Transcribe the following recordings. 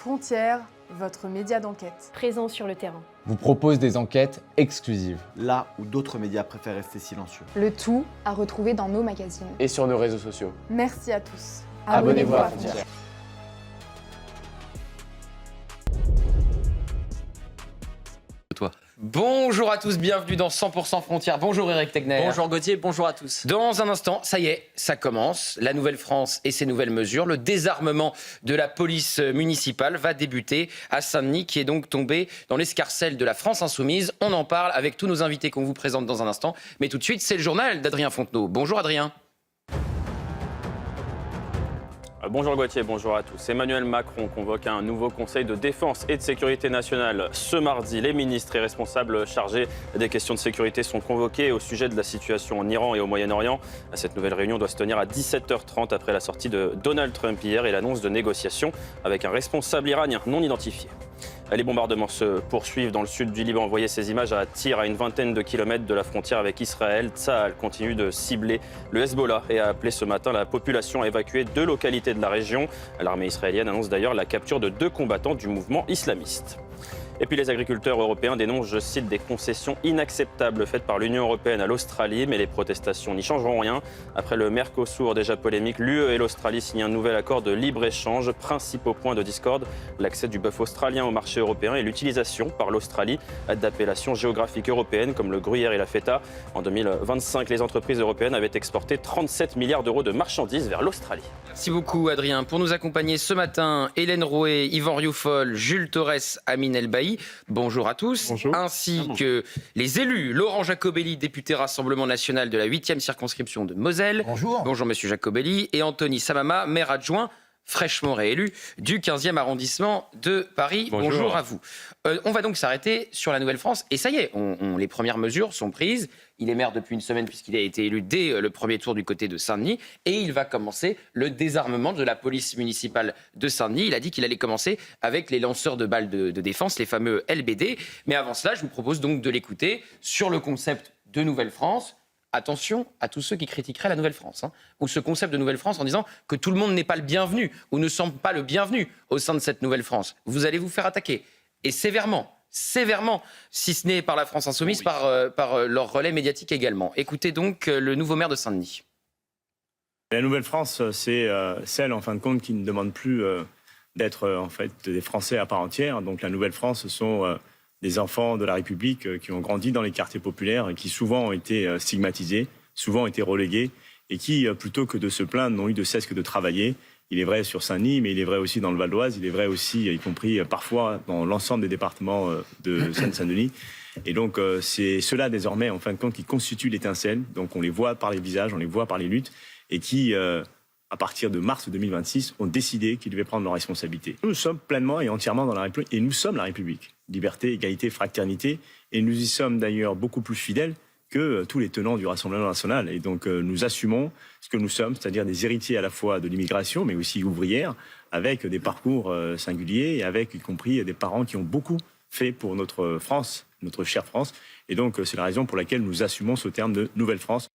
Frontières, votre média d'enquête. Présent sur le terrain. Vous propose des enquêtes exclusives. Là où d'autres médias préfèrent rester silencieux. Le tout à retrouver dans nos magazines. Et sur nos réseaux sociaux. Merci à tous. Abonnez-vous à Frontières. Bonjour à tous, bienvenue dans 100% Frontières. Bonjour Eric Tegner. Bonjour Gauthier, bonjour à tous. Dans un instant, ça y est, ça commence. La Nouvelle-France et ses nouvelles mesures. Le désarmement de la police municipale va débuter à Saint-Denis, qui est donc tombé dans l'escarcelle de la France insoumise. On en parle avec tous nos invités qu'on vous présente dans un instant. Mais tout de suite, c'est le journal d'Adrien Fontenot. Bonjour Adrien. Bonjour Gauthier, bonjour à tous. Emmanuel Macron convoque un nouveau conseil de défense et de sécurité nationale ce mardi. Les ministres et responsables chargés des questions de sécurité sont convoqués au sujet de la situation en Iran et au Moyen-Orient. Cette nouvelle réunion doit se tenir à 17h30 après la sortie de Donald Trump hier et l'annonce de négociations avec un responsable iranien non identifié. Les bombardements se poursuivent dans le sud du Liban. Voyez ces images à Tyr, à une vingtaine de kilomètres de la frontière avec Israël. Tsahal continue de cibler le Hezbollah et a appelé ce matin la population à évacuer 2 localités de la région. L'armée israélienne annonce d'ailleurs la capture de 2 combattants du mouvement islamiste. Et puis les agriculteurs européens dénoncent, je cite, des concessions inacceptables faites par l'Union européenne à l'Australie, mais les protestations n'y changeront rien. Après le Mercosur déjà polémique, l'UE et l'Australie signent un nouvel accord de libre-échange. Principaux points de discorde, l'accès du bœuf australien au marché européen et l'utilisation par l'Australie d'appellations géographiques européennes comme le gruyère et la feta. En 2025, les entreprises européennes avaient exporté 37 milliards d'euros de marchandises vers l'Australie. Merci beaucoup Adrien. Pour nous accompagner ce matin, Hélène Rouet, Yvan Rioufol, Jules Torres, Amine Elbaï. Bonjour à tous. Bonjour. Ainsi que les élus. Laurent Jacobelli, député Rassemblement National de la 8e circonscription de Moselle. Bonjour. Bonjour Monsieur Jacobelli. Et Anthony Samama, maire adjoint fraîchement réélu du 15e arrondissement de Paris. Bonjour à vous. On va donc s'arrêter sur la Nouvelle-France. Et ça y est, les premières mesures sont prises. Il est maire depuis une semaine puisqu'il a été élu dès le premier tour du côté de Saint-Denis. Et il va commencer le désarmement de la police municipale de Saint-Denis. Il a dit qu'il allait commencer avec les lanceurs de balles de défense, les fameux LBD. Mais avant cela, je vous propose donc de l'écouter sur le concept de Nouvelle-France. Attention à tous ceux qui critiqueraient la Nouvelle-France, ou ce concept de Nouvelle-France en disant que tout le monde n'est pas le bienvenu, ou ne semble pas le bienvenu au sein de cette Nouvelle-France. Vous allez vous faire attaquer, et sévèrement, si ce n'est par la France insoumise, par leur relais médiatique également. Écoutez donc le nouveau maire de Saint-Denis. La Nouvelle-France, c'est celle, en fin de compte, qui ne demande plus d'être en fait des Français à part entière. Donc la Nouvelle-France, ce sont des enfants de la République qui ont grandi dans les quartiers populaires et qui souvent ont été stigmatisés, souvent ont été relégués et qui, plutôt que de se plaindre, n'ont eu de cesse que de travailler. Il est vrai sur Saint-Denis, mais il est vrai aussi dans le Val d'Oise, il est vrai aussi, y compris parfois dans l'ensemble des départements de Seine-Saint-Denis. Et donc c'est ceux-là désormais, en fin de compte, qui constituent l'étincelle. Donc on les voit par les visages, on les voit par les luttes et qui... à partir de mars 2026, ont décidé qu'ils devaient prendre leurs responsabilités. Nous sommes pleinement et entièrement dans la République, et nous sommes la République. Liberté, égalité, fraternité, et nous y sommes d'ailleurs beaucoup plus fidèles que tous les tenants du Rassemblement national. Et donc nous assumons ce que nous sommes, c'est-à-dire des héritiers à la fois de l'immigration, mais aussi ouvrières, avec des parcours singuliers, et avec y compris des parents qui ont beaucoup fait pour notre France, notre chère France. Et donc c'est la raison pour laquelle nous assumons ce terme de Nouvelle-France.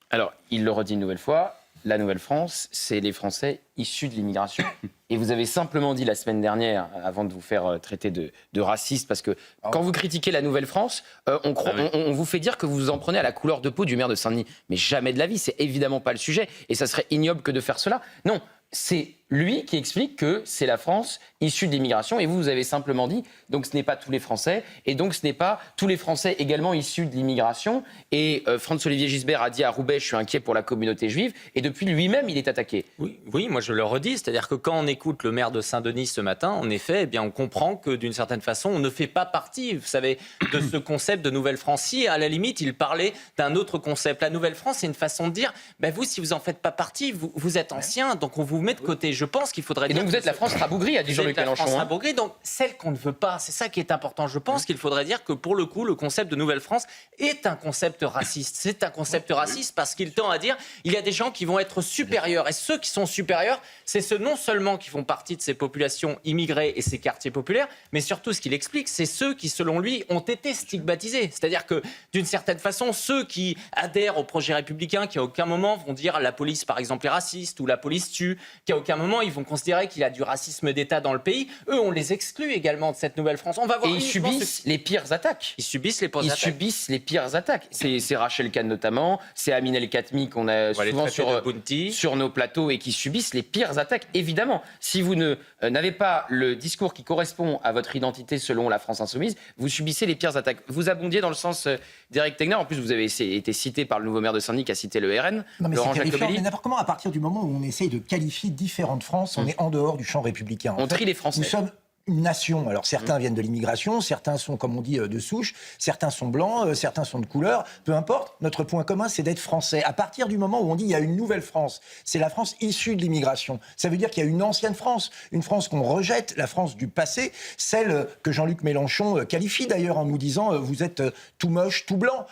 Alors, il le redit une nouvelle fois. La Nouvelle-France, c'est les Français issus de l'immigration. Et vous avez simplement dit la semaine dernière, avant de vous faire traiter de raciste, parce que quand vous critiquez la Nouvelle-France, on vous fait dire que vous vous en prenez à la couleur de peau du maire de Saint-Denis. Mais jamais de la vie, c'est évidemment pas le sujet. Et ça serait ignoble que de faire cela. Non, c'est lui qui explique que c'est la France issue de l'immigration. Et vous avez simplement dit, donc ce n'est pas tous les Français. Et donc ce n'est pas tous les Français également issus de l'immigration. Et François-Olivier Gisbert a dit à Roubaix, je suis inquiet pour la communauté juive. Et depuis lui-même, il est attaqué. Oui, moi je le redis. C'est-à-dire que quand on écoute le maire de Saint-Denis ce matin, en effet, eh bien, on comprend que d'une certaine façon, on ne fait pas partie, vous savez, de ce concept de Nouvelle-France. Si, à la limite, il parlait d'un autre concept. La Nouvelle-France, c'est une façon de dire, vous, si vous en faites pas partie, vous êtes ancien, donc on vous met de côté. Je pense qu'il faudrait dire... Et donc vous êtes la France rabougrie, a dit Jean-Luc Mélenchon. France rabougrie, donc celle qu'on ne veut pas, c'est ça qui est important. Je pense qu'il faudrait dire que pour le coup, le concept de Nouvelle-France est un concept raciste. C'est un concept raciste parce qu'il tend à dire il y a des gens qui vont être supérieurs. Et ceux qui sont supérieurs, c'est ceux non seulement qui font partie de ces populations immigrées et ces quartiers populaires, mais surtout ce qu'il explique, c'est ceux qui, selon lui, ont été stigmatisés. C'est-à-dire que, d'une certaine façon, ceux qui adhèrent au projet républicain, qui à aucun moment vont dire la police, par exemple, est raciste ou la police tue, qui à aucun moment moment, ils vont considérer qu'il y a du racisme d'État dans le pays. Eux, on les exclut également de cette nouvelle France. On va voir. Et ils subissent les pires attaques. Ils subissent les pires Ils attaques. subissent les pires attaques. C'est Rachel Kahn notamment, c'est Amin El Khatmi qu'on a souvent sur nos plateaux et qui subissent les pires attaques. Évidemment, si vous n'avez pas le discours qui correspond à votre identité selon la France insoumise, vous subissez les pires attaques. Vous abondiez dans le sens d'Éric Tegner. En plus, vous avez été cité par le nouveau maire de Saint-Denis qui a cité le RN, non, mais Laurent c'est terrifiant. Jacobelli. Mais n'importe comment, à partir du moment où on essaye de qualifier différentes France, on est en dehors du champ républicain. On trie les Français. Nous sommes une nation. Alors certains viennent de l'immigration, certains sont, comme on dit, de souche, certains sont blancs, certains sont de couleur, peu importe. Notre point commun, c'est d'être français. À partir du moment où on dit il y a une nouvelle France, c'est la France issue de l'immigration. Ça veut dire qu'il y a une ancienne France, une France qu'on rejette, la France du passé, celle que Jean-Luc Mélenchon qualifie d'ailleurs en nous disant vous êtes tout moche, tout blanc.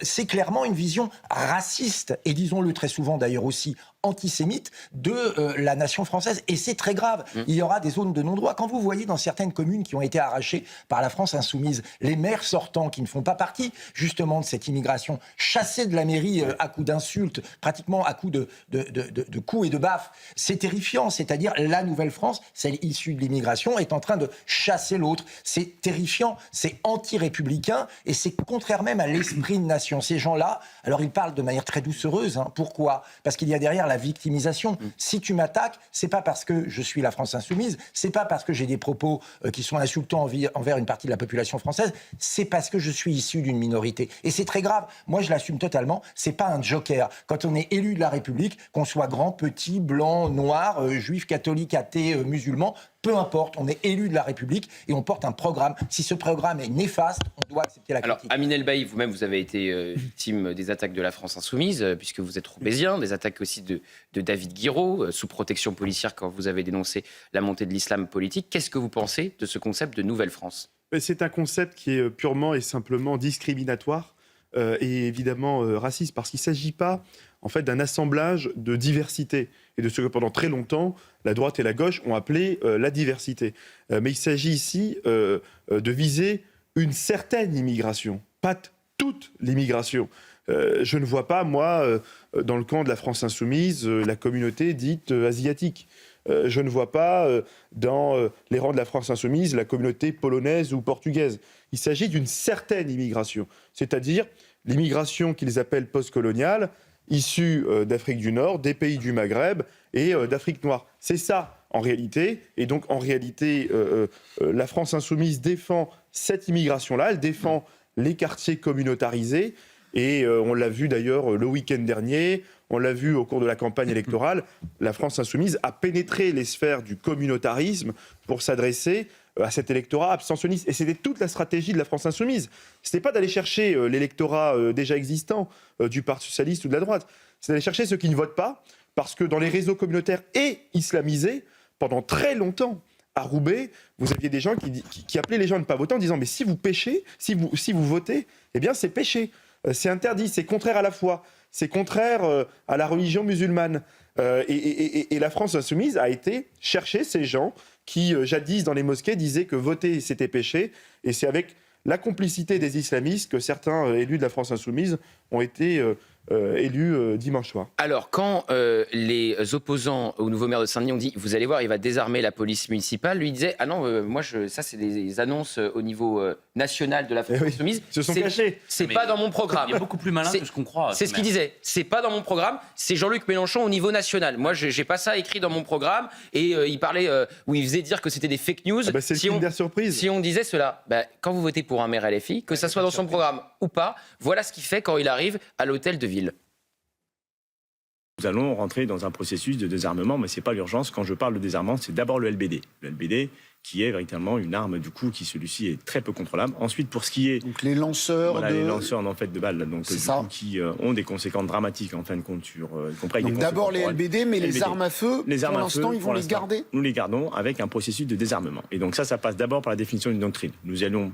C'est clairement une vision raciste et disons-le très souvent d'ailleurs aussi antisémite de la nation française. Et c'est très grave. Il y aura des zones de non-droit. Quand vous voyez dans certaines communes qui ont été arrachées par la France insoumise, les maires sortants qui ne font pas partie justement de cette immigration, chassés de la mairie à coups d'insultes, pratiquement à coups de coups et de baffes, c'est terrifiant. C'est-à-dire la nouvelle France, celle issue de l'immigration, est en train de chasser l'autre. C'est terrifiant, c'est anti-républicain et c'est contraire même à l'esprit de nation. Ces gens-là, alors ils parlent de manière très doucereuse. Pourquoi ? Parce qu'il y a derrière la victimisation. Si tu m'attaques, c'est pas parce que je suis la France insoumise, c'est pas parce que j'ai des propos qui sont insultants envers une partie de la population française, c'est parce que je suis issu d'une minorité. Et c'est très grave. Moi, je l'assume totalement. C'est pas un joker. Quand on est élu de la République, qu'on soit grand, petit, blanc, noir, juif, catholique, athée, musulman, peu importe, on est élu de la République et on porte un programme. Si ce programme est néfaste, on doit accepter la critique. Alors, Amin El Bailly, vous-même, vous avez été victime des attaques de la France insoumise, puisque vous êtes roubaisien, des attaques aussi de David Guiraud, sous protection policière, quand vous avez dénoncé la montée de l'islam politique. Qu'est-ce que vous pensez de ce concept de Nouvelle France ? C'est un concept qui est purement et simplement discriminatoire et évidemment raciste, parce qu'il ne s'agit pas en fait d'un assemblage de diversité et de ce que pendant très longtemps la droite et la gauche ont appelé la diversité. Mais il s'agit ici de viser une certaine immigration, pas toute l'immigration. Je ne vois pas, moi, dans le camp de la France insoumise, la communauté dite asiatique. Je ne vois pas dans les rangs de la France insoumise la communauté polonaise ou portugaise. Il s'agit d'une certaine immigration, c'est-à-dire l'immigration qu'ils appellent postcoloniale, issue d'Afrique du Nord, des pays du Maghreb et d'Afrique noire. C'est ça, en réalité. Et donc, en réalité, la France insoumise défend cette immigration-là. Elle défend les quartiers communautarisés. Et on l'a vu d'ailleurs le week-end dernier, on l'a vu au cours de la campagne électorale, la France insoumise a pénétré les sphères du communautarisme pour s'adresser à cet électorat abstentionniste. Et c'était toute la stratégie de la France insoumise. Ce n'était pas d'aller chercher l'électorat déjà existant du Parti socialiste ou de la droite. C'est d'aller chercher ceux qui ne votent pas, parce que dans les réseaux communautaires et islamisés, pendant très longtemps, à Roubaix, vous aviez des gens qui appelaient les gens à ne pas voter en disant « mais si vous péchez, si vous votez, eh bien c'est péché. C'est interdit, c'est contraire à la foi, c'est contraire à la religion musulmane. » Et la France insoumise a été chercher ces gens qui, jadis, dans les mosquées, disaient que voter, c'était péché. Et c'est avec la complicité des islamistes que certains élus de la France insoumise ont été élus dimanche soir. Alors, quand les opposants au nouveau maire de Saint-Denis ont dit « vous allez voir, il va désarmer la police municipale », lui disait « ah non, ça c'est des annonces au niveau national de la France insoumise. Ils se sont cachés. C'est pas dans mon programme. » Il est beaucoup plus malin que ce qu'on croit. C'est ce qu'il disait. C'est pas dans mon programme, c'est Jean-Luc Mélenchon au niveau national. Moi, j'ai pas ça écrit dans mon programme. Et il parlait, où il faisait dire que c'était des fake news. C'est le Kinder Surprise. Si on disait cela, quand vous votez pour un maire LFI, que ça soit dans son programme ou pas, voilà ce qu'il fait quand il arrive à l'hôtel de ville. Nous allons rentrer dans un processus de désarmement, mais ce n'est pas l'urgence. Quand je parle de désarmement, c'est d'abord le LBD. Le LBD qui est véritablement une arme, du coup, qui celui-ci est très peu contrôlable. Ensuite, pour ce qui est... Donc les lanceurs les lanceurs en fait, de balles, donc, du coup, qui ont des conséquences dramatiques, en fin de compte, sur... donc d'abord les LBD, mais les armes à feu, pour l'instant, ils vont les garder ? Nous les gardons avec un processus de désarmement. Et donc ça passe d'abord par la définition d'une doctrine. Nous allons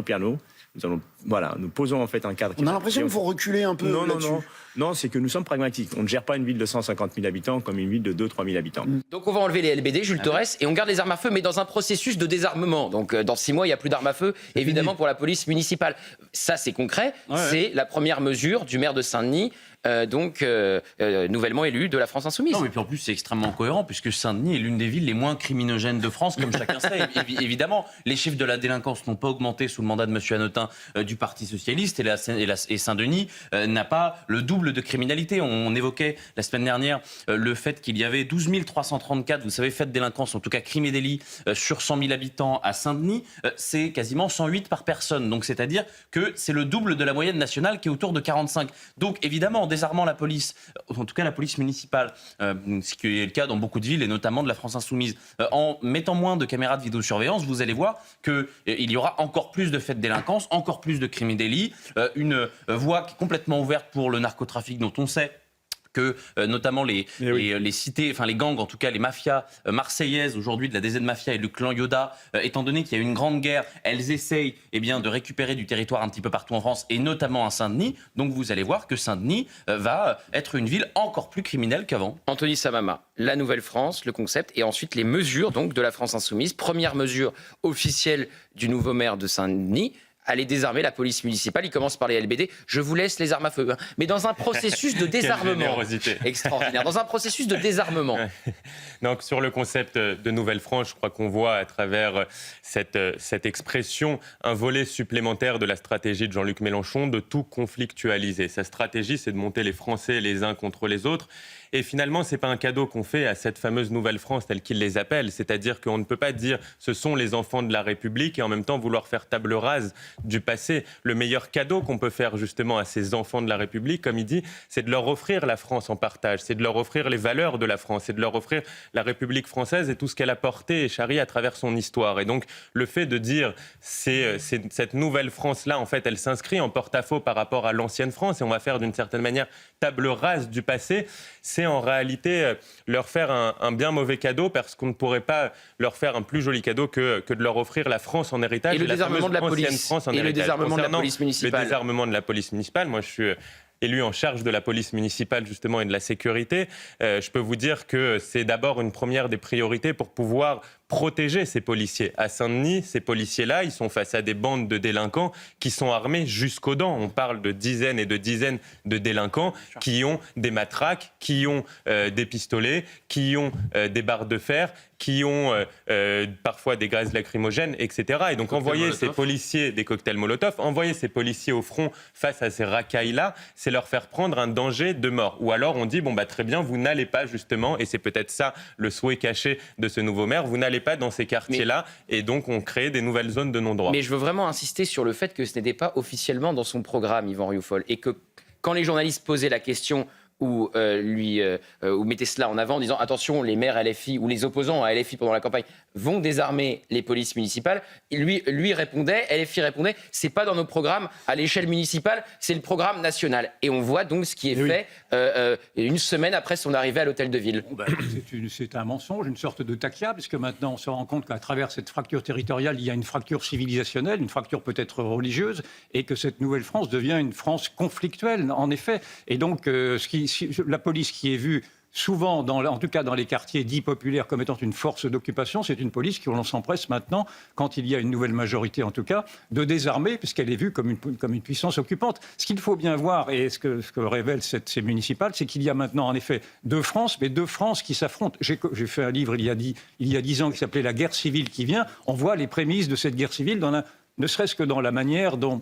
piano. Nous posons en fait un cadre. On a l'impression qu'il faut reculer un peu là-dessus. Non, c'est que nous sommes pragmatiques. On ne gère pas une ville de 150 000 habitants comme une ville de 2-3 000 habitants. Donc on va enlever les LBD, Jules Torres, et on garde les armes à feu, mais dans un processus de désarmement. Donc dans 6 mois, il n'y a plus d'armes à feu, évidemment, pour la police municipale. Ça, c'est concret. Ouais. C'est la première mesure du maire de Saint-Denis. nouvellement élu de la France Insoumise. Non, mais puis en plus, c'est extrêmement cohérent, puisque Saint-Denis est l'une des villes les moins criminogènes de France, comme chacun sait. Évidemment, les chiffres de la délinquance n'ont pas augmenté sous le mandat de M. Hanotin du Parti Socialiste, et Saint-Denis n'a pas le double de criminalité. On évoquait la semaine dernière le fait qu'il y avait 12 334, vous savez, faits de délinquance, en tout cas crimes et délits, sur 100 000 habitants à Saint-Denis. C'est quasiment 108 par personne. Donc c'est-à-dire que c'est le double de la moyenne nationale qui est autour de 45. Donc évidemment, en désarmant la police, en tout cas la police municipale, ce qui est le cas dans beaucoup de villes et notamment de la France Insoumise, en mettant moins de caméras de vidéosurveillance, vous allez voir qu'il y aura encore plus de faits de délinquance, encore plus de crimes et délits, une voie qui est complètement ouverte pour le narcotrafic dont on sait que notamment les cités, enfin les gangs, en tout cas les mafias marseillaises aujourd'hui de la DZ Mafia et le clan Yoda, étant donné qu'il y a eu une grande guerre, elles essayent de récupérer du territoire un petit peu partout en France et notamment à Saint-Denis. Donc vous allez voir que Saint-Denis va être une ville encore plus criminelle qu'avant. Anthony Samama, la Nouvelle-France, le concept et ensuite les mesures donc de la France Insoumise. Première mesure officielle du nouveau maire de Saint-Denis, aller désarmer la police municipale. Il commence par les LBD. Je vous laisse les armes à feu. Mais dans un processus de désarmement. Extraordinaire. Dans un processus de désarmement. Donc, sur le concept de Nouvelle-France, je crois qu'on voit à travers cette expression un volet supplémentaire de la stratégie de Jean-Luc Mélenchon de tout conflictualiser. Sa stratégie, c'est de monter les Français les uns contre les autres. Et finalement, ce n'est pas un cadeau qu'on fait à cette fameuse Nouvelle-France telle qu'il les appelle. C'est-à-dire qu'on ne peut pas dire ce sont les enfants de la République et en même temps vouloir faire table rase du passé. Le meilleur cadeau qu'on peut faire justement à ces enfants de la République, comme il dit, c'est de leur offrir la France en partage, c'est de leur offrir les valeurs de la France, c'est de leur offrir la République française et tout ce qu'elle a porté et charrié à travers son histoire. Et donc, le fait de dire cette nouvelle France-là, en fait, elle s'inscrit en porte-à-faux par rapport à l'ancienne France et on va faire d'une certaine manière table rase du passé, c'est en réalité leur faire un bien mauvais cadeau parce qu'on ne pourrait pas leur faire un plus joli cadeau que de leur offrir la France en héritage. Et le désarmement de la police. Et le désarmement de la police municipale. Le désarmement de la police municipale, moi je suis élu en charge de la police municipale justement et de la sécurité. Je peux vous dire que c'est d'abord une première des priorités pour pouvoir protéger ces policiers. À Saint-Denis, ces policiers-là, ils sont face à des bandes de délinquants qui sont armés jusqu'aux dents. On parle de dizaines et de dizaines de délinquants qui ont des matraques, qui ont des pistolets, qui ont des barres de fer, qui ont parfois des gaz lacrymogènes, etc. Et donc envoyer ces policiers, des cocktails Molotov, envoyer ces policiers au front face à ces racailles-là, c'est leur faire prendre un danger de mort. Ou alors on dit, très bien, vous n'allez pas justement, et c'est peut-être ça le souhait caché de ce nouveau maire, vous n'allez pas dans ces quartiers-là, et donc on crée des nouvelles zones de non-droit. Mais je veux vraiment insister sur le fait que ce n'était pas officiellement dans son programme, Yvan Rioufol, et que quand les journalistes posaient la question ou mettaient cela en avant en disant attention, les maires LFI ou les opposants à LFI pendant la campagne vont désarmer les polices municipales. Lui répondait, LFI répondait, c'est pas dans nos programmes à l'échelle municipale, c'est le programme national. Et on voit donc ce qui est fait une semaine après son arrivée à l'hôtel de ville. C'est un mensonge, une sorte de tachia, puisque maintenant on se rend compte qu'à travers cette fracture territoriale, il y a une fracture civilisationnelle, une fracture peut-être religieuse, et que cette nouvelle France devient une France conflictuelle, en effet. Et donc, la police qui est vue souvent, en tout cas dans les quartiers dits populaires, comme étant une force d'occupation, c'est une police qu'on s'empresse maintenant, quand il y a une nouvelle majorité en tout cas, de désarmer, puisqu'elle est vue comme une puissance occupante. Ce qu'il faut bien voir, et ce que révèlent ces municipales, c'est qu'il y a maintenant en effet deux France, mais deux France qui s'affrontent. J'ai fait un livre il y a 10 ans qui s'appelait « La guerre civile qui vient ». On voit les prémices de cette guerre civile, ne serait-ce que dans la manière dont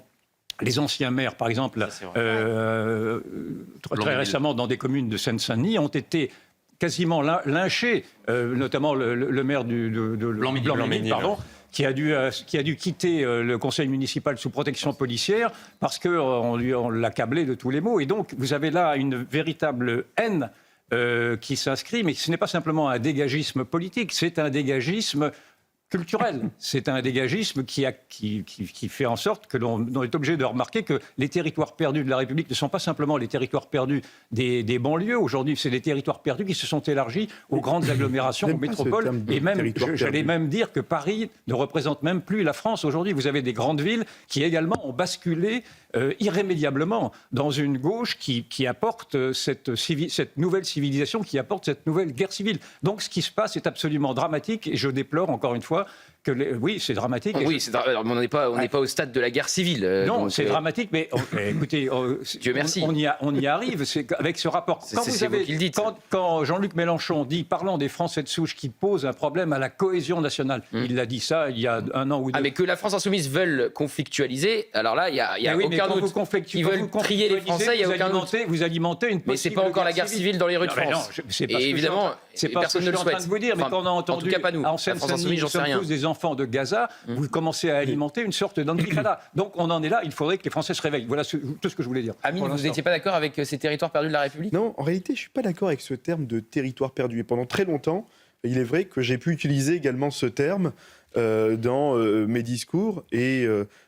les anciens maires, par exemple, très récemment dans des communes de Seine-Saint-Denis, ont été quasiment lynchés, notamment le maire de Blanc-Ménil, qui a dû quitter le conseil municipal sous protection policière parce qu'on l'accablait de tous les maux. Et donc, vous avez là une véritable haine qui s'inscrit, mais ce n'est pas simplement un dégagisme politique, c'est un dégagisme culturel. C'est un dégagisme qui fait en sorte que l'on est obligé de remarquer que les territoires perdus de la République ne sont pas simplement les territoires perdus des banlieues. Aujourd'hui, c'est les territoires perdus qui se sont élargis aux grandes agglomérations, aux métropoles. Et même, j'allais même dire que Paris ne représente même plus la France. Aujourd'hui, vous avez des grandes villes qui également ont basculé irrémédiablement dans une gauche qui apporte cette nouvelle civilisation, qui apporte cette nouvelle guerre civile. Donc ce qui se passe est absolument dramatique et je déplore encore une fois Oui, c'est dramatique. Oui, on n'est pas au stade de la guerre civile. Non, c'est dramatique, mais écoutez, Dieu merci. On y arrive avec ce rapport. Quand Jean-Luc Mélenchon dit, parlant des Français de souche qui posent un problème à la cohésion nationale, il a dit ça il y a 1 an ou 2. Ah, mais que la France insoumise veulent conflictualiser, alors là, il n'y a aucun doute. Ils veulent trier les Français, il n'y a aucun doute. Vous alimentez une Mais ce n'est pas encore la guerre civile dans les rues de France. Et évidemment, personne ne le souhaite. Vous dire, mais quand on a entendu, en tout cas pas nous. En Seine-Saint-Denis, nous sommes tous des enfants de Gaza, vous commencez à alimenter une sorte d'intifada. Donc on en est là, il faudrait que les Français se réveillent. Voilà tout ce que je voulais dire. Amine, vous n'étiez pas d'accord avec ces territoires perdus de la République ? Non, en réalité, je ne suis pas d'accord avec ce terme de territoire perdu. Et pendant très longtemps, il est vrai que j'ai pu utiliser également ce terme dans mes discours et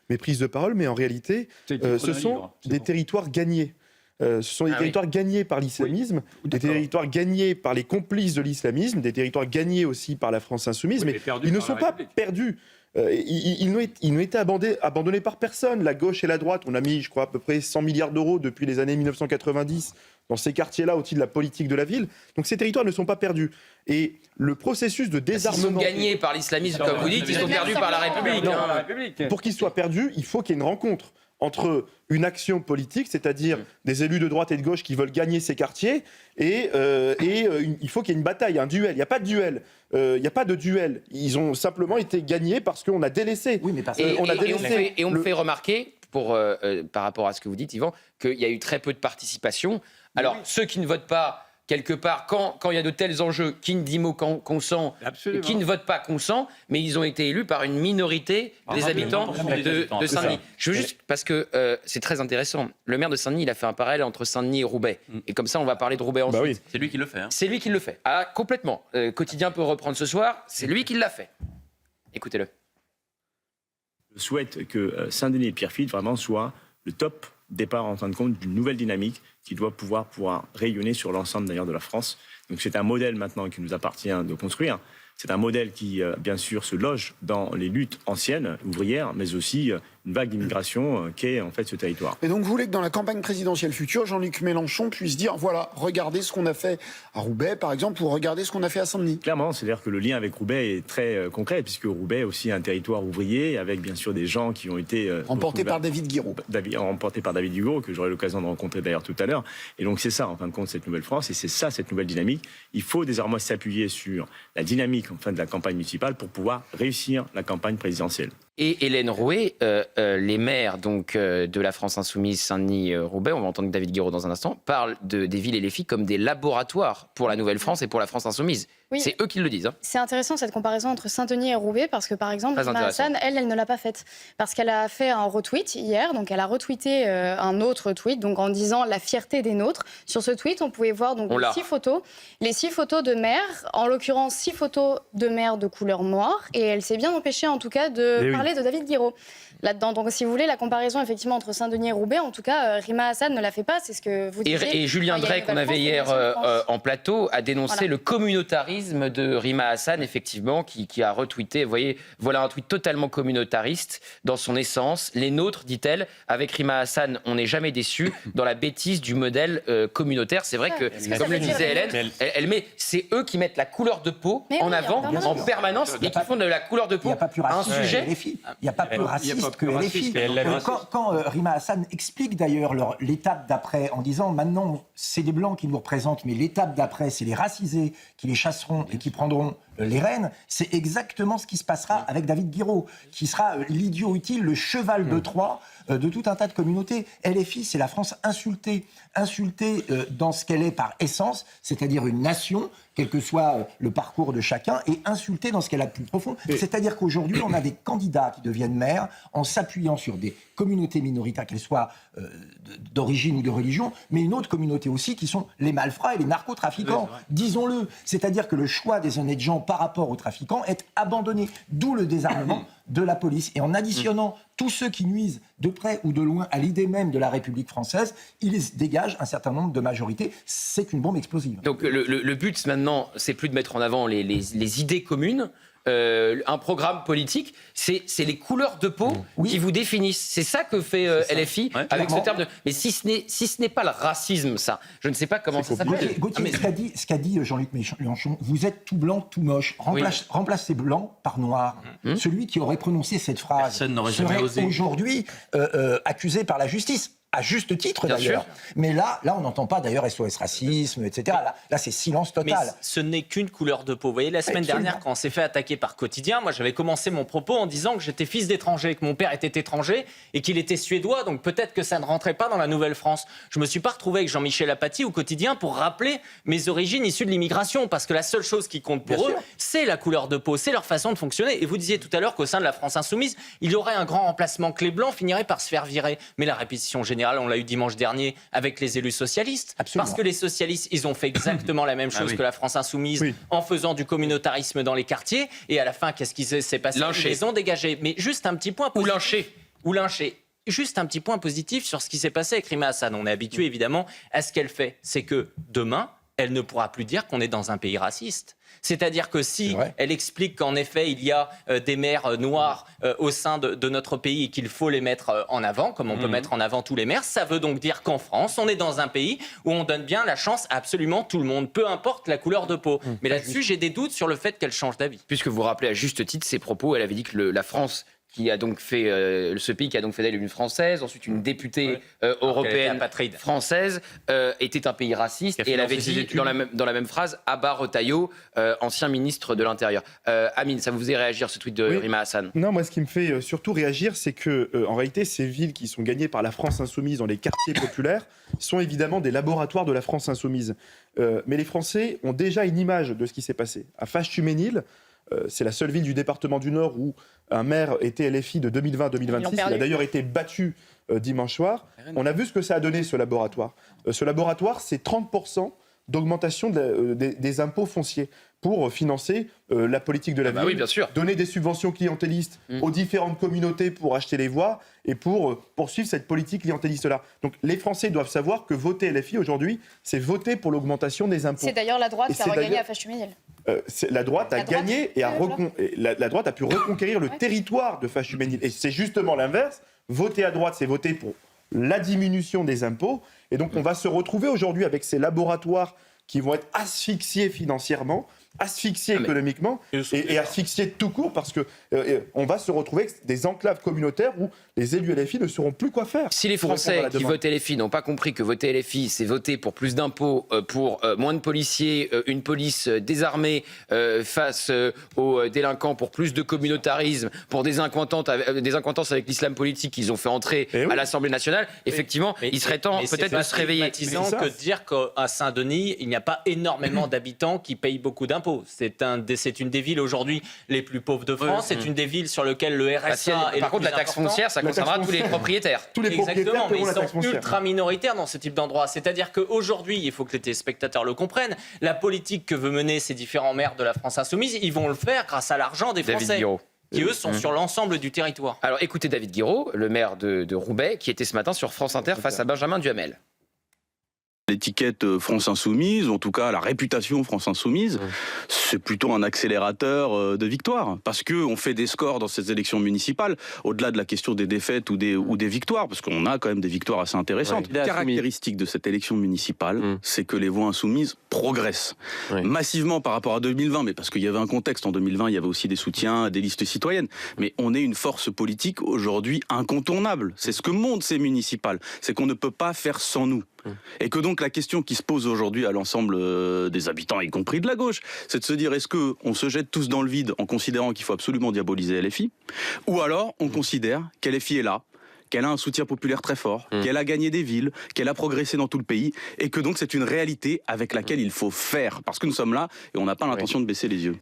mes prises de parole, mais en réalité, ce sont des territoires gagnés. Ce sont des territoires gagnés par l'islamisme, des territoires gagnés par les complices de l'islamisme, des territoires gagnés aussi par la France insoumise, mais ils ne sont pas perdus. Ils n'ont été abandonnés par personne. La gauche et la droite, on a mis, je crois, à peu près 100 milliards d'euros depuis les années 1990 dans ces quartiers-là, au titre de la politique de la ville. Donc ces territoires ne sont pas perdus. Et le processus de désarmement... Ils sont gagnés par l'islamisme, comme vous dites, ils sont perdus par la République. Pour qu'ils soient perdus, il faut qu'il y ait une rencontre entre une action politique, c'est-à-dire des élus de droite et de gauche qui veulent gagner ces quartiers, et il faut qu'il y ait une bataille, un duel. Il n'y a pas de duel. Il n'y a pas de duel. Ils ont simplement été gagnés parce qu'on a délaissé. Oui, mais on me fait remarquer, par rapport à ce que vous dites, Yvan, qu'il y a eu très peu de participation. Alors, ceux qui ne votent pas, quelque part, quand il y a de tels enjeux, qui ne dit mot consent, qui ne vote pas consent, mais ils ont été élus par une minorité des habitants de Saint-Denis. Je veux juste, parce que c'est très intéressant, le maire de Saint-Denis, il a fait un parallèle entre Saint-Denis et Roubaix. Et comme ça, on va parler de Roubaix ensuite. Bah oui. C'est lui qui le fait. Hein. C'est lui qui le fait. Ah, complètement. Quotidien peut reprendre ce soir, c'est lui qui l'a fait. Écoutez-le. Je souhaite que Saint-Denis et Pierrefitte vraiment soient le top départ en fin de compte d'une nouvelle dynamique qui doit pouvoir rayonner sur l'ensemble d'ailleurs de la France. Donc c'est un modèle maintenant qui nous appartient de construire. C'est un modèle qui, bien sûr, se loge dans les luttes anciennes, ouvrières, mais aussi une vague d'immigration qu'est en fait ce territoire. Et donc vous voulez que dans la campagne présidentielle future, Jean-Luc Mélenchon puisse dire, voilà, regardez ce qu'on a fait à Roubaix, par exemple, ou regardez ce qu'on a fait à Saint-Denis. Clairement, c'est-à-dire que le lien avec Roubaix est très concret, puisque Roubaix est aussi un territoire ouvrier, avec bien sûr des gens qui ont été... emportés par David Guiraud. Emportés par David Guiraud, que j'aurai l'occasion de rencontrer d'ailleurs tout à l'heure. Et donc c'est ça, en fin de compte, cette nouvelle France, et c'est ça, cette nouvelle dynamique. Il faut désormais s'appuyer sur la dynamique en fin de la campagne municipale pour pouvoir réussir la campagne présidentielle. Et Hélène Rouet, les maires donc, de la France Insoumise, Saint-Denis, Roubaix, on va entendre David Guiraud dans un instant, parlent des villes et les filles comme des laboratoires pour la Nouvelle-France et pour la France Insoumise. Oui. C'est eux qui le disent. Hein. C'est intéressant cette comparaison entre Saint-Denis et Roubaix parce que par exemple, Rima Hassan, elle ne l'a pas faite. Parce qu'elle a fait un retweet hier, donc elle a retweeté un autre tweet donc en disant la fierté des nôtres. Sur ce tweet, on pouvait voir donc les 6 photos de maires, en l'occurrence 6 photos de maires de couleur noire. Et elle s'est bien empêchée en tout cas de parler de David Guiraud là-dedans. Donc si vous voulez, la comparaison effectivement entre Saint-Denis et Roubaix, en tout cas, Rima Hassan ne la fait pas, c'est ce que vous disiez. Et Julien Drey, qu'on avait hier en plateau, a dénoncé le communautarisme de Rima Hassan, effectivement, qui a retweeté, vous voyez, voilà un tweet totalement communautariste dans son essence. Les nôtres, dit-elle, avec Rima Hassan, on n'est jamais déçus dans la bêtise du modèle communautaire. C'est vrai que, comme le disait Hélène, c'est eux qui mettent la couleur de peau en avant, en permanence, et qui font de la couleur de peau un sujet. Il n'y a pas plus raciste que LFI. Quand Rima Hassan explique d'ailleurs l'étape d'après en disant maintenant c'est des blancs qui nous représentent, mais l'étape d'après c'est les racisés qui les chasseront et qui prendront les rênes, c'est exactement ce qui se passera avec David Guiraud, qui sera l'idiot utile, le cheval de Troie de tout un tas de communautés. LFI, c'est la France insultée dans ce qu'elle est par essence, c'est-à-dire une nation, quel que soit le parcours de chacun, et insultée dans ce qu'elle a de plus profond. C'est-à-dire qu'aujourd'hui, on a des candidats qui deviennent maires en s'appuyant sur des communautés minoritaires, qu'elles soient d'origine ou de religion, mais une autre communauté aussi, qui sont les malfrats et les narcotrafiquants. Disons-le. C'est-à-dire que le choix des honnêtes gens par rapport aux trafiquants est abandonné. D'où le désarmement de la police. Et en additionnant tous ceux qui nuisent de près ou de loin à l'idée même de la République française, ils dégagent un certain nombre de majorités. C'est une bombe explosive. Donc le but maintenant, c'est plus de mettre en avant les idées communes, un programme politique, c'est les couleurs de peau qui vous définissent. C'est ça que fait LFI avec ce terme de... Mais si ce n'est pas le racisme, ça, je ne sais pas comment ça s'appelle. Gauthier, ce qu'a dit Jean-Luc Mélenchon, vous êtes tout blanc, tout moche. Remplacez blanc par noir. Celui qui aurait prononcé cette phrase serait aujourd'hui accusé par la justice. À juste titre, d'ailleurs. Mais là, on n'entend pas, d'ailleurs, SOS Racisme, etc. Là, c'est silence total. Mais ce n'est qu'une couleur de peau. Vous voyez, la semaine dernière, quand on s'est fait attaquer par Quotidien, moi, j'avais commencé mon propos en disant que j'étais fils d'étranger, que mon père était étranger et qu'il était suédois, donc peut-être que ça ne rentrait pas dans la Nouvelle-France. Je me suis pas retrouvé avec Jean-Michel Apathy au Quotidien pour rappeler mes origines issues de l'immigration, parce que la seule chose qui compte pour eux, c'est la couleur de peau, c'est leur façon de fonctionner. Et vous disiez tout à l'heure qu'au sein de la France Insoumise, il y aurait un grand remplacement, que les Blancs finiraient par se faire virer. Mais la répétition générale, on l'a eu dimanche dernier avec les élus socialistes. Absolument. Parce que les socialistes, ils ont fait exactement la même chose que la France Insoumise en faisant du communautarisme dans les quartiers. Et à la fin, qu'est-ce qui s'est passé? Ils les ont dégagés. Mais juste un petit point positif. Ou lyncher. Juste un petit point positif sur ce qui s'est passé avec Rima Hassan. On est habitué évidemment à ce qu'elle fait. C'est que demain, elle ne pourra plus dire qu'on est dans un pays raciste. C'est-à-dire que si elle explique qu'en effet, il y a des maires noirs au sein de notre pays et qu'il faut les mettre en avant, comme on peut mettre en avant tous les maires, ça veut donc dire qu'en France, on est dans un pays où on donne bien la chance à absolument tout le monde, peu importe la couleur de peau. Mais là-dessus, j'ai des doutes sur le fait qu'elle change d'avis. Puisque vous rappelez à juste titre ses propos, elle avait dit que la France... qui a donc fait ce pays qui a donc fait d'elle une Française, ensuite une députée européenne française, était un pays raciste. Et elle avait dit dans la même phrase Abba Retailleau, ancien ministre de l'Intérieur. Amine, ça vous faisait réagir ce tweet de Rima Hassan? Non, moi ce qui me fait surtout réagir, c'est que en réalité ces villes qui sont gagnées par la France Insoumise dans les quartiers populaires sont évidemment des laboratoires de la France Insoumise. Mais les Français ont déjà une image de ce qui s'est passé. À Faches-Tuménil, c'est la seule ville du département du Nord où un maire était LFI de 2020 à 2026. Il a d'ailleurs été battu dimanche soir. On a vu ce que ça a donné, ce laboratoire. Ce laboratoire, c'est 30% d'augmentation des impôts fonciers pour financer la politique de la ville, donner des subventions clientélistes aux différentes communautés pour acheter les voix et pour poursuivre cette politique clientéliste-là. Donc les Français doivent savoir que voter LFI aujourd'hui, c'est voter pour l'augmentation des impôts. C'est d'ailleurs la droite qui a regagné à Faches-Tuménil. La droite a gagné et la droite a pu reconquérir le territoire de Faches-Tuménil. Et c'est justement l'inverse. Voter à droite, c'est voter pour la diminution des impôts. Et donc on va se retrouver aujourd'hui avec ces laboratoires qui vont être asphyxiés financièrement, asphyxiés économiquement et asphyxiés tout court parce que on va se retrouver avec des enclaves communautaires où les élus LFI ne sauront plus quoi faire. Si les Français qui votent LFI n'ont pas compris que voter LFI, c'est voter pour plus d'impôts, pour moins de policiers, une police désarmée face aux délinquants, pour plus de communautarisme, pour des incointances avec l'islam politique qu'ils ont fait entrer à l'Assemblée nationale, effectivement, il serait temps peut-être de se réveiller. C'est que de dire qu'à Saint-Denis, il n'y a pas énormément d'habitants qui payent beaucoup d'impôts. C'est une des villes aujourd'hui les plus pauvres de France. C'est une des villes sur lesquelles le RSA est par contre, la taxe foncière, ça concernera tous les propriétaires. Exactement, mais ils sont ultra minoritaires dans ce type d'endroit. C'est-à-dire qu'aujourd'hui, il faut que les téléspectateurs le comprennent, la politique que veut mener ces différents maires de la France Insoumise, ils vont le faire grâce à l'argent des Français. Qui, eux, sont sur l'ensemble du territoire. Alors, écoutez David Guiraud, le maire de Roubaix, qui était ce matin sur France Inter face à Benjamin Duhamel. L'étiquette France Insoumise, ou en tout cas la réputation France Insoumise, c'est plutôt un accélérateur de victoire. Parce qu'on fait des scores dans ces élections municipales, au-delà de la question des défaites ou des victoires, parce qu'on a quand même des victoires assez intéressantes. La caractéristique de cette élection municipale, c'est que les voix insoumises progressent. Massivement par rapport à 2020, mais parce qu'il y avait un contexte. En 2020, il y avait aussi des soutiens, des listes citoyennes. Mais on est une force politique aujourd'hui incontournable. C'est ce que montrent ces municipales. C'est qu'on ne peut pas faire sans nous. Et que donc la question qui se pose aujourd'hui à l'ensemble des habitants, y compris de la gauche, c'est de se dire est-ce qu'on se jette tous dans le vide en considérant qu'il faut absolument diaboliser LFI, ou alors on considère qu'LFI est là, qu'elle a un soutien populaire très fort, qu'elle a gagné des villes, qu'elle a progressé dans tout le pays, et que donc c'est une réalité avec laquelle il faut faire, parce que nous sommes là et on n'a pas l'intention de baisser les yeux.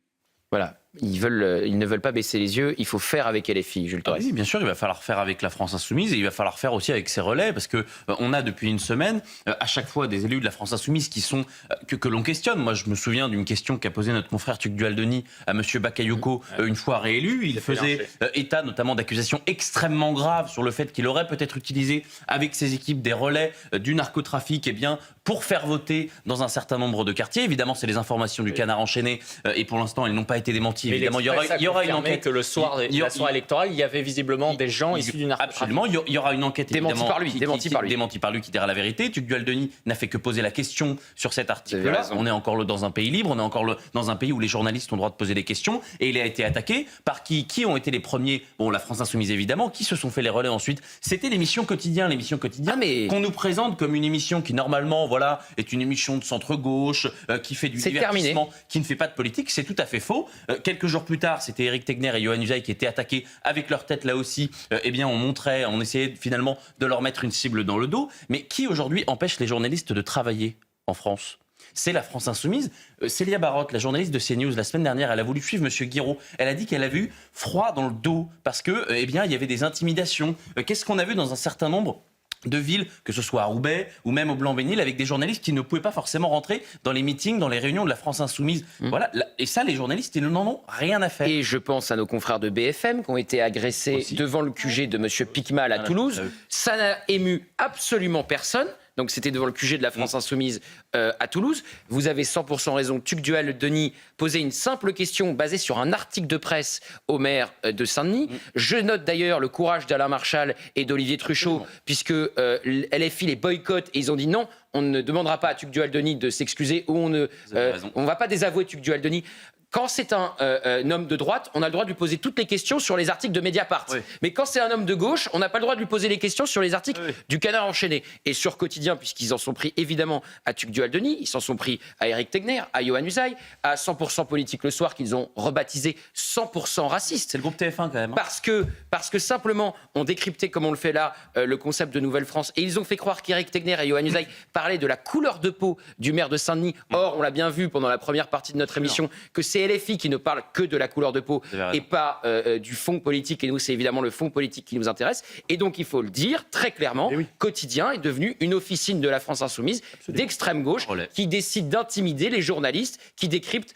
Voilà. Ils ne veulent pas baisser les yeux, il faut faire avec LFI, Jules Torres. Oui, bien sûr, il va falloir faire avec la France Insoumise et il va falloir faire aussi avec ses relais parce que on a depuis une semaine à chaque fois des élus de la France Insoumise qui sont que l'on questionne. Moi, je me souviens d'une question qu'a posée notre confrère Tugdual-Denis à monsieur Bakayoko une fois réélu. Il faisait état notamment d'accusations extrêmement graves sur le fait qu'il aurait peut-être utilisé avec ses équipes des relais du narcotrafic pour faire voter dans un certain nombre de quartiers. Évidemment, c'est les informations du Canard enchaîné et pour l'instant, elles n'ont pas été démenties. démenti, évidemment. Il y aura une enquête. Que le soir de la soirée électorale, il y avait visiblement des gens issus du narcotrafic. Absolument, il y aura une enquête démenti par lui, démenti par lui qui dira la vérité. Tugdual Denis n'a fait que poser la question sur cet article-là. On est encore dans un pays libre, on est encore dans un pays où les journalistes ont le droit de poser des questions. Et il a été attaqué par qui ont été les premiers? Bon, la France Insoumise évidemment. Qui se sont fait les relais ensuite? C'était l'émission Quotidien. L'émission Quotidien qu'on nous présente comme une émission qui normalement, voilà, est une émission de centre-gauche, qui fait du divertissement, qui ne fait pas de politique. C'est tout à fait faux. Quelques jours plus tard, c'était Éric Tegner et Yohann Usaï qui étaient attaqués avec leur tête là aussi. Eh bien, on essayait finalement de leur mettre une cible dans le dos. Mais qui aujourd'hui empêche les journalistes de travailler en France? C'est la France Insoumise. Célia Barotte, la journaliste de CNews, la semaine dernière, elle a voulu suivre M. Guiraud. Elle a dit qu'elle avait eu froid dans le dos parce que, eh bien, il y avait des intimidations. Qu'est-ce qu'on a vu dans un certain nombre de villes, que ce soit à Roubaix ou même au Blanc-Bénil, avec des journalistes qui ne pouvaient pas forcément rentrer dans les meetings, dans les réunions de la France Insoumise. Voilà. Et ça, les journalistes, ils n'en ont rien à faire. Et je pense à nos confrères de BFM qui ont été agressés devant le QG de M. Piquemal à Toulouse. Ça n'a ému absolument personne. Donc c'était devant le QG de la France Insoumise à Toulouse. Vous avez 100% raison. Tugdual Denis posait une simple question basée sur un article de presse au maire de Saint-Denis. Je note d'ailleurs le courage d'Alain Marchal et d'Olivier Truchot, puisque LFI les boycotte et ils ont dit non, on ne demandera pas à Tugdual Denis de s'excuser ou on ne va pas désavouer Tugdual Denis. Quand c'est un homme de droite, on a le droit de lui poser toutes les questions sur les articles de Mediapart. Oui. Mais quand c'est un homme de gauche, on n'a pas le droit de lui poser les questions sur les articles du Canard enchaîné. Et sur Quotidien, puisqu'ils en sont pris évidemment à Tugdual Denis, ils s'en sont pris à Éric Tegner, à Yohann Usaï, à 100% Politique le soir qu'ils ont rebaptisé 100% raciste. C'est le groupe TF1 quand même. Hein. Parce que simplement, on décryptait comme on le fait là le concept de Nouvelle-France et ils ont fait croire qu'Éric Tegner et Yohann Usaï parlaient de la couleur de peau du maire de Saint-Denis. Or, on l'a bien vu pendant la première partie de notre émission que c'est LFI qui ne parle que de la couleur de peau et pas du fond politique. Et nous, c'est évidemment le fond politique qui nous intéresse. Et donc, il faut le dire très clairement, Quotidien est devenu une officine de la France Insoumise d'extrême gauche qui décide d'intimider les journalistes qui décryptent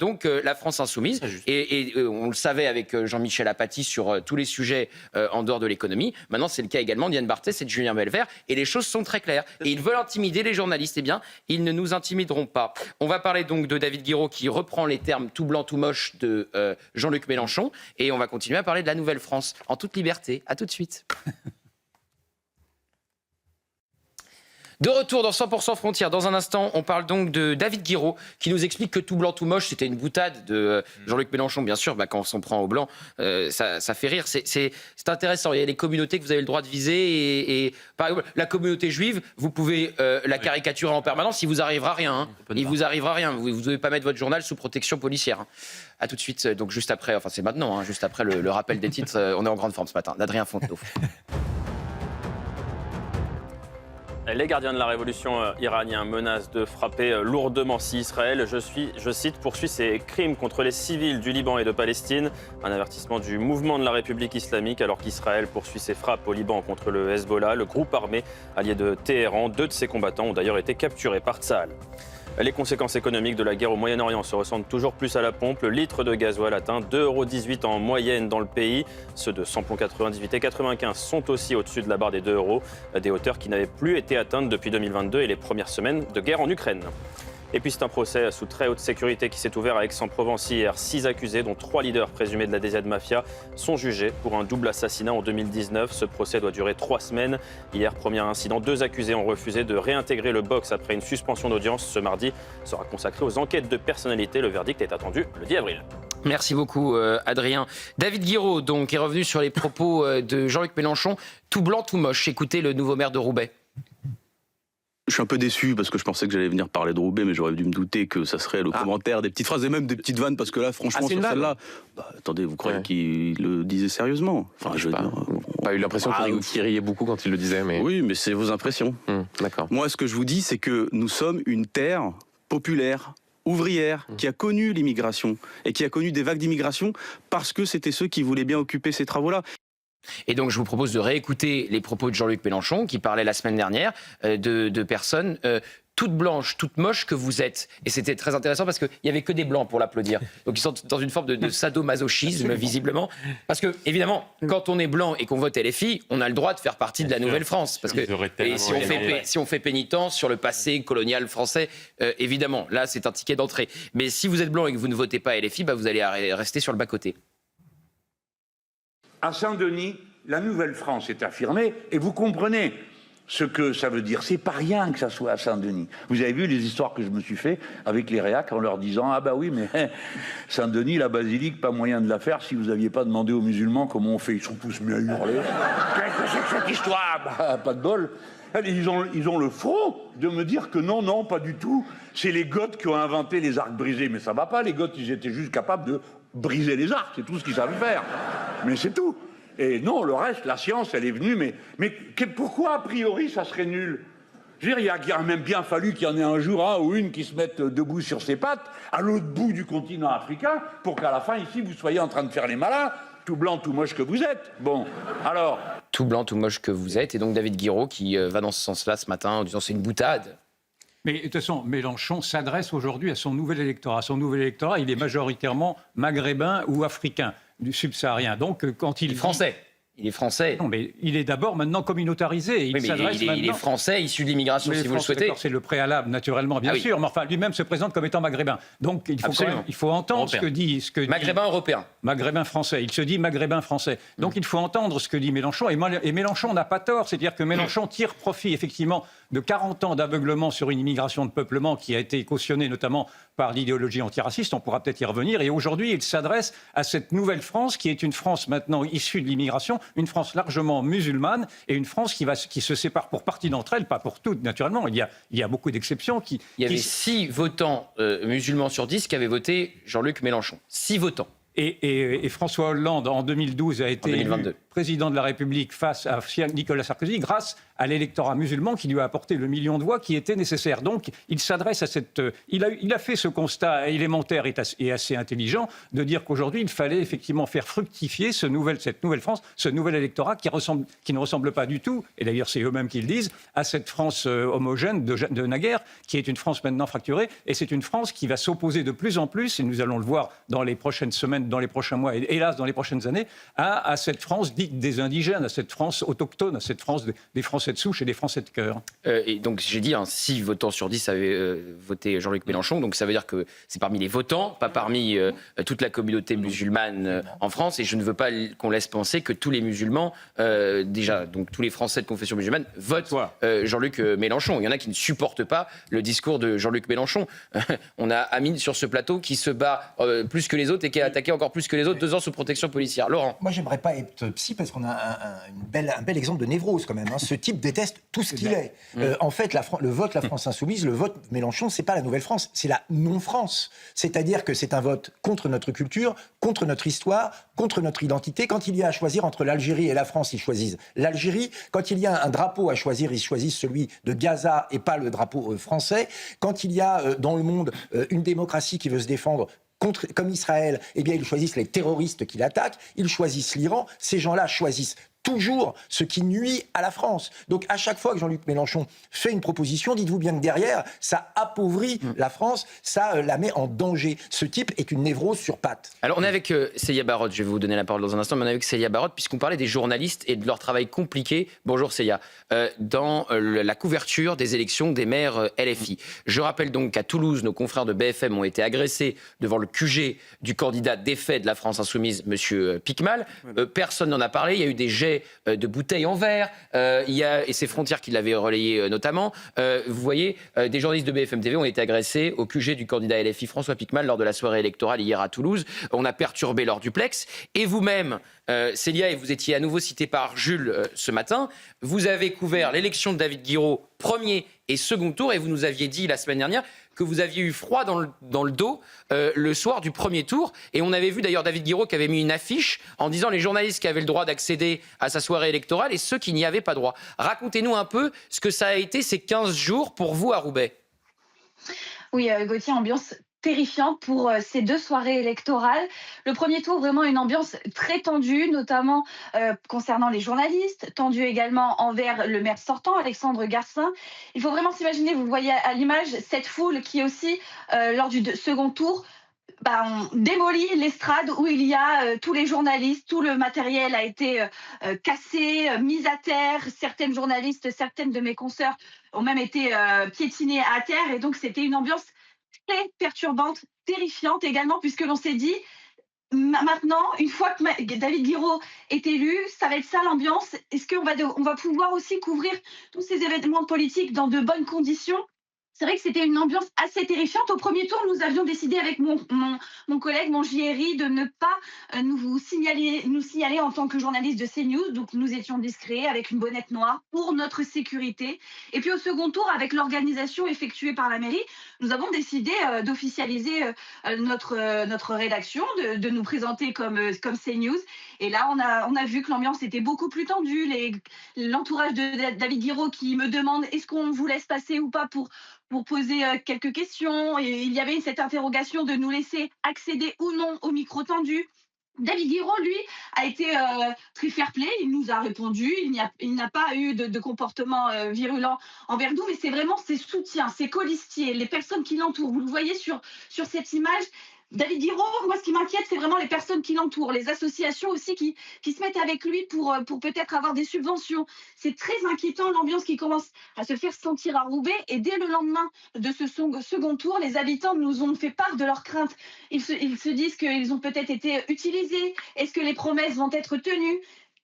donc la France Insoumise. Et on le savait avec Jean-Michel Apathy sur tous les sujets en dehors de l'économie. Maintenant, c'est le cas également d'Yann Barthès et de Julien Melvert. Et les choses sont très claires. Et ils veulent intimider les journalistes. Eh bien, ils ne nous intimideront pas. On va parler donc de David Guiraud qui reprend les termes tout blanc, tout moche de Jean-Luc Mélenchon. Et on va continuer à parler de la Nouvelle-France en toute liberté. À tout de suite. De retour dans 100% Frontières. Dans un instant, on parle donc de David Guiraud qui nous explique que tout blanc, tout moche, c'était une boutade de Jean-Luc Mélenchon. Bien sûr, quand on s'en prend au blanc, ça fait rire. C'est intéressant. Il y a les communautés que vous avez le droit de viser. Et par exemple, la communauté juive, vous pouvez la caricaturer en permanence. Il vous arrivera rien. Hein. Il vous arrivera rien. Vous ne devez pas mettre votre journal sous protection policière. Hein. À tout de suite. Donc juste après, enfin c'est maintenant, hein, juste après le rappel des titres. On est en grande forme ce matin. D'Adrien Fontenot. Les gardiens de la révolution iranienne menacent de frapper lourdement si Israël, je cite, poursuit ses crimes contre les civils du Liban et de Palestine. Un avertissement du mouvement de la République islamique alors qu'Israël poursuit ses frappes au Liban contre le Hezbollah, le groupe armé allié de Téhéran. 2 de ses combattants ont d'ailleurs été capturés par Tsahal. Les conséquences économiques de la guerre au Moyen-Orient se ressentent toujours plus à la pompe. Le litre de gasoil atteint 2,18 € en moyenne dans le pays. Ceux de samplon 98 et 95 sont aussi au-dessus de la barre des 2 €, des hauteurs qui n'avaient plus été atteintes depuis 2022 et les premières semaines de guerre en Ukraine. Et puis c'est un procès sous très haute sécurité qui s'est ouvert à Aix-en-Provence hier. 6 accusés, dont 3 leaders présumés de la DZ Mafia, sont jugés pour un double assassinat en 2019. Ce procès doit durer 3 semaines. Hier, premier incident, 2 accusés ont refusé de réintégrer le box après une suspension d'audience. Ce mardi sera consacré aux enquêtes de personnalité. Le verdict est attendu le 10 avril. Merci beaucoup, Adrien. David Guiraud, donc, est revenu sur les propos de Jean-Luc Mélenchon. Tout blanc, tout moche. Écoutez le nouveau maire de Roubaix. Je suis un peu déçu parce que je pensais que j'allais venir parler de Roubaix, mais j'aurais dû me douter que ça serait le commentaire, des petites phrases et même des petites vannes, parce que là, franchement, sur celle-là, attendez, vous croyez qu'il le disait sérieusement? Enfin, je veux dire, pas eu l'impression qu'il riait beaucoup quand il le disait, mais... Oui, mais c'est vos impressions. D'accord. Moi, ce que je vous dis, c'est que nous sommes une terre populaire, ouvrière, qui a connu l'immigration et qui a connu des vagues d'immigration parce que c'était ceux qui voulaient bien occuper ces travaux-là. Et donc, je vous propose de réécouter les propos de Jean-Luc Mélenchon, qui parlait la semaine dernière de personnes toute blanche, toute moche que vous êtes. Et c'était très intéressant parce qu'il n'y avait que des blancs pour l'applaudir. Donc ils sont dans une forme de sadomasochisme, visiblement. Parce que, évidemment, quand on est blanc et qu'on vote LFI, on a le droit de faire partie de la Nouvelle-France. Parce que et si on fait pénitence sur le passé colonial français, évidemment, là, c'est un ticket d'entrée. Mais si vous êtes blanc et que vous ne votez pas LFI, vous allez rester sur le bas-côté. À Saint-Denis, la Nouvelle-France est affirmée, et vous comprenez ce que ça veut dire. C'est pas rien que ça soit à Saint-Denis. Vous avez vu les histoires que je me suis fait avec les réacs en leur disant « Ah bah oui, mais Saint-Denis, la basilique, pas moyen de la faire si vous n'aviez pas demandé aux musulmans comment on fait. » Ils sont tous mis à hurler. « Qu'est-ce que c'est que cette histoire ?» Bah, pas de bol. Ils ont le front de me dire que non, pas du tout. C'est les Goths qui ont inventé les arcs brisés. Mais ça va pas, les Goths, ils étaient juste capables de briser les arcs. C'est tout ce qu'ils savent faire. Mais c'est tout. Et non, le reste, la science, elle est venue, mais pourquoi, a priori, ça serait nul? Je veux dire, il a même bien fallu qu'il y en ait un jour un ou une qui se mette debout sur ses pattes, à l'autre bout du continent africain, pour qu'à la fin, ici, vous soyez en train de faire les malins, tout blanc, tout moche que vous êtes. Bon, alors... Tout blanc, tout moche que vous êtes, et donc David Guiraud qui va dans ce sens-là ce matin en disant c'est une boutade. Mais de toute façon, Mélenchon s'adresse aujourd'hui à son nouvel électorat. Son nouvel électorat, il est majoritairement maghrébin ou africain, du subsaharien. Donc, quand il est français. Il est français. Non, mais il est d'abord maintenant communautarisé. Il est français, issu de l'immigration, si vous le souhaitez. C'est le préalable, naturellement, bien sûr. Mais enfin, lui-même se présente comme étant maghrébin. Donc, il faut entendre ce que dit... Maghrébin européen. Maghrébin français. Il se dit maghrébin français. Donc, il faut entendre ce que dit Mélenchon. Et Mélenchon n'a pas tort. C'est-à-dire que Mélenchon tire profit, effectivement, de 40 ans d'aveuglement sur une immigration de peuplement qui a été cautionnée notamment par l'idéologie antiraciste. On pourra peut-être y revenir. Et aujourd'hui, il s'adresse à cette nouvelle France qui est une France maintenant issue de l'immigration, une France largement musulmane et une France qui se sépare pour partie d'entre elles, pas pour toutes naturellement. Il y a beaucoup d'exceptions. Il y avait 6 votants musulmans sur 10 qui avaient voté Jean-Luc Mélenchon. 6 votants. Et François Hollande, en 2012, a été élu président de la République face à Nicolas Sarkozy grâce à l'électorat musulman qui lui a apporté le million de voix qui était nécessaire. Donc, il s'adresse à cette... Il a fait ce constat élémentaire et assez intelligent de dire qu'aujourd'hui, il fallait effectivement faire fructifier cette nouvelle France, ce nouvel électorat qui ne ressemble pas du tout, et d'ailleurs c'est eux-mêmes qui le disent, à cette France homogène de naguère, qui est une France maintenant fracturée. Et c'est une France qui va s'opposer de plus en plus, et nous allons le voir dans les prochaines semaines, dans les prochains mois, et hélas dans les prochaines années, à cette France dite des indigènes, à cette France autochtone, à cette France des Français de souche et des Français de cœur. Et donc j'ai dit, 6 votants sur 10 avaient voté Jean-Luc Mélenchon, donc ça veut dire que c'est parmi les votants, pas parmi toute la communauté musulmane en France, et je ne veux pas qu'on laisse penser que tous les musulmans, déjà, donc tous les Français de confession musulmane, votent Jean-Luc Mélenchon. Il y en a qui ne supportent pas le discours de Jean-Luc Mélenchon. On a Amine sur ce plateau qui se bat plus que les autres et qui est attaqué encore plus que les autres, 2 ans sous protection policière. Laurent. Moi, j'aimerais pas être psy parce qu'on a un bel exemple de névrose quand même. Ce type déteste tout ce qu'il est. En fait, le vote La France Insoumise, le vote Mélenchon, c'est pas la Nouvelle-France, c'est la non-France. C'est-à-dire que c'est un vote contre notre culture, contre notre histoire, contre notre identité. Quand il y a à choisir entre l'Algérie et la France, ils choisissent l'Algérie. Quand il y a un drapeau à choisir, ils choisissent celui de Gaza et pas le drapeau français. Quand il y a dans le monde une démocratie qui veut se défendre comme Israël, eh bien, ils choisissent les terroristes qui l'attaquent, ils choisissent l'Iran. Ces gens-là choisissent toujours ce qui nuit à la France. Donc, à chaque fois que Jean-Luc Mélenchon fait une proposition, dites-vous bien que derrière, ça appauvrit la France, ça la met en danger. Ce type est une névrose sur pattes. Alors, on est avec Célia Barotte, je vais vous donner la parole dans un instant, mais on est avec Célia Barotte, puisqu'on parlait des journalistes et de leur travail compliqué. Bonjour Célia. Dans la couverture des élections des maires LFI. Je rappelle donc qu'à Toulouse, nos confrères de BFM ont été agressés devant le QG du candidat défait de la France Insoumise, M. Piquemal. Personne n'en a parlé, il y a eu des jets de bouteilles en verre, et c'est Frontières qui l'avait relayé notamment. Vous voyez, des journalistes de BFM TV ont été agressés au QG du candidat LFI François Piquemal lors de la soirée électorale hier à Toulouse. On a perturbé leur duplex. Et vous-même, Célia, et vous étiez à nouveau citée par Jules ce matin, vous avez couvert l'élection de David Guiraud, premier et second tour, et vous nous aviez dit la semaine dernière que vous aviez eu froid dans le dos le soir du premier tour. Et on avait vu d'ailleurs David Guiraud qui avait mis une affiche en disant les journalistes qui avaient le droit d'accéder à sa soirée électorale et ceux qui n'y avaient pas droit. Racontez-nous un peu ce que ça a été ces 15 jours pour vous à Roubaix. Oui, Gauthier, ambiance terrifiante pour ces 2 soirées électorales. Le premier tour, vraiment une ambiance très tendue, notamment concernant les journalistes, tendue également envers le maire sortant, Alexandre Garcin. Il faut vraiment s'imaginer, vous le voyez à l'image, cette foule qui aussi, lors du second tour, on démolit l'estrade où il y a tous les journalistes, tout le matériel a été cassé, mis à terre. Certaines journalistes, certaines de mes consoeurs ont même été piétinées à terre. Et donc, c'était une ambiance très perturbante, terrifiante également, puisque l'on s'est dit, maintenant, une fois que David Guiraud est élu, ça va être ça l'ambiance. Est-ce qu'on va pouvoir aussi couvrir tous ces événements politiques dans de bonnes conditions ? C'est vrai que c'était une ambiance assez terrifiante. Au premier tour, nous avions décidé avec mon collègue, mon JRI, de ne pas nous signaler en tant que journaliste de CNews. Donc, nous étions discrets avec une bonnette noire pour notre sécurité. Et puis, au second tour, avec l'organisation effectuée par la mairie, nous avons décidé d'officialiser notre rédaction, de nous présenter comme CNews. Et là, on a vu que l'ambiance était beaucoup plus tendue. L'entourage de David Guiraud qui me demande est-ce qu'on vous laisse passer ou pas pour poser quelques questions. Et il y avait cette interrogation de nous laisser accéder ou non au micro tendu. David Guiraud, lui, a été très fair-play. Il nous a répondu. Il n'a pas eu de comportement virulent envers nous, mais c'est vraiment ses soutiens, ses colistiers, les personnes qui l'entourent. Vous le voyez sur cette image. David Guiraud, moi, ce qui m'inquiète, c'est vraiment les personnes qui l'entourent, les associations aussi qui se mettent avec lui pour peut-être avoir des subventions. C'est très inquiétant, l'ambiance qui commence à se faire sentir à Roubaix. Et dès le lendemain de ce second tour, les habitants nous ont fait part de leurs craintes. Ils se disent qu'ils ont peut-être été utilisés. Est-ce que les promesses vont être tenues ?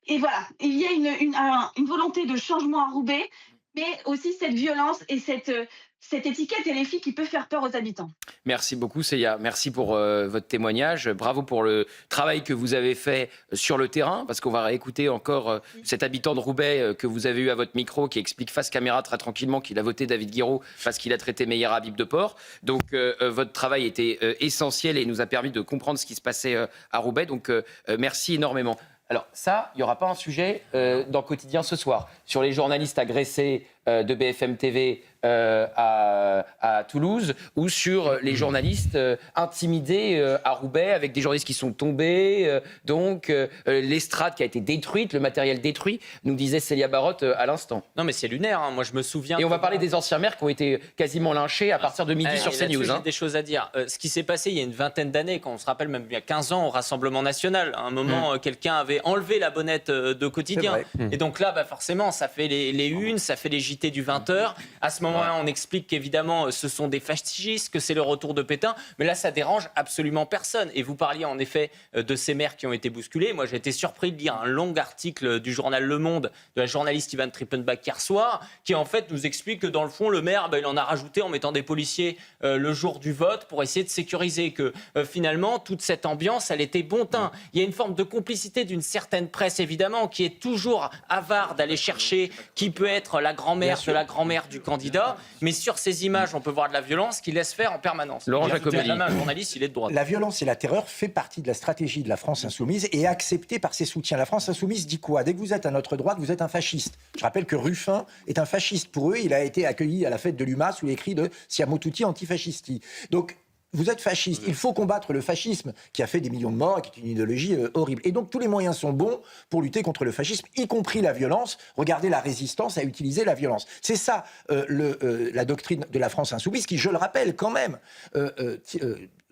Et voilà, il y a une volonté de changement à Roubaix, mais aussi cette violence et cette étiquette LFI qui peut faire peur aux habitants. Merci beaucoup, Célia. Merci pour votre témoignage. Bravo pour le travail que vous avez fait sur le terrain, parce qu'on va réécouter encore cet habitant de Roubaix que vous avez eu à votre micro, qui explique face caméra très tranquillement qu'il a voté David Guiraud parce qu'il a traité Meyer Habib de porc. Donc, votre travail était essentiel et nous a permis de comprendre ce qui se passait à Roubaix. Donc, merci énormément. Alors ça, il n'y aura pas un sujet dans Quotidien ce soir sur les journalistes agressés de BFM TV à Toulouse ou sur les journalistes intimidés à Roubaix avec des journalistes qui sont tombés. Donc l'estrade qui a été détruite, le matériel détruit, nous disait Célia Barotte à l'instant. Non mais c'est lunaire, hein. Moi je me souviens... Et on va parler des anciens maires qui ont été quasiment lynchés à partir de midi sur CNews. J'ai des choses à dire. Ce qui s'est passé il y a une vingtaine d'années, quand on se rappelle même il y a 15 ans au Rassemblement National, à un moment quelqu'un avait enlevé la bonnette de Quotidien. Et donc là, forcément, ça fait les unes, ça fait les JT du 20h. À ce moment-là, on explique qu'évidemment, ce sont des fascistes, que c'est le retour de Pétain. Mais là, ça dérange absolument personne. Et vous parliez en effet de ces maires qui ont été bousculés. Moi, j'ai été surpris de lire un long article du journal Le Monde de la journaliste Ivan Trippenbach hier soir, qui en fait nous explique que dans le fond, le maire, il en a rajouté en mettant des policiers le jour du vote pour essayer de sécuriser, que finalement, toute cette ambiance, elle était bon teint. Il y a une forme de complicité d'une certaine presse, évidemment, qui est toujours avare d'aller chercher qui peut être la grand-mère de la grand-mère du candidat. Mais sur ces images, on peut voir de la violence qui laisse faire en permanence. Laurent Jacobelli. Un journaliste, il est de droite. La violence et la terreur fait partie de la stratégie de la France insoumise et est acceptée par ses soutiens. La France insoumise dit quoi ? Dès que vous êtes à notre droite, vous êtes un fasciste. Je rappelle que Ruffin est un fasciste. Pour eux, il a été accueilli à la fête de l'UMA sous l'écrit de Siamo tutti antifascisti. Donc, vous êtes fasciste. Il faut combattre le fascisme qui a fait des millions de morts et qui est une idéologie horrible. Et donc tous les moyens sont bons pour lutter contre le fascisme, y compris la violence. Regardez la résistance à utiliser la violence. C'est ça la doctrine de la France insoumise qui, je le rappelle quand même,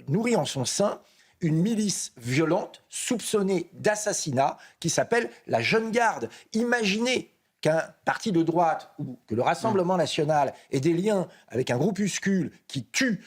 nourrit en son sein une milice violente soupçonnée d'assassinat qui s'appelle la Jeune Garde. Imaginez qu'un parti de droite ou que le Rassemblement national ait des liens avec un groupuscule qui tue,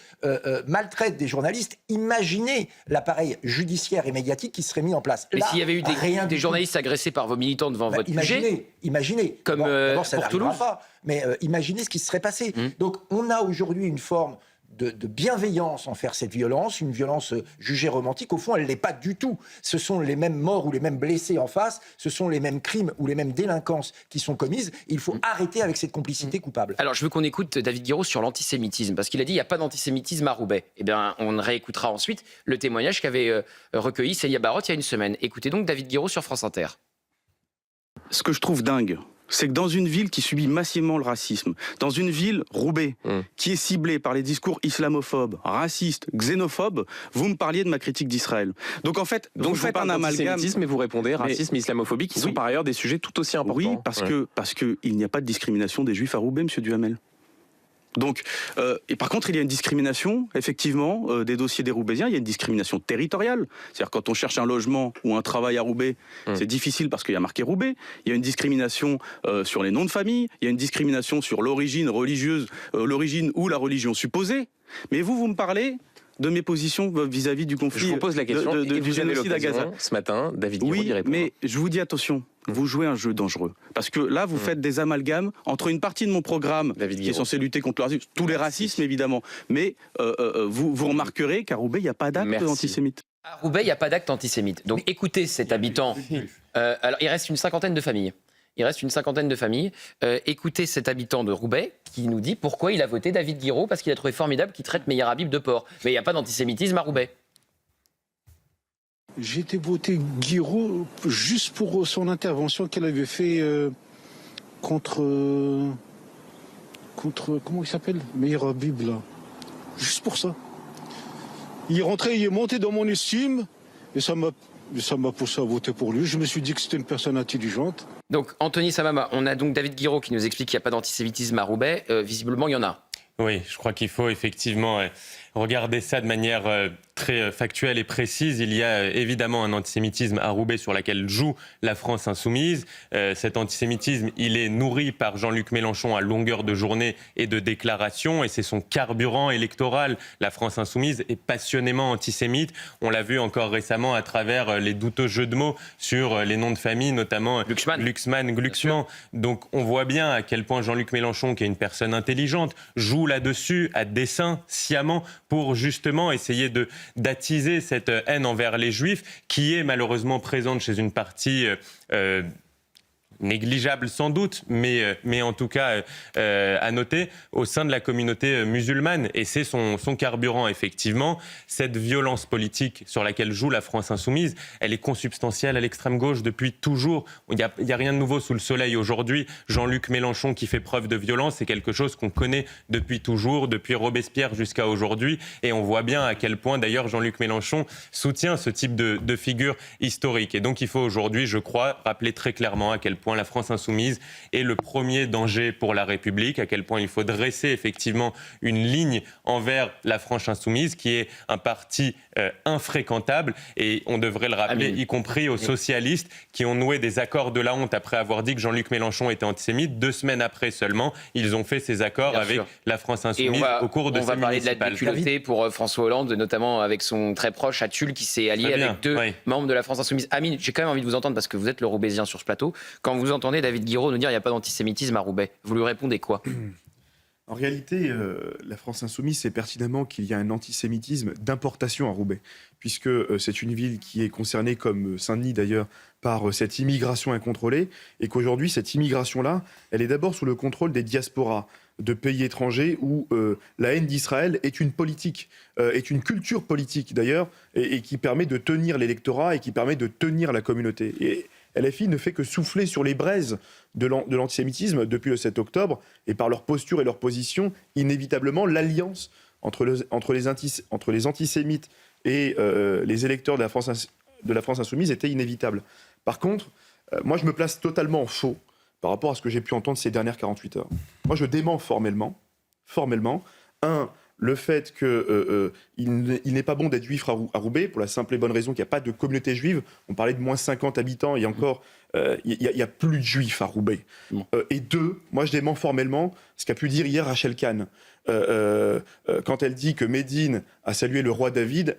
maltraite des journalistes, imaginez l'appareil judiciaire et médiatique qui serait mis en place. Mais s'il y avait eu des journalistes agressés par vos militants devant votre QG, imaginez. Comme ça pour Toulouse. Pas, mais imaginez ce qui se serait passé. Donc on a aujourd'hui une forme de bienveillance envers cette violence, une violence jugée romantique. Au fond, elle ne l'est pas du tout. Ce sont les mêmes morts ou les mêmes blessés en face, ce sont les mêmes crimes ou les mêmes délinquances qui sont commises. Il faut arrêter avec cette complicité coupable. Alors, je veux qu'on écoute David Guiraud sur l'antisémitisme, parce qu'il a dit qu'il n'y a pas d'antisémitisme à Roubaix. Eh bien, on réécoutera ensuite le témoignage qu'avait recueilli Célia Barotte il y a une semaine. Écoutez donc David Guiraud sur France Inter. Ce que je trouve dingue, c'est que dans une ville qui subit massivement le racisme, dans une ville, Roubaix, qui est ciblée par les discours islamophobes, racistes, xénophobes, vous me parliez de ma critique d'Israël. Donc en fait, donc vous faites un amalgame. Mais vous répondez racisme, islamophobie, qui sont par ailleurs des sujets tout aussi importants. Oui, parce que il n'y a pas de discrimination des Juifs à Roubaix, monsieur Duhamel. Donc, et par contre, il y a une discrimination, effectivement, des dossiers des Roubaisiens. Il y a une discrimination territoriale. C'est-à-dire, quand on cherche un logement ou un travail à Roubaix, c'est difficile parce qu'il y a marqué Roubaix. Il y a une discrimination sur les noms de famille. Il y a une discrimination sur l'origine religieuse, l'origine ou la religion supposée. Mais vous me parlez de mes positions vis-à-vis du conflit. Je vous pose la question du génocide à Gaza. Ce matin, David Guiraud y répond. Mais je vous dis attention, vous jouez un jeu dangereux. Parce que là, vous faites des amalgames entre une partie de mon programme qui est censé lutter contre le racisme, tous les racismes évidemment, mais vous remarquerez qu'à Roubaix, il n'y a pas d'acte antisémite. À Roubaix, il n'y a pas d'acte antisémite. Donc écoutez cet habitant. Alors, il reste une cinquantaine de familles. Écoutez cet habitant de Roubaix qui nous dit pourquoi il a voté David Guiraud, parce qu'il a trouvé formidable qu'il traite Meir Habib de porc. Mais il n'y a pas d'antisémitisme à Roubaix. J'ai été voté Guiraud juste pour son intervention qu'elle avait fait contre comment il s'appelle, Meir Habib là. Juste pour ça. Il est rentré, il est monté dans mon estime et ça m'a poussé à voter pour lui. Je me suis dit que c'était une personne intelligente. Donc, Anthony Samama, on a donc David Guiraud qui nous explique qu'il n'y a pas d'antisémitisme à Roubaix. Visiblement, il y en a. Oui, je crois qu'il faut effectivement regarder ça de manière très factuelle et précise. Il y a évidemment un antisémitisme à Roubaix sur laquelle joue la France insoumise. Cet antisémitisme, il est nourri par Jean-Luc Mélenchon à longueur de journée et de déclarations, et c'est son carburant électoral. La France insoumise est passionnément antisémite. On l'a vu encore récemment à travers les douteux jeux de mots sur les noms de famille, notamment Glucksmann. Donc on voit bien à quel point Jean-Luc Mélenchon, qui est une personne intelligente, joue là-dessus à dessein, sciemment, pour justement essayer d'attiser cette haine envers les Juifs, qui est malheureusement présente chez une partie négligeable sans doute, mais en tout cas à noter au sein de la communauté musulmane. Et c'est son carburant, effectivement. Cette violence politique sur laquelle joue la France insoumise, elle est consubstantielle à l'extrême gauche depuis toujours. Il n'y a rien de nouveau sous le soleil aujourd'hui. Jean-Luc Mélenchon qui fait preuve de violence, c'est quelque chose qu'on connaît depuis toujours, depuis Robespierre jusqu'à aujourd'hui. Et on voit bien à quel point, d'ailleurs, Jean-Luc Mélenchon soutient ce type de figure historique. Et donc il faut aujourd'hui, je crois, rappeler très clairement à quel point la France insoumise est le premier danger pour la République, à quel point il faut dresser effectivement une ligne envers la France insoumise, qui est un parti infréquentable, et on devrait le rappeler, y compris aux socialistes qui ont noué des accords de la honte après avoir dit que Jean-Luc Mélenchon était antisémite. 2 semaines après seulement, ils ont fait ces accords avec la France insoumise au cours de ces municipales. On va parler de la déculottée pour François Hollande, notamment avec son très proche Atul qui s'est allié avec 2 membres de la France insoumise. Amine, j'ai quand même envie de vous entendre parce que vous êtes le Roubaisien sur ce plateau. Quand vous entendez David Guiraud nous dire qu'il n'y a pas d'antisémitisme à Roubaix, vous lui répondez quoi ? En réalité, la France insoumise sait pertinemment qu'il y a un antisémitisme d'importation à Roubaix, puisque c'est une ville qui est concernée, comme Saint-Denis d'ailleurs, par cette immigration incontrôlée, et qu'aujourd'hui, cette immigration-là, elle est d'abord sous le contrôle des diasporas de pays étrangers où la haine d'Israël est une politique, est une culture politique d'ailleurs, et qui permet de tenir l'électorat et qui permet de tenir la communauté. Et LFI ne fait que souffler sur les braises de l'antisémitisme depuis le 7 octobre, et par leur posture et leur position, inévitablement, l'alliance entre les antisémites et les électeurs de la France insoumise était inévitable. Par contre, moi je me place totalement en faux par rapport à ce que j'ai pu entendre ces dernières 48 heures. Moi je dément formellement, le fait qu'il n'est pas bon d'être juif à Roubaix, pour la simple et bonne raison qu'il n'y a pas de communauté juive. On parlait de moins 50 habitants, et encore, il n'y a plus de juifs à Roubaix. Et 2, moi je dément formellement ce qu'a pu dire hier Rachel Kahn. Quand elle dit que Médine a salué le roi David,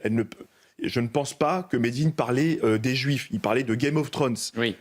je ne pense pas que Médine parlait des Juifs. Il parlait de Game of Thrones. Oui.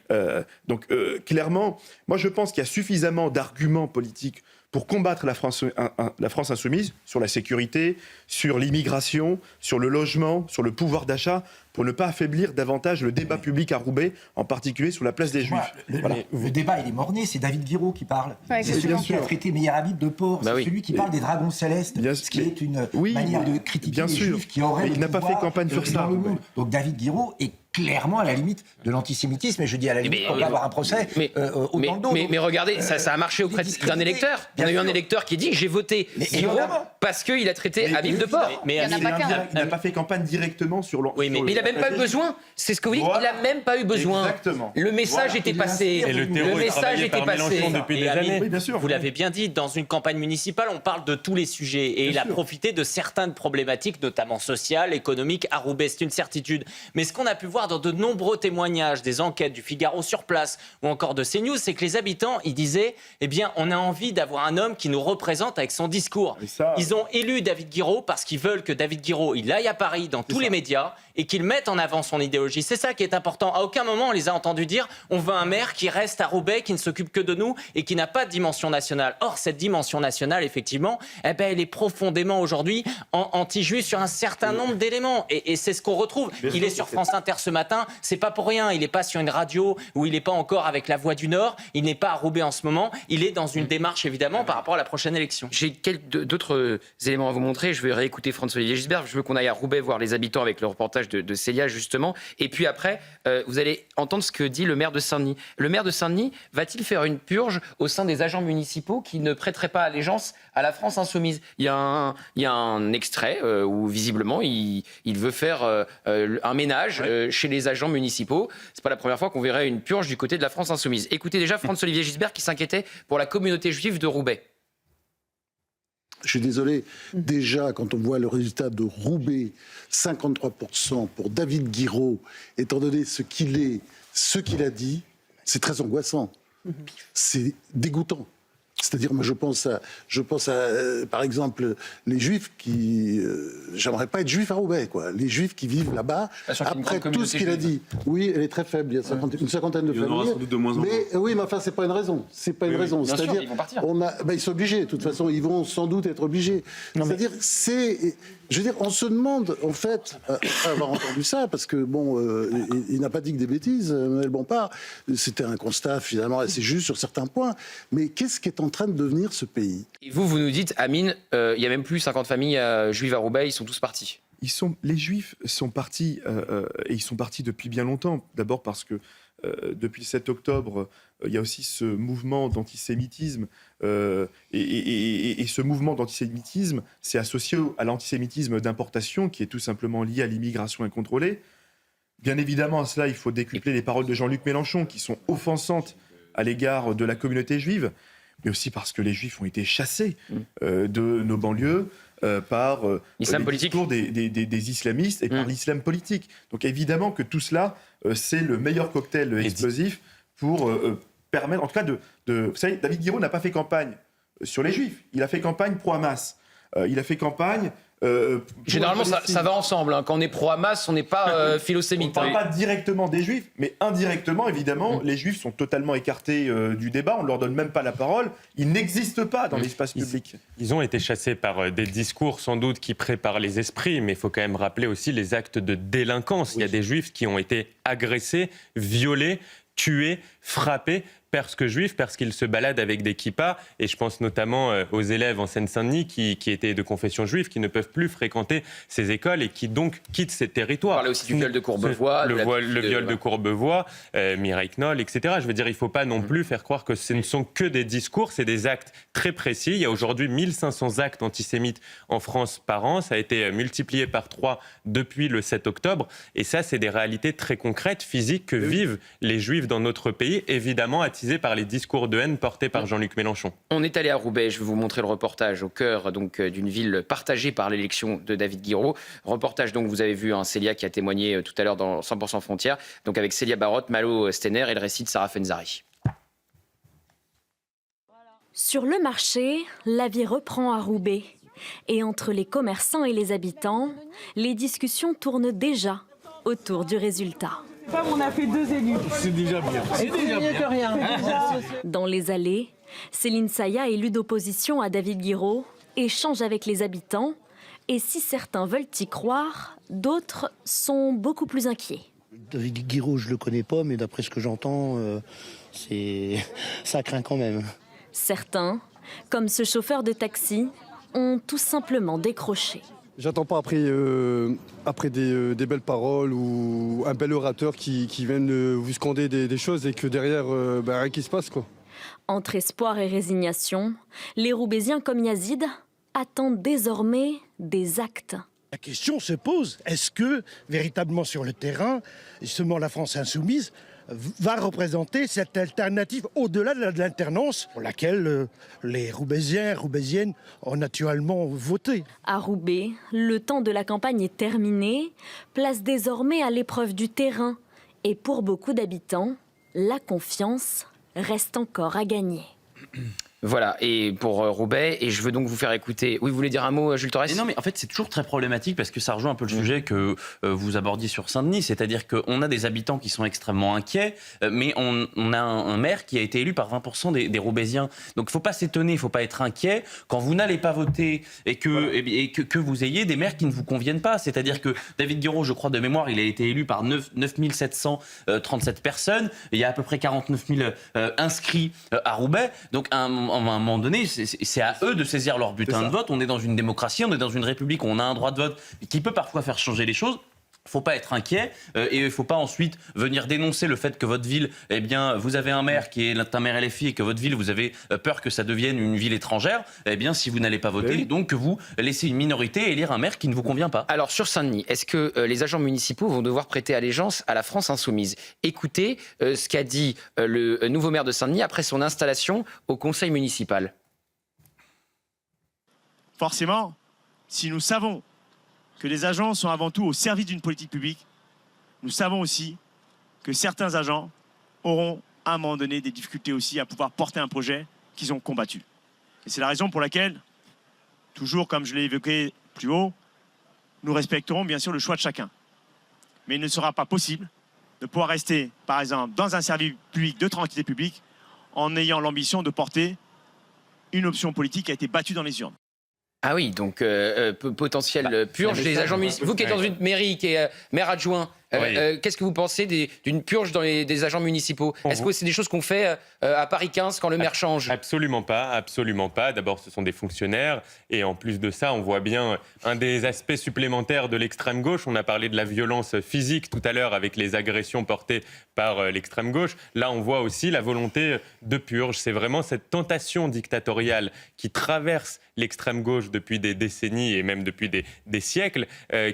Donc, clairement, moi, je pense qu'il y a suffisamment d'arguments politiques pour combattre la France insoumise sur la sécurité, sur l'immigration, sur le logement, sur le pouvoir d'achat, pour ne pas affaiblir davantage le débat public à Roubaix, en particulier sur la place des Juifs. Le débat, il est mort-né, c'est David Guiraud qui parle. Ouais, c'est celui qui a traité Meir Habib de porc, c'est celui qui parle des dragons célestes, ce qui est une manière de critiquer les Juifs qui auraient il n'a pas fait campagne sur ça. Donc David Guiraud est clairement à la limite de l'antisémitisme, et je dis à la limite qu'on va avoir un procès autant de dos. Mais regardez, ça a marché auprès d'un électeur. On a eu un électeur qui dit j'ai voté Giraud parce qu'il a traité Habib de porc. Mais il n'a pas fait campagne directement sur le... Oui, mais il n'a même pas eu besoin. C'est ce que vous dites, il n'a même pas eu besoin. Exactement. Le message était passé. Et le message était passé. Depuis des années. Oui, bien sûr. Vous l'avez bien dit, dans une campagne municipale, on parle de tous les sujets. Et il a profité de certaines problématiques, notamment sociales, économiques, à Roubaix, c'est une certitude. Mais ce qu'on a pu voir dans de nombreux témoignages, des enquêtes du Figaro sur place ou encore de CNews, c'est que les habitants, ils disaient, eh bien, on a envie d'avoir un homme qui nous représente avec son discours. Ils ont élu David Guiraud parce qu'ils veulent que David Guiraud, il aille à Paris dans tous les médias et qu'il mette en avant son idéologie. C'est ça qui est important. À aucun moment, on les a entendus dire, on veut un maire qui reste à Roubaix, qui ne s'occupe que de nous et qui n'a pas de dimension nationale. Or, cette dimension nationale, effectivement, eh ben, elle est profondément aujourd'hui anti-juive sur un certain nombre d'éléments. Et c'est ce qu'on retrouve. Il est sur France Inter ce matin, c'est pas pour rien. Il n'est pas sur une radio où il n'est pas encore avec La Voix du Nord. Il n'est pas à Roubaix en ce moment. Il est dans une démarche, évidemment, par rapport à la prochaine élection. J'ai d'autres éléments à vous montrer. Je vais réécouter François-Olivier Gisbert. Je veux qu'on aille à Roubaix voir les habitants avec le reportage de Célia, justement. Et puis après, vous allez entendre ce que dit le maire de Saint-Denis. Le maire de Saint-Denis va-t-il faire une purge au sein des agents municipaux qui ne prêteraient pas allégeance à la France insoumise ? Il y a un extrait où, visiblement, il veut faire un ménage chez les agents municipaux. C'est pas la première fois qu'on verrait une purge du côté de la France insoumise. Écoutez déjà François-Olivier Gisbert qui s'inquiétait pour la communauté juive de Roubaix. Je suis désolé, déjà, quand on voit le résultat de Roubaix, 53% pour David Guiraud, étant donné ce qu'il est, ce qu'il a dit, c'est très angoissant. C'est dégoûtant. C'est-à-dire, moi, je pense à par exemple, les Juifs qui... j'aimerais pas être juif à Roubaix, quoi. Les Juifs qui vivent là-bas, après tout ce qu'il a dit. Oui, elle est très faible, il y a une cinquantaine de familles. Il y en aura sans doute de moins en moins. Mais oui, mais enfin, c'est pas une raison. C'est pas une raison. C'est-à-dire, ils vont partir. Ils sont obligés, de toute façon, ils vont sans doute être obligés. C'est-à-dire, je veux dire, on se demande, en fait, avoir entendu ça, parce que, bon, il n'a pas dit que des bêtises, Emmanuel Bompard. C'était un constat, finalement, assez juste sur certains points. Mais qu'est-ce qui est en train de devenir ce pays ? Et vous nous dites, Amine, il n'y a même plus 50 familles juives à Roubaix, ils sont tous partis. Les Juifs sont partis, et ils sont partis depuis bien longtemps. D'abord parce que depuis le 7 octobre, il y a aussi ce mouvement d'antisémitisme. Et ce mouvement d'antisémitisme, c'est associé à l'antisémitisme d'importation, qui est tout simplement lié à l'immigration incontrôlée. Bien évidemment, à cela, il faut décupler les paroles de Jean-Luc Mélenchon, qui sont offensantes à l'égard de la communauté juive, mais aussi parce que les Juifs ont été chassés de nos banlieues par les discours des islamistes et par l'islam politique. Donc évidemment que tout cela, c'est le meilleur cocktail explosif pour permettre, en tout cas, vous savez, David Guiraud n'a pas fait campagne sur les Juifs, il a fait campagne pro-Hamas. Il a fait campagne... Généralement, ça va ensemble. Hein. Quand on est pro-Hamas, on n'est pas philosémite. On ne parle pas directement des Juifs, mais indirectement, évidemment, les Juifs sont totalement écartés du débat. On ne leur donne même pas la parole. Ils n'existent pas dans l'espace public. Ils ont été chassés par des discours, sans doute, qui préparent les esprits, mais il faut quand même rappeler aussi les actes de délinquance. Il y a des Juifs qui ont été agressés, violés, tués, frappés, parce qu'ils se baladent avec des kippas, et je pense notamment aux élèves en Seine-Saint-Denis qui étaient de confession juive, qui ne peuvent plus fréquenter ces écoles et qui donc quittent ces territoires. On parlait aussi du viol de Courbevoie. Le viol de Courbevoie, Mireille Knoll, etc. Je veux dire, il ne faut pas non plus faire croire que ce ne sont que des discours, c'est des actes très précis. Il y a aujourd'hui 1500 actes antisémites en France par an, ça a été multiplié par 3 depuis le 7 octobre, et ça, c'est des réalités très concrètes, physiques, que vivent les Juifs dans notre pays, évidemment attisés par les discours de haine portés par Jean-Luc Mélenchon. On est allé à Roubaix, je vais vous montrer le reportage au cœur d'une ville partagée par l'élection de David Guiraud. Reportage, donc, vous avez vu Célia qui a témoigné tout à l'heure dans 100% Frontières, donc avec Célia Barotte, Malo Stener et le récit de Sarah Fenzari. Sur le marché, la vie reprend à Roubaix. Et entre les commerçants et les habitants, les discussions tournent déjà autour du résultat. On a fait 2 élus. C'est déjà bien. C'est déjà mieux que rien. Dans les allées, Céline Saya, élue d'opposition à David Guiraud, échange avec les habitants. Et si certains veulent y croire, d'autres sont beaucoup plus inquiets. David Guiraud, je ne le connais pas, mais d'après ce que j'entends, ça craint quand même. Certains, comme ce chauffeur de taxi, ont tout simplement décroché. J'attends pas après des belles paroles ou un bel orateur qui vienne vous scander des choses et que derrière, rien qui se passe, quoi. Entre espoir et résignation, les Roubaisiens comme Yazid attendent désormais des actes. La question se pose, est-ce que, véritablement sur le terrain, justement la France insoumise va représenter cette alternative au-delà de l'alternance pour laquelle les Roubaisiens et Roubaisiennes ont naturellement voté. À Roubaix, le temps de la campagne est terminé, place désormais à l'épreuve du terrain. Et pour beaucoup d'habitants, la confiance reste encore à gagner. Voilà, et pour Roubaix, et je veux donc vous faire écouter... Oui, vous voulez dire un mot, Jules Torres ? Non, mais en fait, c'est toujours très problématique parce que ça rejoint un peu le sujet que vous abordiez sur Saint-Denis, c'est-à-dire qu'on a des habitants qui sont extrêmement inquiets, mais on a un maire qui a été élu par 20% des Roubaisiens. Donc, il ne faut pas s'étonner, il ne faut pas être inquiet quand vous n'allez pas voter et que vous ayez des maires qui ne vous conviennent pas. C'est-à-dire que David Guiraud, je crois de mémoire, il a été élu par 9 737 personnes. Il y a à peu près 49 000 inscrits à Roubaix. Donc, à un moment donné, c'est à eux de saisir leur butin de vote. On est dans une démocratie, on est dans une république où on a un droit de vote qui peut parfois faire changer les choses. Il ne faut pas être inquiet et il ne faut pas ensuite venir dénoncer le fait que votre ville, eh bien, vous avez un maire qui est un maire LFI et que votre ville, vous avez peur que ça devienne une ville étrangère, eh bien, si vous n'allez pas voter, donc que vous laissez une minorité élire un maire qui ne vous convient pas. Alors, sur Saint-Denis, est-ce que les agents municipaux vont devoir prêter allégeance à la France insoumise ? Écoutez ce qu'a dit le nouveau maire de Saint-Denis après son installation au conseil municipal. Forcément, si nous savons que les agents sont avant tout au service d'une politique publique, nous savons aussi que certains agents auront à un moment donné des difficultés aussi à pouvoir porter un projet qu'ils ont combattu. Et c'est la raison pour laquelle, toujours comme je l'ai évoqué plus haut, nous respecterons bien sûr le choix de chacun. Mais il ne sera pas possible de pouvoir rester, par exemple, dans un service public de tranquillité publique en ayant l'ambition de porter une option politique qui a été battue dans les urnes. Ah oui, donc potentiel purge des agents municipaux. Vous qui êtes dans une mairie, qui est maire adjoint, qu'est-ce que vous pensez d'une purge des agents municipaux ? Est-ce que c'est des choses qu'on fait à Paris 15 quand le maire change ? Absolument pas, absolument pas. D'abord, ce sont des fonctionnaires et en plus de ça, on voit bien un des aspects supplémentaires de l'extrême gauche. On a parlé de la violence physique tout à l'heure avec les agressions portées par l'extrême gauche. Là, on voit aussi la volonté de purge. C'est vraiment cette tentation dictatoriale qui traverse l'extrême gauche depuis des décennies et même depuis des siècles,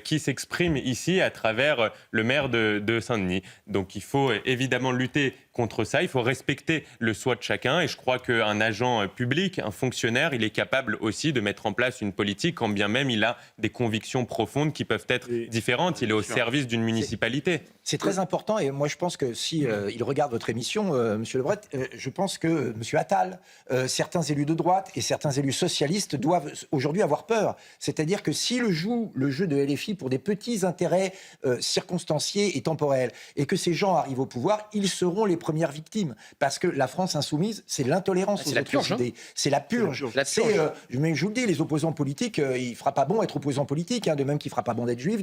qui s'exprime ici à travers le maire de Saint-Denis. Donc il faut évidemment lutter contre ça, il faut respecter le choix de chacun et je crois qu'un agent public, un fonctionnaire, il est capable aussi de mettre en place une politique quand bien même il a des convictions profondes qui peuvent être différentes, il est au service d'une municipalité. C'est très important et moi je pense que si il regarde votre émission, Monsieur Lebret, je pense que Monsieur Attal, certains élus de droite et certains élus socialistes doivent aujourd'hui avoir peur. C'est-à-dire que s'ils jouent le jeu de LFI pour des petits intérêts circonstanciés et temporels et que ces gens arrivent au pouvoir, ils seront les premières victimes. Parce que la France insoumise, c'est l'intolérance aux autres idées. C'est la purge. Mais je vous le dis, les opposants politiques, il ne fera pas bon être opposant politique, de même qu'il ne fera pas bon d'être juif.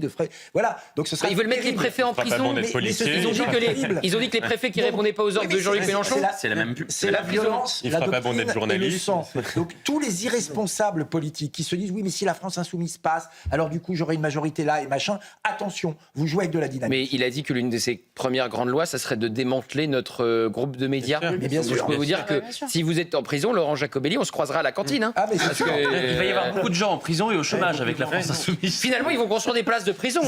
Voilà. Donc ce sera ils veulent mettre les préfets en prison. Ils ont dit que les préfets qui ne répondaient pas aux ordres de Jean-Luc Mélenchon, c'est la même. C'est la violence. Il ne fera pas bon d'être journaliste. Donc tous les irresponsables politiques qui se disent oui, mais si la France insoumise passe, alors du coup j'aurai une majorité là et machin. Attention, vous jouez avec de la dynamique. Mais il a dit que l'une de ses premières grandes lois, ça serait de démanteler notre groupe de médias. Mais bien sûr. Je peux vous dire que si vous êtes en prison, Laurent Jacobelli, on se croisera à la cantine. Ah, mais c'est sûr. Il va y avoir beaucoup de gens en prison et au chômage avec la France insoumise. Finalement, ils vont construire des places de prison,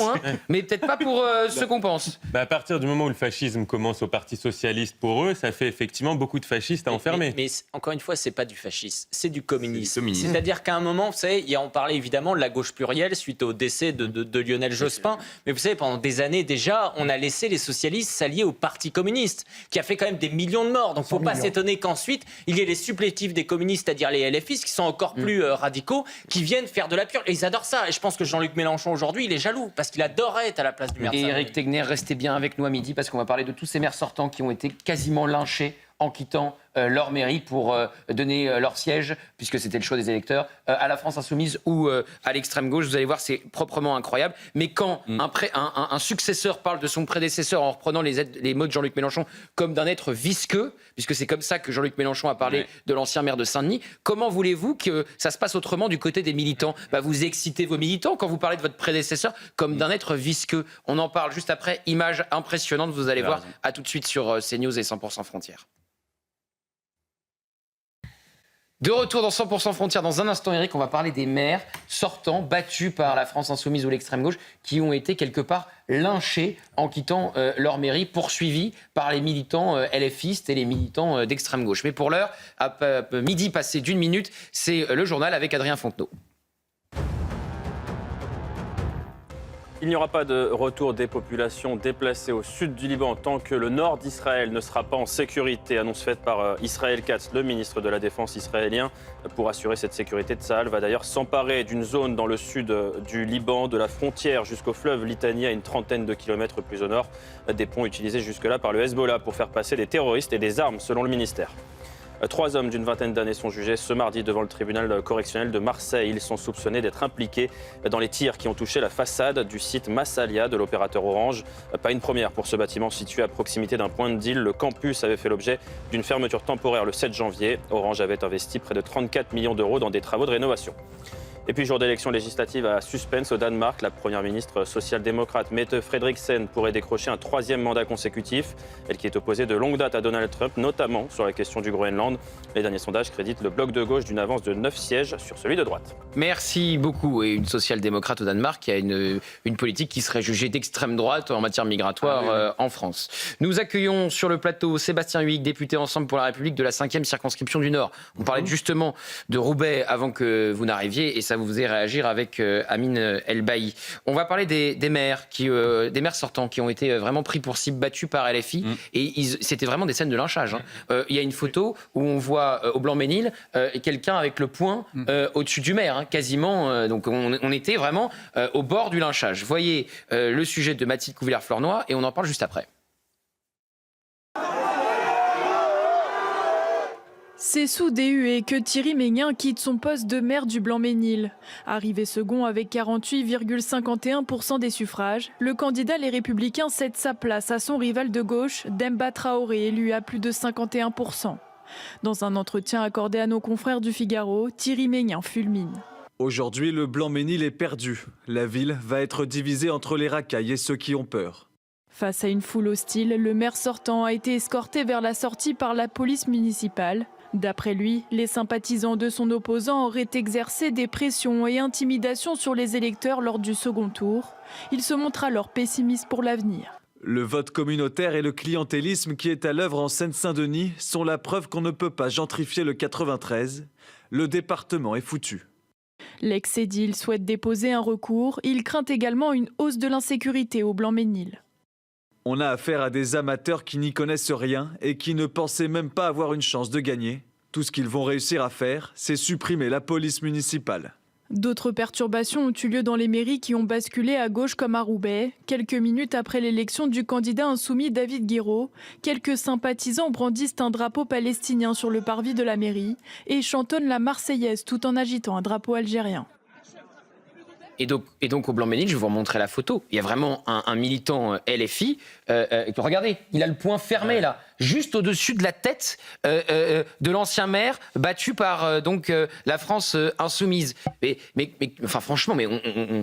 mais peut-être pas pour ceux qu'on pense. À partir du moment où le fascisme commence au Parti socialiste pour eux, ça fait effectivement beaucoup de fascistes à enfermer. Mais encore une fois, c'est pas du fascisme, c'est du communisme. C'est-à-dire qu'à un moment, vous savez, on parlait évidemment de la gauche plurielle suite au décès de Lionel Jospin, mais vous savez, pendant des années déjà, on a laissé les socialistes s'allier au Parti communiste, qui a fait quand même des millions de morts. Donc il ne faut pas s'étonner qu'ensuite, il y ait les supplétifs des communistes, c'est-à-dire les LFistes, qui sont encore plus radicaux, qui viennent faire de la purge. Et ils adorent ça. Et je pense que Jean-Luc Mélenchon, aujourd'hui, il est jaloux, parce qu'il adorait être à la place du maire. Et Éric Tegner, restez bien avec nous à midi, parce qu'on va parler de tous ces maires sortants qui ont été quasiment lynchés en quittant leur mairie pour donner leur siège, puisque c'était le choix des électeurs, à la France Insoumise ou à l'extrême gauche. Vous allez voir, c'est proprement incroyable. Mais quand un successeur parle de son prédécesseur en reprenant les mots de Jean-Luc Mélenchon comme d'un être visqueux, puisque c'est comme ça que Jean-Luc Mélenchon a parlé de l'ancien maire de Saint-Denis, comment voulez-vous que ça se passe autrement du côté des militants ? Vous excitez vos militants quand vous parlez de votre prédécesseur comme d'un être visqueux. On en parle juste après. Image impressionnante, vous allez voir. À tout de suite sur CNews et 100% Frontières. De retour dans 100% Frontières, dans un instant, Eric, on va parler des maires sortants, battus par la France Insoumise ou l'extrême gauche, qui ont été quelque part lynchés en quittant leur mairie, poursuivis par les militants LFistes et les militants d'extrême gauche. Mais pour l'heure, à midi passé d'1 minute, c'est le journal avec Adrien Fontenot. Il n'y aura pas de retour des populations déplacées au sud du Liban tant que le nord d'Israël ne sera pas en sécurité. Annonce faite par Israël Katz, le ministre de la Défense israélien. Pour assurer cette sécurité, Tsahal va d'ailleurs s'emparer d'une zone dans le sud du Liban, de la frontière jusqu'au fleuve Litani, à une trentaine de kilomètres plus au nord. Des ponts utilisés jusque-là par le Hezbollah pour faire passer des terroristes et des armes, selon le ministère. 3 hommes d'une vingtaine d'années sont jugés ce mardi devant le tribunal correctionnel de Marseille. Ils sont soupçonnés d'être impliqués dans les tirs qui ont touché la façade du site Massalia de l'opérateur Orange. Pas une première pour ce bâtiment situé à proximité d'un point de deal. Le campus avait fait l'objet d'une fermeture temporaire le 7 janvier. Orange avait investi près de 34 millions d'euros dans des travaux de rénovation. Et puis, jour d'élection législative à suspense au Danemark, la première ministre social-démocrate Mette Frederiksen pourrait décrocher un 3e mandat consécutif. Elle qui est opposée de longue date à Donald Trump, notamment sur la question du Groenland. Les derniers sondages créditent le bloc de gauche d'une avance de 9 sièges sur celui de droite. Merci beaucoup. Et une social-démocrate au Danemark qui a une politique qui serait jugée d'extrême droite en matière migratoire en France. Nous accueillons sur le plateau Sébastien Huyghe, député Ensemble pour la République de la 5e circonscription du Nord. On parlait justement de Roubaix avant que vous n'arriviez et ça vous faisait réagir avec Amine Elbaï. On va parler des maires des maires sortants qui ont été vraiment pris pour cible, battus par LFI. Et c'était vraiment des scènes de lynchage. Il y a une photo où on voit au Blanc-Ménil quelqu'un avec le poing au-dessus du maire, quasiment. Donc on était vraiment au bord du lynchage. Voyez le sujet de Mathilde Couvillère-Flornoy et on en parle juste après. C'est sous des huées que Thierry Meignen quitte son poste de maire du Blanc-Ménil. Arrivé second avec 48,51% des suffrages, le candidat Les Républicains cède sa place à son rival de gauche, Demba Traoré, élu à plus de 51%. Dans un entretien accordé à nos confrères du Figaro, Thierry Meignen fulmine. Aujourd'hui, le Blanc-Ménil est perdu. La ville va être divisée entre les racailles et ceux qui ont peur. Face à une foule hostile, le maire sortant a été escorté vers la sortie par la police municipale. D'après lui, les sympathisants de son opposant auraient exercé des pressions et intimidations sur les électeurs lors du second tour. Il se montre alors pessimiste pour l'avenir. Le vote communautaire et le clientélisme qui est à l'œuvre en Seine-Saint-Denis sont la preuve qu'on ne peut pas gentrifier le 93. Le département est foutu. L'ex-édile souhaite déposer un recours. Il craint également une hausse de l'insécurité au Blanc-Ménil. On a affaire à des amateurs qui n'y connaissent rien et qui ne pensaient même pas avoir une chance de gagner. Tout ce qu'ils vont réussir à faire, c'est supprimer la police municipale. D'autres perturbations ont eu lieu dans les mairies qui ont basculé à gauche comme à Roubaix. Quelques minutes après l'élection du candidat insoumis David Guiraud, quelques sympathisants brandissent un drapeau palestinien sur le parvis de la mairie et chantonnent la Marseillaise tout en agitant un drapeau algérien. Et donc au Blanc-Ménil, je vais vous montrer la photo. Il y a vraiment un militant LFI. Regardez, il a le poing fermé là, juste au-dessus de la tête de l'ancien maire battu par la France insoumise. Mais enfin franchement,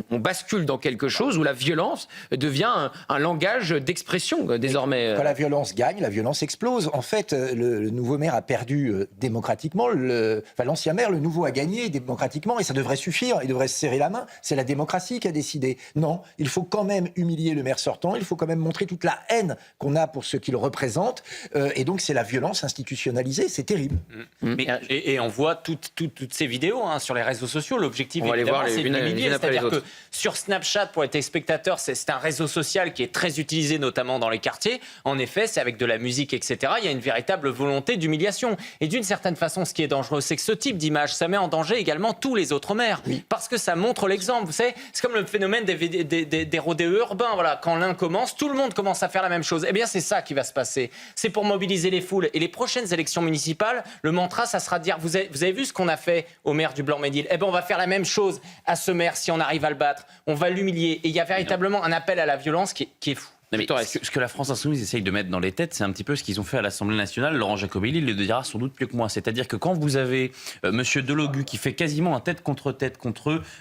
on bascule dans quelque chose où la violence devient un langage d'expression désormais. Quand la violence gagne, la violence explose. En fait, le nouveau maire a perdu démocratiquement. L'ancien maire, le nouveau, a gagné démocratiquement et ça devrait suffire. Il devrait se serrer la main. C'est la démocratie qui a décidé. Non, il faut quand même humilier le maire sortant. Il faut quand même montrer toute la haine qu'on a pour ce qu'il représente. Et donc, c'est la violence institutionnalisée. C'est terrible. Et on voit toutes ces vidéos sur les réseaux sociaux. L'objectif, évidemment, c'est d'humilier. C'est-à-dire que sur Snapchat, pour les téléspectateurs, c'est un réseau social qui est très utilisé, notamment dans les quartiers. En effet, c'est avec de la musique, etc. Il y a une véritable volonté d'humiliation. Et d'une certaine façon, ce qui est dangereux, c'est que ce type d'image, ça met en danger également tous les autres maires. Oui. Parce que ça montre l'exemple. Vous savez, c'est comme le phénomène des rodéos urbains. Voilà. Quand l'un commence, tout le monde commence commence à faire la même chose. Eh bien, c'est ça qui va se passer. C'est pour mobiliser les foules. Et les prochaines élections municipales, le mantra, ça sera de dire, vous avez vu ce qu'on a fait au maire du Blanc-Ménil? Eh bien, on va faire la même chose à ce maire si on arrive à le battre. On va l'humilier. Et il y a véritablement un appel à la violence qui est fou. Non, mais ce que la France Insoumise essaye de mettre dans les têtes, c'est un petit peu ce qu'ils ont fait à l'Assemblée nationale. Laurent Jacobelli le dira sans doute mieux que moi. C'est-à-dire que quand vous avez Monsieur Delogu qui fait quasiment un tête contre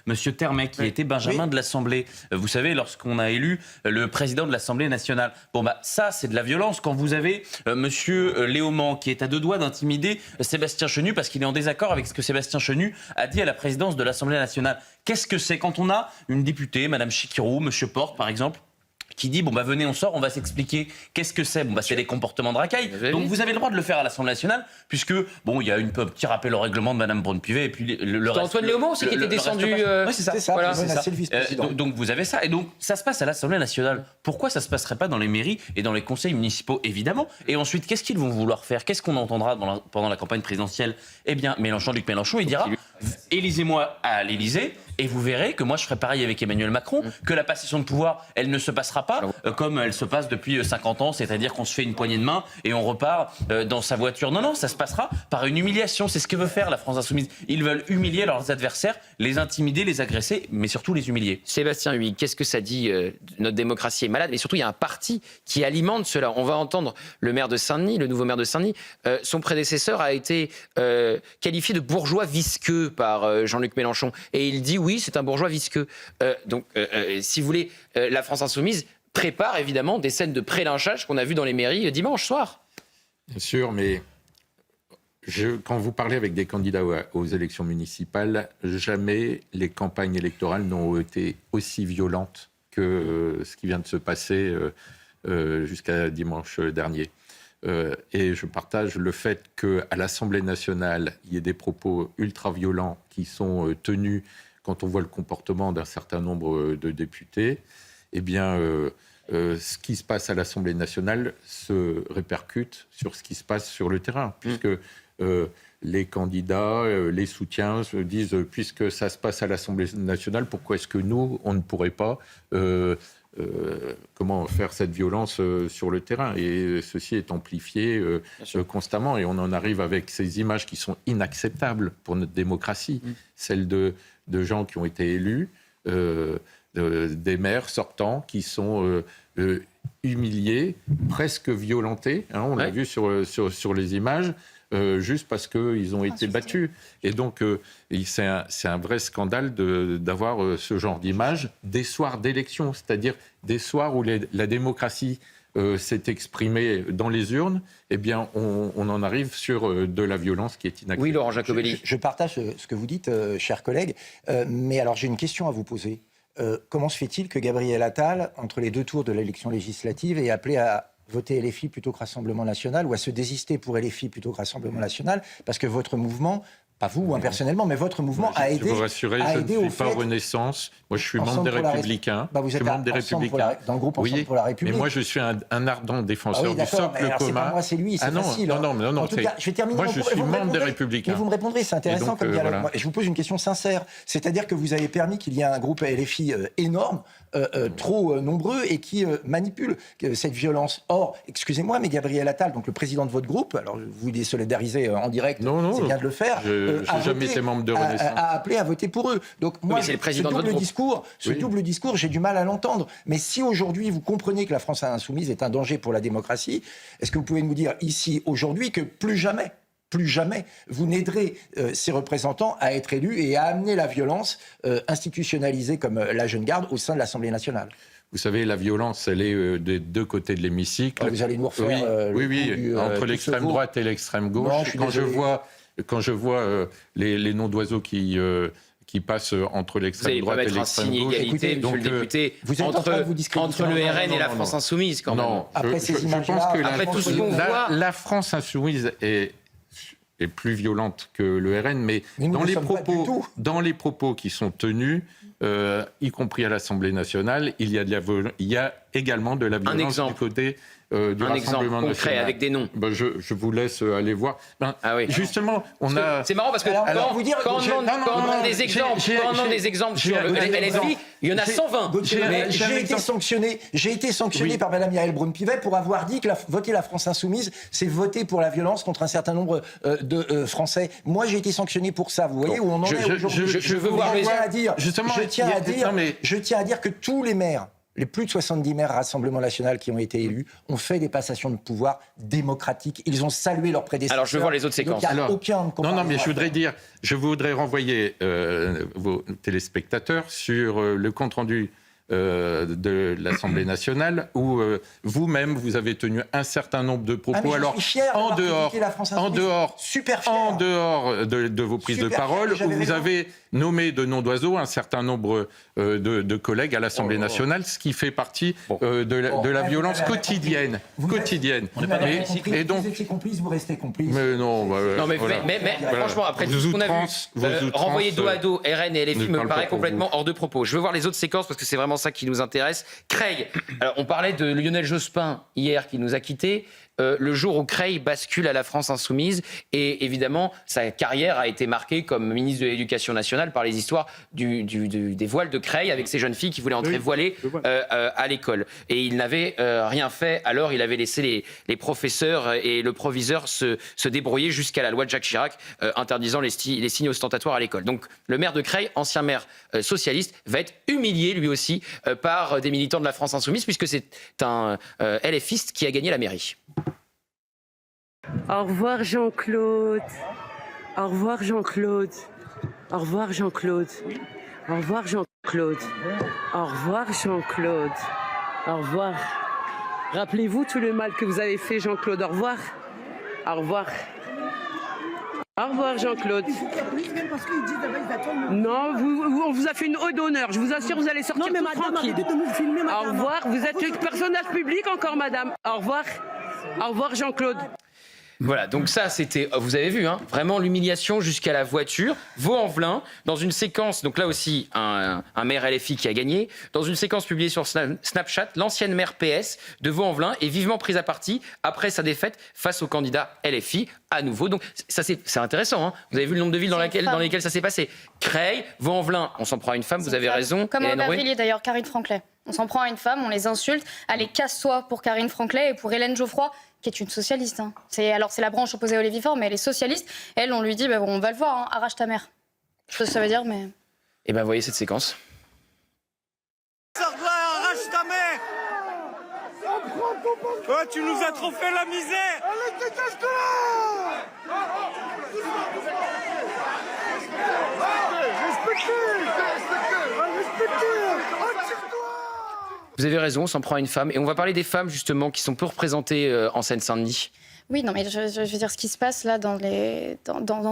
Monsieur Termet, qui était Benjamin de l'Assemblée, vous savez, lorsqu'on a élu le président de l'Assemblée nationale. Bon, bah, ça, c'est de la violence. Quand vous avez Monsieur Léaumont qui est à deux doigts d'intimider Sébastien Chenu parce qu'il est en désaccord avec ce que Sébastien Chenu a dit à la présidence de l'Assemblée nationale. Qu'est-ce que c'est quand on a une députée, Madame Chikirou, Monsieur Porte, par exemple, qui dit bon bah venez on sort, on va s'expliquer qu'est-ce que c'est. Bon bah c'est des comportements de racaille. Donc vous avez le droit de le faire à l'Assemblée nationale puisque bon il y a un petit rappel au règlement de Madame Braun-Pivet et puis le reste. Antoine Léaumont aussi qui était descendu. Oui, c'est ça. Voilà. C'est le vice-président. Donc vous avez ça et donc ça se passe à l'Assemblée nationale. Pourquoi ça se passerait pas dans les mairies et dans les conseils municipaux évidemment? Et ensuite qu'est-ce qu'ils vont vouloir faire? Qu'est-ce qu'on entendra pendant la campagne présidentielle? Eh bien Luc Mélenchon il dira élisez-moi à l'Élysée. Et vous verrez que moi, je ferai pareil avec Emmanuel Macron, que la passation de pouvoir, elle ne se passera pas comme elle se passe depuis 50 ans, c'est-à-dire qu'on se fait une poignée de main et on repart dans sa voiture. Non, ça se passera par une humiliation. C'est ce que veut faire la France Insoumise. Ils veulent humilier leurs adversaires, les intimider, les agresser, mais surtout les humilier. Sébastien Huyghe, qu'est-ce que ça dit? Notre démocratie est malade, mais surtout, il y a un parti qui alimente cela. On va entendre le maire de Saint-Denis, le nouveau maire de Saint-Denis. Son prédécesseur a été qualifié de bourgeois visqueux par Jean-Luc Mélenchon. Et il dit oui, c'est un bourgeois visqueux. Donc, si vous voulez, la France Insoumise prépare évidemment des scènes de pré-lynchage qu'on a vues dans les mairies dimanche soir. Bien sûr, mais quand vous parlez avec des candidats aux élections municipales, jamais les campagnes électorales n'ont été aussi violentes que ce qui vient de se passer jusqu'à dimanche dernier. Et je partage le fait qu'à l'Assemblée nationale, il y ait des propos ultra-violents qui sont tenus quand on voit le comportement d'un certain nombre de députés. Eh bien, ce qui se passe à l'Assemblée nationale se répercute sur ce qui se passe sur le terrain, puisque les candidats, les soutiens se disent « puisque ça se passe à l'Assemblée nationale, pourquoi est-ce que nous, on ne pourrait pas comment faire cette violence sur le terrain ?» Et ceci est amplifié constamment, et on en arrive avec ces images qui sont inacceptables pour notre démocratie, celles de gens qui ont été élus, des maires sortants qui sont humiliés, presque violentés, hein, on l'a vu sur les images, juste parce qu'ils ont été battus. Et donc, c'est un vrai scandale d'avoir ce genre d'image des soirs d'élection, c'est-à-dire des soirs où la démocratie s'est exprimée dans les urnes. Eh bien, on en arrive sur de la violence qui est inacceptable. Oui, Laurent Jacobelli. Je partage ce que vous dites, chers collègues, mais alors j'ai une question à vous poser. Comment se fait-il que Gabriel Attal, entre les deux tours de l'élection législative, ait appelé à voter LFI plutôt que Rassemblement National ou à se désister pour LFI plutôt que Rassemblement National? Parce que votre mouvement, pas vous personnellement, mais votre mouvement a aidé. Je vous rassurer, je ne suis pas Renaissance. Moi, je suis membre des Républicains. Vous êtes membre des Républicains. Dans le groupe Ensemble pour la République. Mais moi, je suis un ardent défenseur du socle commun. C'est pas moi, c'est lui, c'est facile. Non. En tout cas, je vais terminer. Moi, je suis membre des Républicains. Mais vous me répondrez, c'est intéressant comme dialogue. Voilà. Je vous pose une question sincère. C'est-à-dire que vous avez permis qu'il y ait un groupe LFI énorme, trop nombreux, et qui manipule cette violence. Or, excusez-moi, mais Gabriel Attal, donc le président de votre groupe, alors vous les solidarisez en direct, c'est bien de le faire. Je n'ai jamais été membre de Renaissance. A appelé à voter pour eux. Donc moi, c'est le président double discours, j'ai du mal à l'entendre. Mais si aujourd'hui vous comprenez que la France insoumise est un danger pour la démocratie, est-ce que vous pouvez nous dire ici aujourd'hui que plus jamais, vous n'aiderez ces représentants à être élus et à amener la violence institutionnalisée comme la Jeune Garde au sein de l'Assemblée nationale? Vous savez, la violence, elle est des deux côtés de l'hémicycle. Vous allez nous refaire entre l'extrême droite et l'extrême gauche. Quand je vois les noms d'oiseaux qui passent entre l'extrême droite et l'extrême gauche. Écoutez, monsieur le député, entre le RN et la France Insoumise, quand même. Non, je pense que la France Insoumise est plus violente que le RN, mais dans les propos qui sont tenus, y compris à l'Assemblée nationale, il y a également de la violence du côté du Rassemblement concret national. avec des noms. Ben, je vous laisse aller voir. Ben, justement, on a... C'est marrant parce que quand on demande des exemples, sur le LFI, il y en a 120. J'ai été sanctionné par Mme Yael Braun-Pivet pour avoir dit que voter la France Insoumise, c'est voter pour la violence contre un certain nombre de Français. Moi, j'ai été sanctionné pour ça. Vous voyez où on en est aujourd'hui. Je veux voir les... Je tiens à dire que tous les maires, les plus de 70 maires Rassemblement National qui ont été élus, ont fait des passations de pouvoir démocratiques. Ils ont salué leurs prédécesseurs. Alors, je veux voir les autres séquences. Non, mais je voudrais renvoyer vos téléspectateurs sur le compte-rendu de l'Assemblée nationale où vous-même vous avez tenu un certain nombre de propos. Alors en dehors de vos prises de parole, où vous avez nommé de nom d'oiseau un certain nombre de collègues à l'Assemblée nationale, ce qui fait partie de la violence quotidienne. Et donc, vous étiez complice, vous restez complice. Mais non, mais franchement, après tout ce qu'on a vu, renvoyer dos à dos RN et LFI me paraît complètement hors de propos. Je veux voir les autres séquences parce que c'est vraiment ça qui nous intéresse. Creil, alors on parlait de Lionel Jospin hier qui nous a quittés. Le jour où Creil bascule à la France Insoumise, et évidemment, sa carrière a été marquée comme ministre de l'Éducation nationale par les histoires des voiles de Creil avec ces jeunes filles qui voulaient entrer voilées à l'école. Et il n'avait rien fait, alors il avait laissé les professeurs et le proviseur se débrouiller jusqu'à la loi de Jacques Chirac interdisant les signes ostentatoires à l'école. Donc le maire de Creil, ancien maire socialiste, va être humilié lui aussi par des militants de la France Insoumise puisque c'est un LFiste qui a gagné la mairie. Au revoir Jean-Claude. Au revoir Jean-Claude. Au revoir Jean-Claude. Au revoir Jean-Claude. Au revoir Jean-Claude. Au revoir. Rappelez-vous tout le mal que vous avez fait Jean-Claude. Au revoir. Au revoir. Au revoir Jean-Claude. Non, on vous a fait une ode d'honneur. Je vous assure, vous allez sortir tout tranquille. Au revoir. Vous êtes le personnage public encore, madame. Au revoir. Au revoir Jean-Claude. Voilà, donc ça c'était, vous avez vu, vraiment l'humiliation jusqu'à la voiture. Vaux-en-Velin, dans une séquence, donc là aussi un maire LFI qui a gagné, dans une séquence publiée sur Snapchat, l'ancienne maire PS de Vaux-en-Velin est vivement prise à partie après sa défaite face au candidat LFI à nouveau. Donc ça c'est intéressant, vous avez vu le nombre de villes dans lesquelles ça s'est passé. Creil, Vaux-en-Velin, on s'en prend à une femme, vous avez raison. Comme à Aubervilliers d'ailleurs, Karine Franclet. On s'en prend à une femme, on les insulte. Allez, casse-toi pour Karine Franclet et pour Hélène Geoffroy, qui est une socialiste. C'est la branche opposée à Olivier Faure, mais elle est socialiste. Elle, on lui dit, on va le voir, arrache ta mère. Je sais pas ce que ça veut dire, mais... Et ben, voyez cette séquence. Sors de là, arrache ta mère. Ouais, tu nous as trop fait la misère. Allez, dégage de là. Vous avez raison, on s'en prend à une femme. Et on va parler des femmes, justement, qui sont peu représentées en Seine-Saint-Denis. Oui, non, mais je veux dire, ce qui se passe là dans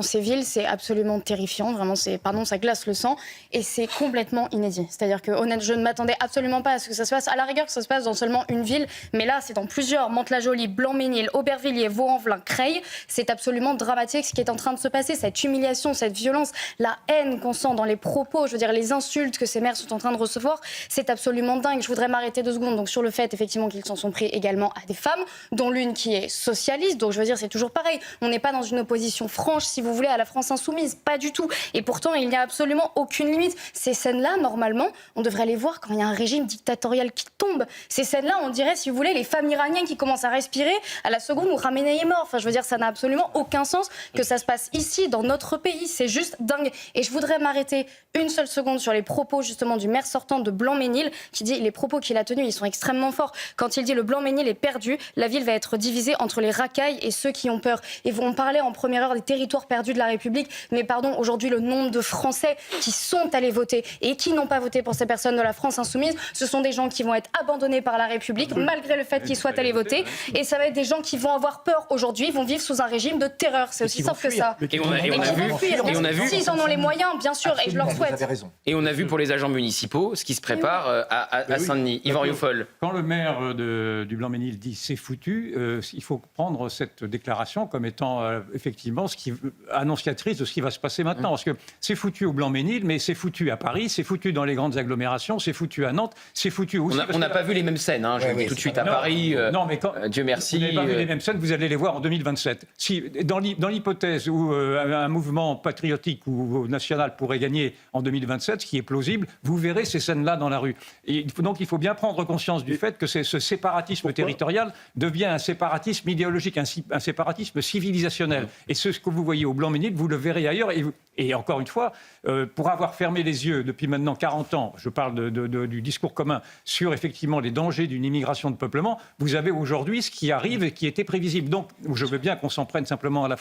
ces villes, c'est absolument terrifiant. Vraiment, ça glace le sang et c'est complètement inédit. C'est-à-dire que, honnêtement, je ne m'attendais absolument pas à ce que ça se passe. À la rigueur, que ça se passe dans seulement une ville, mais là, c'est dans plusieurs. Mantes-la-Jolie, Blanc-Ménil, Aubervilliers, Vaux-en-Velin, Creil. C'est absolument dramatique ce qui est en train de se passer. Cette humiliation, cette violence, la haine qu'on sent dans les propos, je veux dire, les insultes que ces maires sont en train de recevoir, c'est absolument dingue. Je voudrais m'arrêter 2 secondes donc sur le fait, effectivement, qu'ils s'en sont pris également à des femmes, dont l'une qui est socialiste. Donc je veux dire, c'est toujours pareil. On n'est pas dans une opposition franche, si vous voulez, à la France Insoumise. Pas du tout. Et pourtant, il n'y a absolument aucune limite. Ces scènes-là, normalement, on devrait les voir quand il y a un régime dictatorial qui tombe. Ces scènes-là, on dirait, si vous voulez, les femmes iraniennes qui commencent à respirer à la seconde où Khamenei est mort. Enfin, je veux dire, ça n'a absolument aucun sens que ça se passe ici, dans notre pays. C'est juste dingue. Et je voudrais m'arrêter une seule seconde sur les propos, justement, du maire sortant de Blanc-Ménil, qui dit, les propos qu'il a tenus, ils sont extrêmement forts. Quand il dit le Blanc-Ménil est perdu, la ville va être divisée entre les racailles et ceux qui ont peur. Et on parlait en première heure des territoires perdus de la République, mais pardon, aujourd'hui, le nombre de Français qui sont allés voter et qui n'ont pas voté pour ces personnes de la France Insoumise, ce sont des gens qui vont être abandonnés par la République, malgré le fait qu'ils soient allés voter. Et ça va être des gens qui vont avoir peur aujourd'hui, vont vivre sous un régime de terreur. C'est aussi simple que ça. Et on a vu... S'ils en ont les moyens, bien sûr, et je leur souhaite. Et on a vu pour les agents municipaux ce qui se prépare à Saint-Denis. Yvan Rioufol. Quand le maire du Blanc-Ménil dit c'est foutu, il faut prendre prendre cette déclaration comme étant effectivement annonciatrice de ce qui va se passer maintenant. Parce que c'est foutu au Blanc-Ménil, mais c'est foutu à Paris, c'est foutu dans les grandes agglomérations, c'est foutu à Nantes, c'est foutu aussi... On n'a pas vu les mêmes scènes, hein, je le dis tout de suite, à Paris. Non, mais Dieu merci. Vous n'avez pas vu les mêmes scènes, vous allez les voir en 2027. Si, dans l'hypothèse où un mouvement patriotique ou national pourrait gagner en 2027, ce qui est plausible, vous verrez ces scènes-là dans la rue. Et donc il faut bien prendre conscience du fait que ce séparatisme territorial devient un séparatisme idéologique, un séparatisme civilisationnel. Et ce que vous voyez au Blanc-Ménil, vous le verrez ailleurs. Et encore une fois, pour avoir fermé les yeux depuis maintenant 40 ans, je parle du discours commun sur effectivement les dangers d'une immigration de peuplement, vous avez aujourd'hui ce qui arrive et qui était prévisible. Donc je veux bien qu'on s'en prenne simplement à la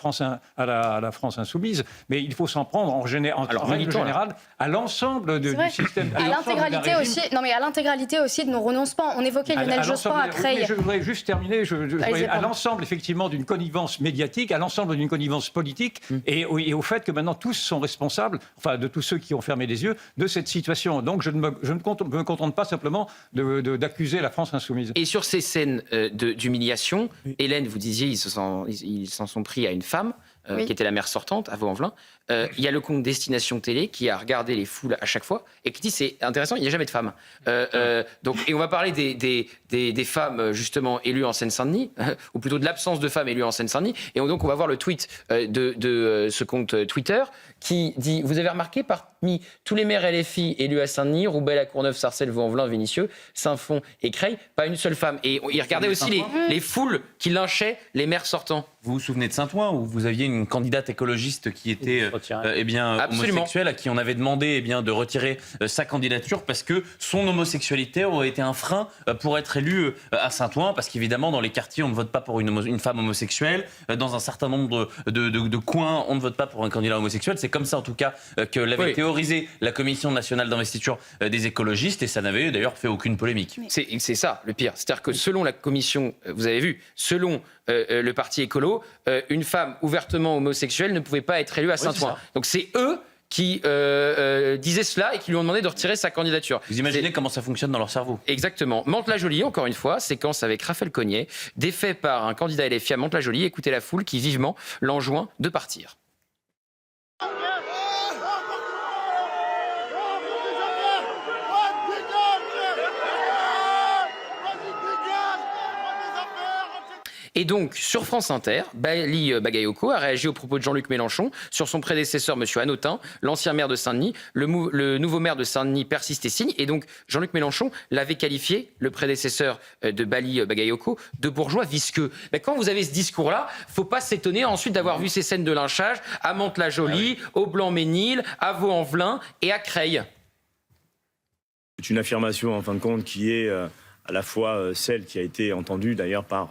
France insoumise, mais il faut s'en prendre en règle générale à l'ensemble du système. À l'intégralité aussi, à l'intégralité aussi de nos renoncements. On évoquait Lionel Jospin à Creil. Je voudrais juste terminer, à l'ensemble effectivement d'une connivence médiatique, à l'ensemble d'une connivence politique, et au fait que maintenant tous sont responsables, enfin de tous ceux qui ont fermé les yeux, de cette situation. Donc je ne me contente pas simplement d'accuser la France insoumise. Et sur ces scènes d'humiliation, Hélène, vous disiez, ils s'en sont pris à une femme. Qui était la maire sortante, à Vaux-en-Velin. Il y a le compte Destination Télé qui a regardé les foules à chaque fois et qui dit c'est intéressant, il n'y a jamais de femmes. Et on va parler des femmes justement élues en Seine-Saint-Denis, ou plutôt de l'absence de femmes élues en Seine-Saint-Denis. Et donc on va voir le tweet de ce compte Twitter qui dit « Vous avez remarqué, parmi tous les maires LFI élus à Saint-Denis, Roubaix, La Courneuve, Sarcelles, Vaux-en-Velin, Vénissieux, Saint-Fond et Creil, pas une seule femme. » Et il regardait aussi les foules qui lynchaient les maires sortants. Vous vous souvenez de Saint-Ouen, où vous aviez une candidate écologiste qui était homosexuelle, à qui on avait demandé de retirer sa candidature parce que son homosexualité aurait été un frein pour être élue à Saint-Ouen, parce qu'évidemment dans les quartiers on ne vote pas pour une femme homosexuelle, dans un certain nombre de coins on ne vote pas pour un candidat homosexuel. C'est comme ça en tout cas que l'avait théorisé la Commission nationale d'investiture des écologistes, et ça n'avait d'ailleurs fait aucune polémique. C'est ça le pire, c'est-à-dire que selon la Commission, vous avez vu, selon le parti écolo, une femme ouvertement homosexuelle ne pouvait pas être élue à Saint-Ouen. Donc c'est eux qui disaient cela et qui lui ont demandé de retirer sa candidature. Vous imaginez comment ça fonctionne dans leur cerveau. Exactement. Mantes-la-Jolie, encore une fois, séquence avec Raphaël Cognet, défait par un candidat LFI à Mantes-la-Jolie. Écoutez la foule qui vivement l'enjoint de partir. Et donc, sur France Inter, Bali Bagayoko a réagi aux propos de Jean-Luc Mélenchon sur son prédécesseur, M. Hanotin, l'ancien maire de Saint-Denis. Le nouveau maire de Saint-Denis persiste et signe. Et donc, Jean-Luc Mélenchon l'avait qualifié, le prédécesseur de Bali Bagayoko, de bourgeois visqueux. Mais quand vous avez ce discours-là, il ne faut pas s'étonner ensuite d'avoir vu ces scènes de lynchage à Mantes-la-Jolie, au Blanc-Ménil, à Vaux-en-Velin et à Creil. C'est une affirmation, en fin de compte, qui est à la fois celle qui a été entendue d'ailleurs par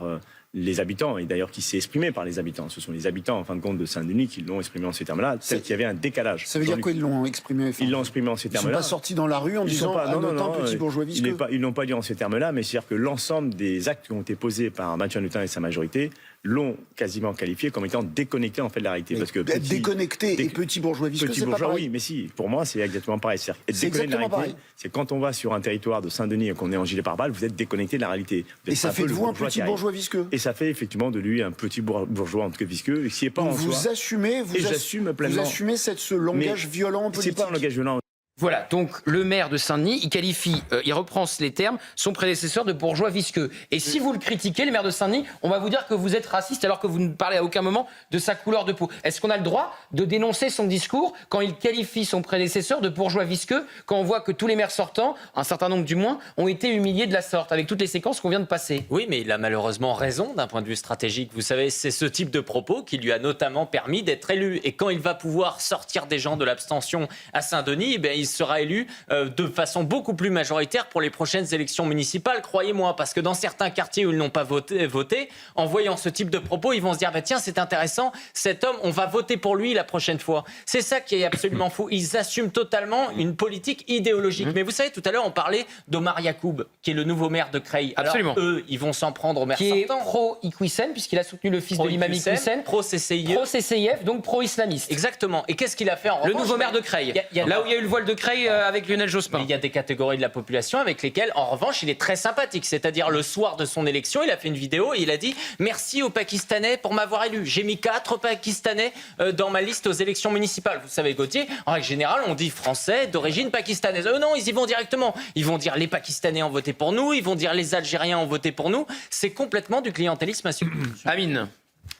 les habitants, et d'ailleurs qui s'est exprimé par les habitants. Ce sont les habitants, en fin de compte, de Saint-Denis qui l'ont exprimé en ces termes-là, celle qu'il y avait un décalage. Ça veut dire quoi, ils l'ont exprimé? Ils l'ont exprimé en ces termes-là. Ils ne sont pas sortis dans la rue en disant « Hanotin, petit bourgeois visqueux ». Ils l'ont pas dit en ces termes-là, mais c'est-à-dire que l'ensemble des actes qui ont été posés par Mathieu Hanotin et sa majorité l'ont quasiment qualifié comme étant déconnecté en fait de la réalité. Parce que déconnecté et petit bourgeois visqueux, c'est pas pareil. Oui, mais si, pour moi c'est exactement pareil. C'est exactement pareil. C'est quand on va sur un territoire de Saint-Denis et qu'on est en gilet pare-balles, vous êtes déconnecté de la réalité. Et ça fait de vous un petit bourgeois visqueux. Et ça fait effectivement de lui un petit bourgeois en tout cas visqueux. Vous assumez, j'assume pleinement. Vous assumez ce langage violent en politique. C'est pas un langage violent. Voilà, donc le maire de Saint-Denis, il qualifie, il reprend les termes, son prédécesseur de bourgeois visqueux. Et si vous le critiquez, le maire de Saint-Denis, on va vous dire que vous êtes raciste alors que vous ne parlez à aucun moment de sa couleur de peau. Est-ce qu'on a le droit de dénoncer son discours quand il qualifie son prédécesseur de bourgeois visqueux, quand on voit que tous les maires sortants, un certain nombre du moins, ont été humiliés de la sorte, avec toutes les séquences qu'on vient de passer? Oui, mais il a malheureusement raison d'un point de vue stratégique. Vous savez, c'est ce type de propos qui lui a notamment permis d'être élu. Et quand il va pouvoir sortir des gens de l'abstention à Saint-Denis, il sera élu de façon beaucoup plus majoritaire pour les prochaines élections municipales, croyez-moi, parce que dans certains quartiers où ils n'ont pas voté, en voyant ce type de propos, ils vont se dire tiens, c'est intéressant, cet homme, on va voter pour lui la prochaine fois. C'est ça qui est absolument fou. Ils assument totalement une politique idéologique. Mais vous savez, tout à l'heure, on parlait d'Omar Yacoub, qui est le nouveau maire de Creil. Absolument. Alors, eux, ils vont s'en prendre au maire sortant. Qui est pro-Iqwisen, puisqu'il a soutenu le fils de l'imam Iqwisen. Pro-CCIF. Pro-CCIF, donc pro-islamiste. Exactement. Et qu'est-ce qu'il a fait en revanche? Le nouveau maire de Creil. Là où il y a eu le voile de Creil avec Lionel Jospin. Il y a des catégories de la population avec lesquelles, en revanche, il est très sympathique. C'est-à-dire, le soir de son élection, il a fait une vidéo et il a dit « Merci aux Pakistanais pour m'avoir élu. J'ai mis 4 Pakistanais dans ma liste aux élections municipales. » Vous savez, Gauthier, en règle générale, on dit Français d'origine pakistanaise. Non, ils y vont directement. Ils vont dire « Les Pakistanais ont voté pour nous. Ils vont dire « Les Algériens ont voté pour nous. » C'est complètement du clientélisme assumé. Amine.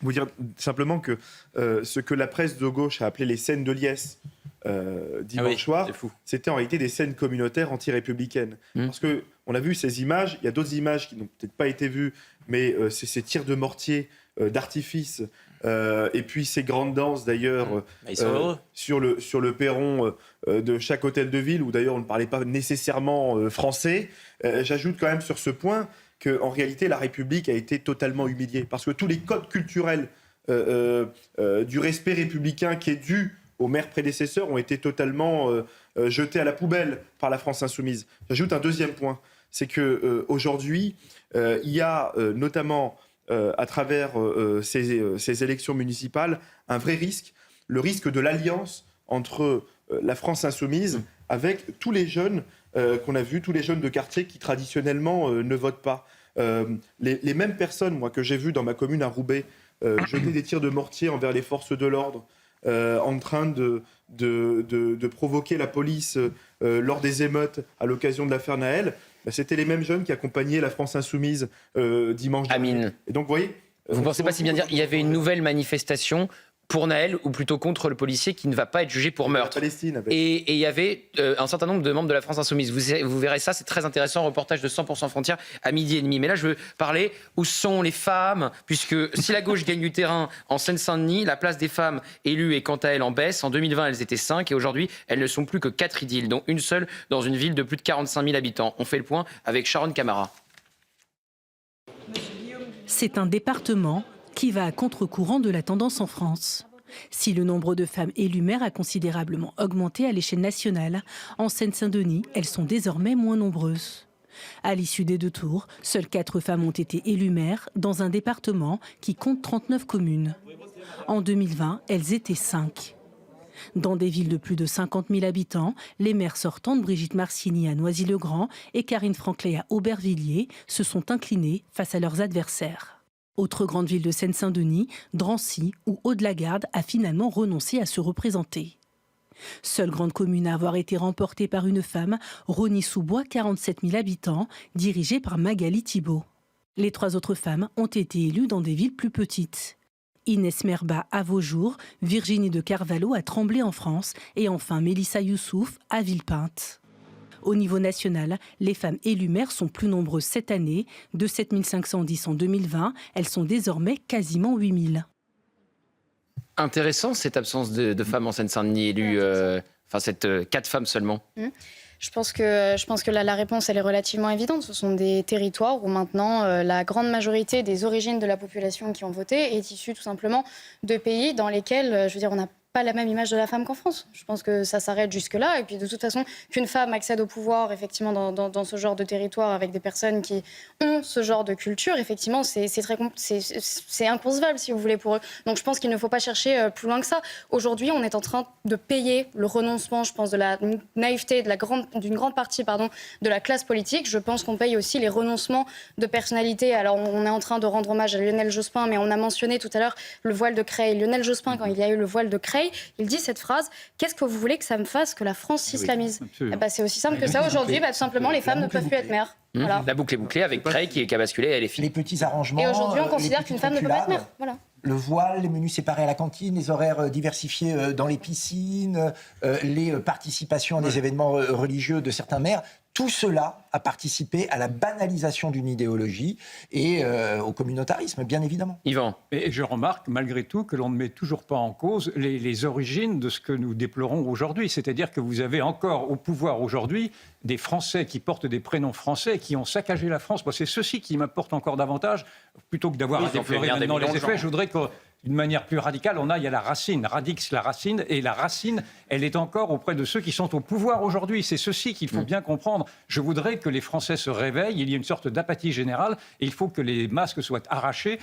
Vous dire simplement que ce que la presse de gauche a appelé les scènes de liesse dimanche soir, c'était en réalité des scènes communautaires anti-républicaines. Parce qu'on a vu ces images, il y a d'autres images qui n'ont peut-être pas été vues, mais c'est ces tirs de mortier, d'artifice, et puis ces grandes danses d'ailleurs sur le perron de chaque hôtel de ville, où d'ailleurs on ne parlait pas nécessairement français. J'ajoute quand même sur ce point qu'en réalité, la République a été totalement humiliée. Parce que tous les codes culturels du respect républicain qui est dû aux maires prédécesseurs ont été totalement jetés à la poubelle par la France insoumise. J'ajoute un deuxième point, c'est qu'aujourd'hui, il y a notamment, à travers ces élections municipales, un vrai risque, le risque de l'alliance entre la France insoumise avec tous les jeunes qu'on a vus, tous les jeunes de quartier qui traditionnellement ne votent pas. Les mêmes personnes, moi, que j'ai vues dans ma commune à Roubaix, jeter des tirs de mortier envers les forces de l'ordre, en train de provoquer la police lors des émeutes à l'occasion de l'affaire Naël, c'était les mêmes jeunes qui accompagnaient la France insoumise dimanche dernier. Amine. Et donc, vous voyez, vous ne pensez pas si bien dire, il y avait une nouvelle manifestation pour Naël, ou plutôt contre le policier qui ne va pas être jugé pour meurtre. Et il y avait un certain nombre de membres de la France Insoumise. Vous verrez ça, c'est très intéressant, reportage de 100% Frontières à 12h30. Mais là, je veux parler où sont les femmes, puisque si la gauche gagne du terrain en Seine-Saint-Denis, la place des femmes élues est quant à elle en baisse. En 2020, elles étaient 5 et aujourd'hui, elles ne sont plus que 4 idyles, dont une seule dans une ville de plus de 45 000 habitants. On fait le point avec Sharon Camara. C'est un département qui va à contre-courant de la tendance en France. Si le nombre de femmes élues maires a considérablement augmenté à l'échelle nationale, en Seine-Saint-Denis, elles sont désormais moins nombreuses. À l'issue des 2 tours, seules 4 femmes ont été élues maires dans un département qui compte 39 communes. En 2020, elles étaient 5. Dans des villes de plus de 50 000 habitants, les maires sortantes Brigitte Marcini à Noisy-le-Grand et Karine Franclet à Aubervilliers se sont inclinées face à leurs adversaires. Autre grande ville de Seine-Saint-Denis, Drancy, où Aude-Lagarde a finalement renoncé à se représenter. Seule grande commune à avoir été remportée par une femme, Rosny-sous-Bois, 47 000 habitants, dirigée par Magali Thibault. Les 3 autres femmes ont été élues dans des villes plus petites. Inès Merba à Vaujours, Virginie de Carvalho à Tremblay en France et enfin Mélissa Youssouf à Villepinte. Au niveau national, les femmes élues maires sont plus nombreuses cette année. De 7 510 en 2020, elles sont désormais quasiment 8 000. Intéressant cette absence de femmes en Seine-Saint-Denis élues, cette 4 femmes seulement. Je pense que la réponse elle est relativement évidente. Ce sont des territoires où maintenant la grande majorité des origines de la population qui ont voté est issue tout simplement de pays dans lesquels, on n'a pas la même image de la femme qu'en France. Je pense que ça s'arrête jusque-là. Et puis de toute façon, qu'une femme accède au pouvoir effectivement dans ce genre de territoire avec des personnes qui ont ce genre de culture, effectivement, c'est inconcevable si vous voulez pour eux. Donc je pense qu'il ne faut pas chercher plus loin que ça. Aujourd'hui, on est en train de payer le renoncement, je pense, de la naïveté d'une grande partie de la classe politique. Je pense qu'on paye aussi les renoncements de personnalités. Alors on est en train de rendre hommage à Lionel Jospin, mais on a mentionné tout à l'heure le voile de Creil. Lionel Jospin, quand il y a eu le voile de Creil, il dit cette phrase: qu'est-ce que vous voulez que ça me fasse que la France s'islamise? C'est aussi simple que ça. Aujourd'hui, tout simplement, les femmes ne peuvent plus être mères. Voilà. La boucle est bouclée avec Creil qui a basculé, elle est finie. Les petits arrangements. Et aujourd'hui, on considère qu'une femme ne peut pas être mère. Voilà. Le voile, les menus séparés à la cantine, les horaires diversifiés dans les piscines, les participations à des événements religieux de certains maires. Tout cela a participé à la banalisation d'une idéologie et au communautarisme, bien évidemment. Yvan. Et je remarque, malgré tout, que l'on ne met toujours pas en cause les origines de ce que nous déplorons aujourd'hui. C'est-à-dire que vous avez encore au pouvoir aujourd'hui des Français qui portent des prénoms français et qui ont saccagé la France. Moi, c'est ceci qui m'apporte encore davantage, plutôt que d'avoir à déplorer maintenant les effets. Je voudrais que d'une manière plus radicale, il y a la racine, radix la racine, et la racine, elle est encore auprès de ceux qui sont au pouvoir aujourd'hui. C'est ceci qu'il faut bien comprendre. Je voudrais que les Français se réveillent, il y a une sorte d'apathie générale, et il faut que les masques soient arrachés,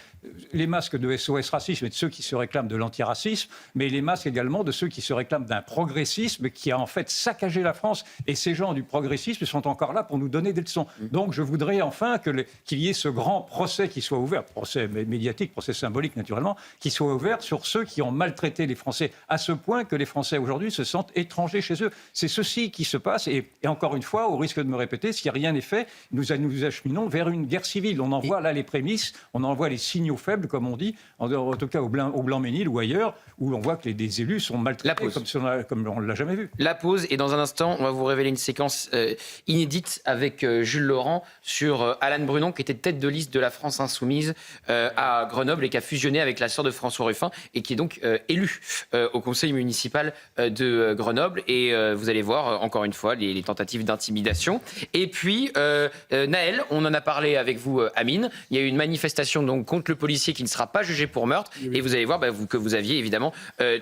les masques de SOS Racisme et de ceux qui se réclament de l'antiracisme, mais les masques également de ceux qui se réclament d'un progressisme qui a en fait saccagé la France, et ces gens du progressisme sont encore là pour nous donner des leçons. Donc je voudrais enfin qu'il y ait ce grand procès qui soit ouvert, procès médiatique, procès symbolique naturellement, qui soit ouvert sur ceux qui ont maltraité les Français à ce point que les Français aujourd'hui se sentent étrangers chez eux. C'est ceci qui se passe et encore une fois, au risque de me répéter, si rien n'est fait, nous acheminons vers une guerre civile. On en voit là les prémices, on en voit les signaux faibles, comme on dit, en tout cas au Blanc-Ménil ou ailleurs, où on voit que des élus sont maltraités comme on ne l'a jamais vu. La pause, et dans un instant, on va vous révéler une séquence inédite avec Jules Laurent sur Alan Brunon, qui était tête de liste de la France Insoumise à Grenoble et qui a fusionné avec la sœur de François Ruffin et qui est donc élu au conseil municipal de Grenoble. Et vous allez voir, encore une fois, les tentatives d'intimidation. Et puis, Naël, on en a parlé avec vous, Amine. Il y a eu une manifestation donc, contre le policier qui ne sera pas jugé pour meurtre. Et vous allez voir que vous aviez évidemment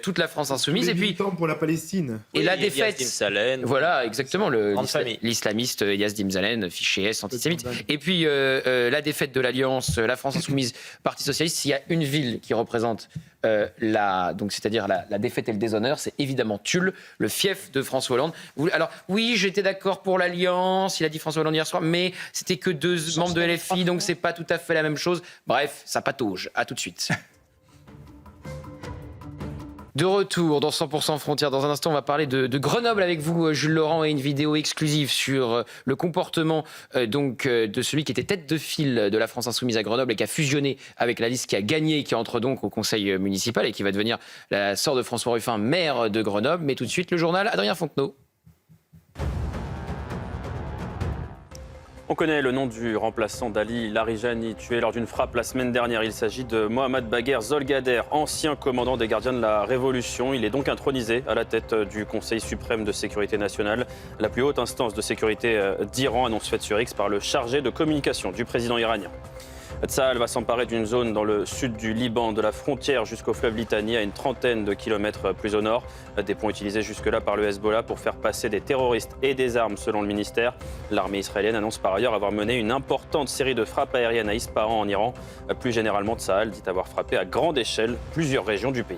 toute la France Insoumise. Et puis, pour la Palestine. Et la défaite. Dimsalen. Voilà, exactement. L'islamiste Yas Dimsalen, fiché S, antisémite. Et puis, la défaite de l'Alliance, la France Insoumise, Parti Socialiste, il y a une ville qui représente c'est-à-dire la défaite et le déshonneur, c'est évidemment Tulle, le fief de François Hollande. Alors, oui, j'étais d'accord pour l'Alliance, il a dit François Hollande hier soir, mais c'était que 2 membres de LFI, donc c'est pas tout à fait la même chose. Bref, ça patauge. À tout de suite. De retour dans 100% Frontières. Dans un instant, on va parler de Grenoble avec vous, Jules Laurent, et une vidéo exclusive sur le comportement de celui qui était tête de file de la France Insoumise à Grenoble et qui a fusionné avec la liste qui a gagné et qui entre donc au conseil municipal et qui va devenir la sœur de François Ruffin, maire de Grenoble. Mais tout de suite, le journal, Adrien Fontenot. On connaît le nom du remplaçant d'Ali Larijani, tué lors d'une frappe la semaine dernière. Il s'agit de Mohamed Bagher Zolgader, ancien commandant des gardiens de la Révolution. Il est donc intronisé à la tête du Conseil suprême de sécurité nationale, la plus haute instance de sécurité d'Iran, annonce faite sur X par le chargé de communication du président iranien. Tsahal va s'emparer d'une zone dans le sud du Liban, de la frontière jusqu'au fleuve Litani, à une trentaine de kilomètres plus au nord. Des ponts utilisés jusque-là par le Hezbollah pour faire passer des terroristes et des armes, selon le ministère. L'armée israélienne annonce par ailleurs avoir mené une importante série de frappes aériennes à Ispahan, en Iran. Plus généralement, Tsahal dit avoir frappé à grande échelle plusieurs régions du pays.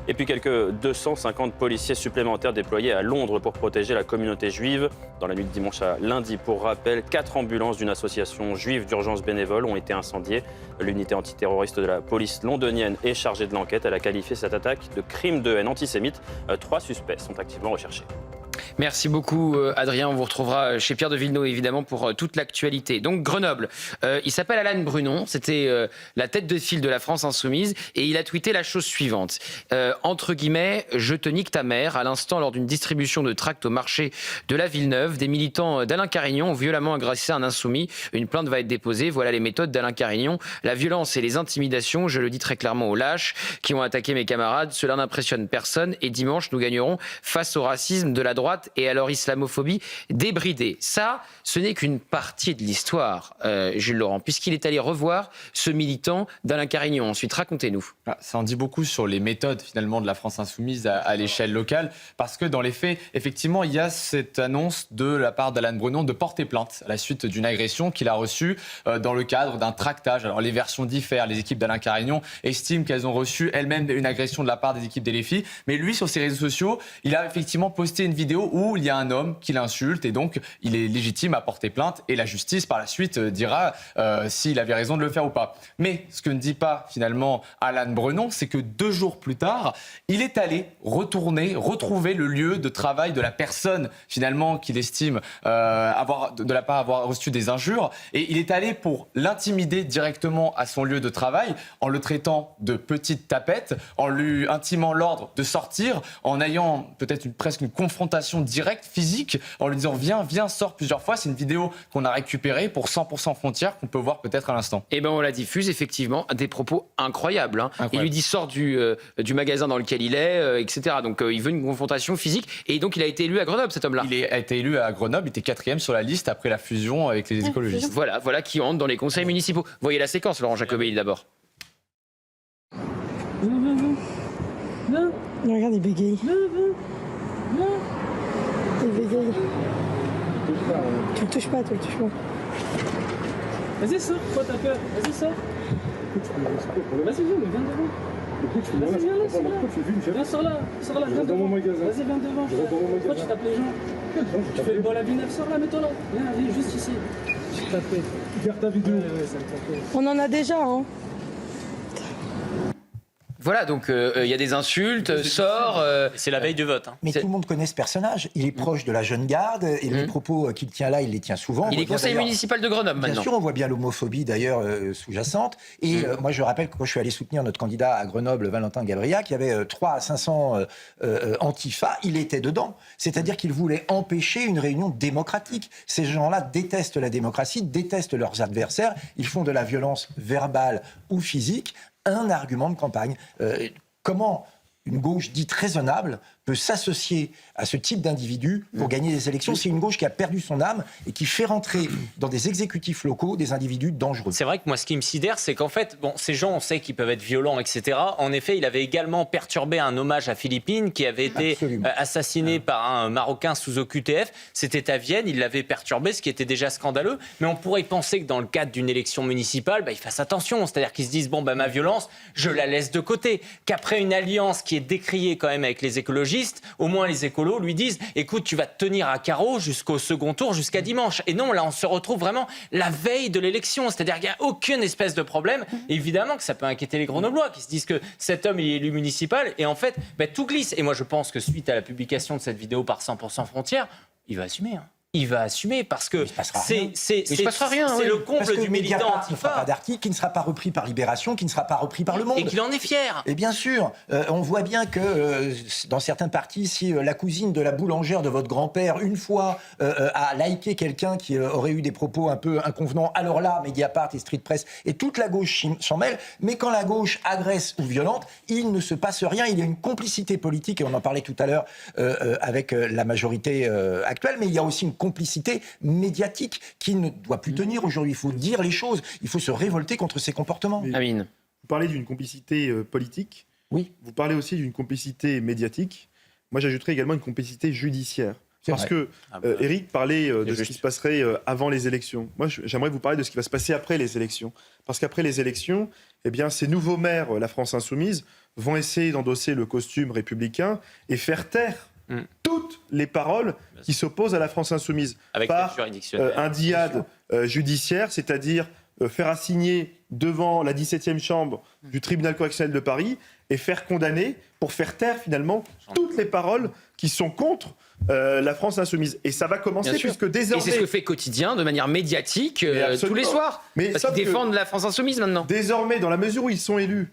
Et puis quelques 250 policiers supplémentaires déployés à Londres pour protéger la communauté juive. Dans la nuit de dimanche à lundi, pour rappel, 4 ambulances d'une association juive d'urgence bénévole ont été incendiées. L'unité antiterroriste de la police londonienne est chargée de l'enquête. Elle a qualifié cette attaque de crime de haine antisémite. 3 suspects sont activement recherchés. Merci beaucoup Adrien, on vous retrouvera chez Pierre de Villeneuve évidemment pour toute l'actualité. Donc Grenoble, il s'appelle Alan Brunon, c'était la tête de file de la France Insoumise et il a tweeté la chose suivante, entre guillemets, je te nique ta mère. À l'instant, lors d'une distribution de tracts au marché de la Villeneuve, des militants d'Alain Carignon ont violemment agressé un insoumis. Une plainte va être déposée, voilà les méthodes d'Alain Carignon, la violence et les intimidations, je le dis très clairement aux lâches qui ont attaqué mes camarades, cela n'impressionne personne et dimanche nous gagnerons face au racisme de la droite et à leur islamophobie débridée. Ça, ce n'est qu'une partie de l'histoire, Jules Laurent, puisqu'il est allé revoir ce militant d'Alain Carignon. Ensuite, racontez-nous. Ça en dit beaucoup sur les méthodes, finalement, de la France Insoumise à l'échelle locale, parce que dans les faits, effectivement, il y a cette annonce de la part d'Alan Brunon de porter plainte à la suite d'une agression qu'il a reçue dans le cadre d'un tractage. Alors, les versions diffèrent. Les équipes d'Alain Carignon estiment qu'elles ont reçu elles-mêmes une agression de la part des équipes des LFI, mais lui, sur ses réseaux sociaux, il a effectivement posté une vidéo où il y a un homme qui l'insulte et donc il est légitime à porter plainte et la justice par la suite dira s'il avait raison de le faire ou pas. Mais ce que ne dit pas finalement Alan Brunon, c'est que 2 jours plus tard, il est allé retrouver le lieu de travail de la personne finalement qu'il estime de la part avoir reçu des injures et il est allé pour l'intimider directement à son lieu de travail en le traitant de petite tapette, en lui intimant l'ordre de sortir, en ayant peut-être presque une confrontation directe, physique, en lui disant viens, sors plusieurs fois. C'est une vidéo qu'on a récupérée pour 100% Frontières qu'on peut voir peut-être à l'instant. Et on la diffuse effectivement, des propos incroyables. Incroyable. Il lui dit sors du magasin dans lequel il est, etc. Donc il veut une confrontation physique et donc il a été élu à Grenoble, cet homme-là. Il a été élu à Grenoble, il était 4e sur la liste après la fusion avec les écologistes. Voilà qui entre dans les conseils municipaux. Voyez la séquence, Laurent Jacobelli d'abord. Viens. Regarde, il bégaye. Viens. Il bégaye. Tu le touches pas. Vas-y, sors. Pourquoi t'as peur? Vas-y, sors. Vas-y, viens devant. Vas-y, viens là, sors là. Viens, sors là, viens devant. Vas-y, viens devant. Pourquoi tu tapes les gens? Tu fais le bol à vinaigre, sors là, mets-toi là. Viens, juste ici. Je t'ai tapé. Regarde ta vidéo. On en a déjà, hein. Voilà, donc il y a des insultes, sort. C'est la veille du vote. Hein. Mais tout le monde connaît ce personnage. Il est proche de la jeune garde et les propos qu'il tient là, il les tient souvent. Il est conseiller municipal de Grenoble maintenant. Bien sûr, on voit bien l'homophobie d'ailleurs sous-jacente. Et moi, je rappelle que quand je suis allé soutenir notre candidat à Grenoble, Valentin Gabriac, il y avait 300 à 500 antifa, il était dedans. C'est-à-dire qu'il voulait empêcher une réunion démocratique. Ces gens-là détestent la démocratie, détestent leurs adversaires. Ils font de la violence verbale ou physique un argument de campagne. Comment une gauche dite raisonnable peut s'associer à ce type d'individu pour gagner des élections? C'est une gauche qui a perdu son âme et qui fait rentrer dans des exécutifs locaux des individus dangereux. C'est vrai que moi, ce qui me sidère, c'est qu'en fait, bon, ces gens, on sait qu'ils peuvent être violents, etc. En effet, il avait également perturbé un hommage à Philippine qui avait été assassiné par un Marocain sous OQTF. C'était à Vienne, il l'avait perturbé, ce qui était déjà scandaleux. Mais on pourrait penser que dans le cadre d'une élection municipale, ils fassent attention. C'est-à-dire qu'ils se disent, ma violence, je la laisse de côté. Qu'après une alliance qui est décriée quand même avec les écologistes, au moins les écolos lui disent écoute, tu vas te tenir à carreau jusqu'au second tour, jusqu'à dimanche. Et non, là on se retrouve vraiment la veille de l'élection, c'est-à-dire qu'il n'y a aucune espèce de problème. Et évidemment que ça peut inquiéter les Grenoblois qui se disent que cet homme il est élu municipal et en fait tout glisse. Et moi je pense que suite à la publication de cette vidéo par 100% Frontières, il va assumer. Il va assumer parce que c'est le comble du militant antifa. Il ne fera pas d'article qui ne sera pas repris par Libération, qui ne sera pas repris par Le Monde. Et qu'il en est fier. Et bien sûr, on voit bien que dans certains partis, si la cousine de la boulangère de votre grand-père, une fois, a liké quelqu'un qui aurait eu des propos un peu inconvenants, alors là, Mediapart et Street Press et toute la gauche s'en mêlent. Mais quand la gauche agresse ou violente, il ne se passe rien. Il y a une complicité politique, et on en parlait tout à l'heure avec la majorité actuelle, mais il y a aussi une complicité médiatique qui ne doit plus tenir aujourd'hui. Il faut dire les choses, il faut se révolter contre ces comportements. Amine. Vous parlez d'une complicité politique, oui. Vous parlez aussi d'une complicité médiatique. Moi, j'ajouterais également une complicité judiciaire. Parce que Éric parlait de ce qui se passerait avant les élections. Moi, j'aimerais vous parler de ce qui va se passer après les élections. Parce qu'après les élections, ces nouveaux maires, la France Insoumise, vont essayer d'endosser le costume républicain et faire taire toutes les paroles qui s'opposent à la France Insoumise avec par un diade judiciaire, c'est-à-dire faire assigner devant la 17e chambre du tribunal correctionnel de Paris et faire condamner pour faire taire finalement toutes les paroles qui sont contre la France Insoumise. Et ça va commencer puisque désormais... Et c'est ce que fait Quotidien de manière médiatique tous les soirs. Parce qu'ils défendent la France Insoumise maintenant. Désormais, dans la mesure où ils sont élus,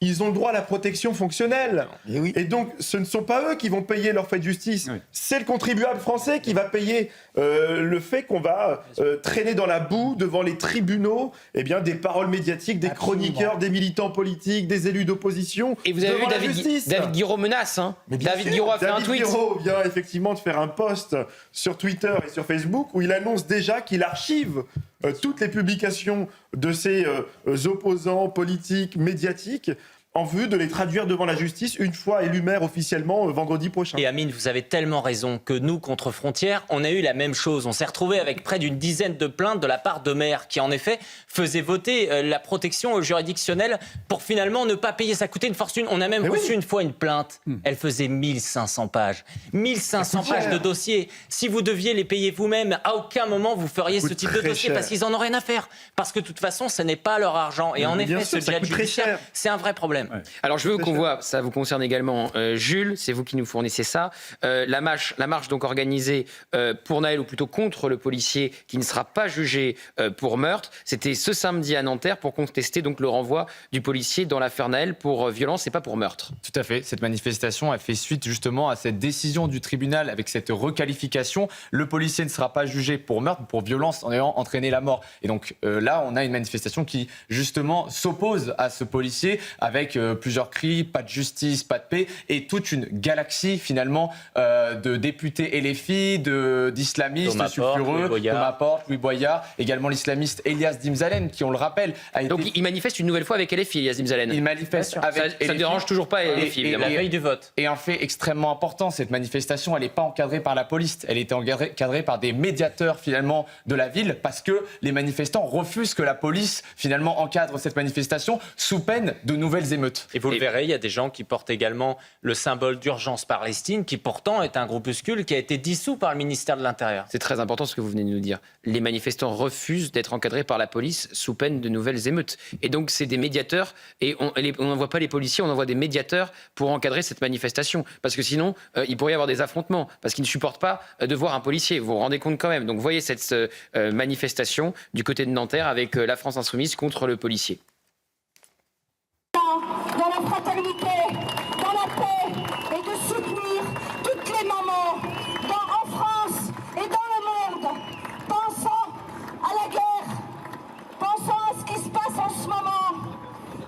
ils ont le droit à la protection fonctionnelle. Et donc, ce ne sont pas eux qui vont payer leur frais de justice. Oui. C'est le contribuable français qui va payer le fait qu'on va traîner dans la boue devant les tribunaux des paroles médiatiques, des chroniqueurs, des militants politiques, des élus d'opposition. Et vous avez vu David Guiraud menace. David Guiraud a fait un tweet. David Guiraud vient effectivement de faire un post sur Twitter et sur Facebook où il annonce déjà qu'il archive toutes les publications de ses opposants politiques, médiatiques, en vue de les traduire devant la justice une fois élus maires officiellement vendredi prochain. Et Amine, vous avez tellement raison que nous, contre Frontières, on a eu la même chose. On s'est retrouvé avec près d'une dizaine de plaintes de la part de maires qui, en effet, faisaient voter la protection juridictionnelle pour finalement ne pas payer. Ça coûtait une fortune. On a même reçu une fois une plainte. Elle faisait 1500 pages. 1500 pages de dossier. Si vous deviez les payer vous-même, à aucun moment vous feriez ce type de dossier parce qu'ils en ont rien à faire. Parce que de toute façon, ce n'est pas leur argent. Et en effet, ce djihad judiciaire, c'est un vrai problème. Ouais. Alors je veux qu'on voit, ça vous concerne également, Jules, c'est vous qui nous fournissez ça, la marche donc organisée pour Naël, ou plutôt contre le policier qui ne sera pas jugé pour meurtre, c'était ce samedi à Nanterre pour contester donc le renvoi du policier dans l'affaire Naël pour violence et pas pour meurtre. Tout à fait, cette manifestation a fait suite justement à cette décision du tribunal avec cette requalification. Le policier ne sera pas jugé pour meurtre, pour violence en ayant entraîné la mort. Et donc là, on a une manifestation qui justement s'oppose à ce policier avec avec plusieurs cris, pas de justice, pas de paix, et toute une galaxie finalement de députés LFI, d'islamistes sulfureux, Thomas Porte, Louis Boyard, également l'islamiste Elias Dimzalen, qui, on le rappelle, a été... Donc il manifeste une nouvelle fois avec LFI, Elias Dimzalen. Il manifeste avec ça ne dérange toujours pas LFI, évidemment. La veille du vote. Et un fait extrêmement important, cette manifestation, elle n'est pas encadrée par la police, elle était encadrée par des médiateurs finalement de la ville, parce que les manifestants refusent que la police finalement encadre cette manifestation sous peine de nouvelles émeutes. Et vous le verrez, il y a des gens qui portent également le symbole d'Urgence Palestine, qui pourtant est un groupuscule qui a été dissous par le ministère de l'Intérieur. C'est très important ce que vous venez de nous dire. Les manifestants refusent d'être encadrés par la police sous peine de nouvelles émeutes. Et donc c'est des médiateurs, et on n'envoie pas les policiers, on envoie des médiateurs pour encadrer cette manifestation. Parce que sinon, il pourrait y avoir des affrontements, parce qu'ils ne supportent pas de voir un policier. Vous vous rendez compte quand même. Donc voyez cette manifestation du côté de Nanterre avec la France Insoumise contre le policier. Dans la fraternité, dans la paix, et de soutenir toutes les mamans en France et dans le monde. Pensons à la guerre, pensons à ce qui se passe en ce moment,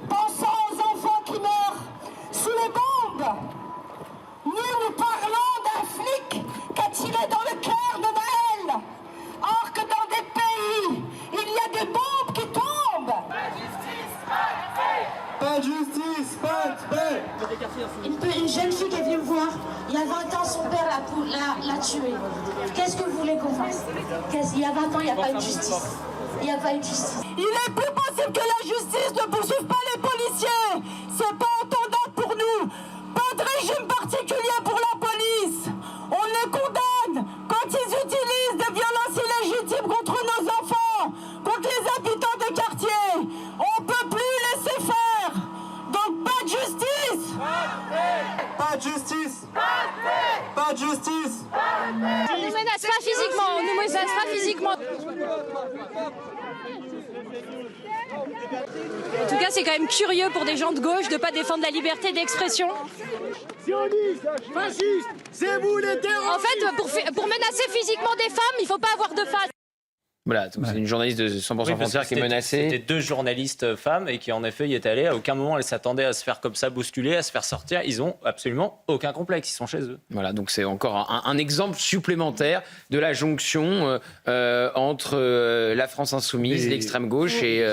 pensons aux enfants qui meurent sous les bombes. Nous parlons d'un flic qui a tiré dans le cœur de Naël, or que dans des pays, il y a des bombes qui tombent. Pas de justice, pas de paix. Une jeune fille qui est venue me voir, il y a 20 ans, son père l'a tuée. Qu'est-ce que vous voulez qu'on fasse? Il y a 20 ans, il n'y a pas eu de justice. Il n'y a pas eu de justice. Il n'est plus possible que la justice ne poursuive pas les policiers. C'est pas entendable pour nous. Pas de régime particulier pour la police. On les condamne quand ils utilisent des violences illégitimes contre nos enfants, contre les habitants des quartiers. On ne peut plus laisser faire. Donc pas de justice. Pas de justice. Pas de justice. On nous menace pas physiquement. On nous menace pas physiquement. En tout cas, c'est quand même curieux pour des gens de gauche de ne pas défendre la liberté d'expression. Fasciste, c'est vous les terroristes. En fait, pour menacer physiquement des femmes, il ne faut pas avoir de face. Voilà, c'est une journaliste de 100% Frontières qui est menacée. C'était 2 journalistes femmes et qui en effet y étaient allées. À aucun moment elles s'attendaient à se faire comme ça bousculer, à se faire sortir. Ils ont absolument aucun complexe, ils sont chez eux. Voilà, donc c'est encore un exemple supplémentaire de la jonction entre la France insoumise, l'extrême gauche et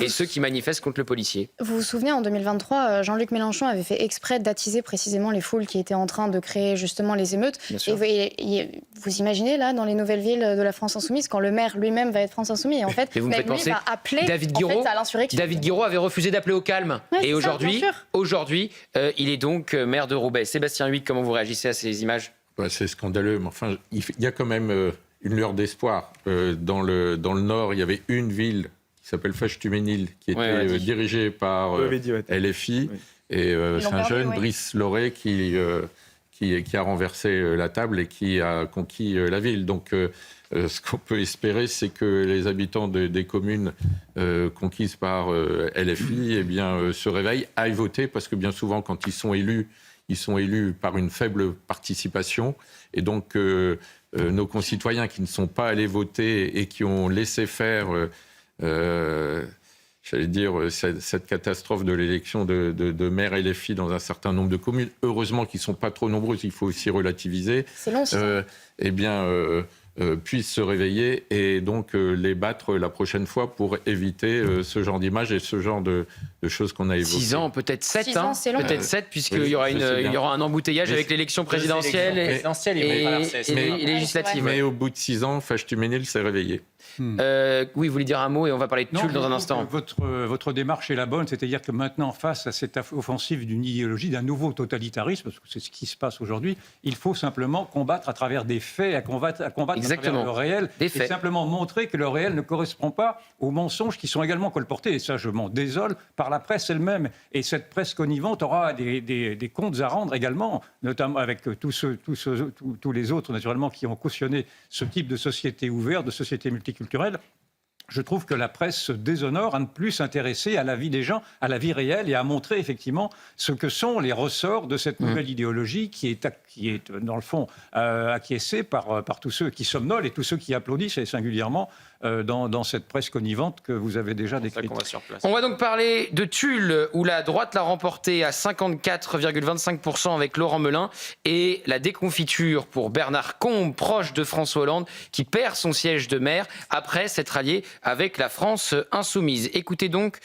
ceux qui manifestent contre le policier. Vous vous souvenez, en 2023, Jean-Luc Mélenchon avait fait exprès d'attiser précisément les foules qui étaient en train de créer justement les émeutes. Et vous imaginez là, dans les nouvelles villes de la France insoumise, quand le maire lui-même va être France Insoumise. Et en fait, vous me faites penser, va appeler David Guiraud, à l'insurrection. David Guiraud avait refusé d'appeler au calme. Ouais, et aujourd'hui, il est donc maire de Roubaix. Sébastien Huyghe, comment vous réagissez à ces images? C'est scandaleux, mais enfin, il y a quand même une lueur d'espoir. Dans le Nord, il y avait une ville qui s'appelle Fâche-Tuménil, qui était dirigée par LFI. Oui. Et c'est un jeune, Brice Lauré, qui a renversé la table et qui a conquis la ville. Donc, ce qu'on peut espérer, c'est que les habitants des communes conquises par LFI se réveillent, aillent voter, parce que bien souvent, quand ils sont élus par une faible participation. Et donc, nos concitoyens qui ne sont pas allés voter et qui ont laissé faire, cette catastrophe de l'élection de maire LFI dans un certain nombre de communes, heureusement qu'ils ne sont pas trop nombreux, il faut aussi relativiser, puissent se réveiller et donc les battre la prochaine fois pour éviter ce genre d'image et ce genre de choses qu'on a évoquées. 6 ans, peut-être 7, 6 ans, c'est long. Peut-être 7, puisqu'il y aura un embouteillage avec l'élection présidentielle et législative. Mais au bout de 6 ans, Fâche-Tuménil s'est réveillé. Oui, vous voulez dire un mot et on va parler de Tulle dans un instant. Votre démarche est la bonne, c'est-à-dire que maintenant, face à cette offensive d'une idéologie, d'un nouveau totalitarisme, parce que c'est ce qui se passe aujourd'hui, il faut simplement combattre à travers des faits, à combattre à travers le réel, et simplement montrer que le réel ne correspond pas aux mensonges qui sont également colportés. Et ça, je m'en désole, par la presse elle-même. Et cette presse connivante aura des comptes à rendre également, notamment avec tous les autres, naturellement, qui ont cautionné ce type de société ouverte, de société multiculturelle. je trouve que la presse se déshonore à ne plus s'intéresser à la vie des gens, à la vie réelle, et à montrer effectivement ce que sont les ressorts de cette nouvelle idéologie qui est dans le fond acquiescée par tous ceux qui somnolent et tous ceux qui applaudissent, et singulièrement dans cette presse connivente que vous avez déjà décrite. On va donc parler de Tulle, où la droite l'a remporté à 54,25% avec Laurent Melun, et la déconfiture pour Bernard Combe, proche de François Hollande, qui perd son siège de maire après s'être allié avec la France insoumise. Écoutez donc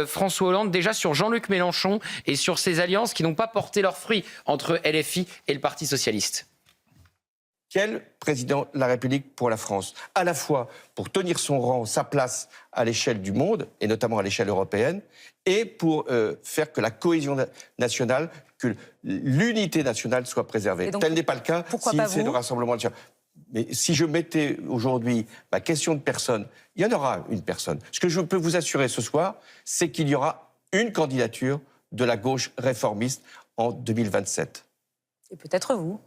François Hollande déjà sur Jean-Luc Mélenchon et sur ces alliances qui n'ont pas porté leurs fruits entre LFI et le Parti socialiste. Quel président de la République pour la France? À la fois pour tenir son rang, sa place à l'échelle du monde, et notamment à l'échelle européenne, et pour faire que la cohésion nationale, que l'unité nationale soit préservée. Tel n'est pas le cas si c'est le Rassemblement national. Mais si je mettais aujourd'hui ma question de personne, il y en aura une personne. Ce que je peux vous assurer ce soir, c'est qu'il y aura une candidature de la gauche réformiste en 2027. Et peut-être vous.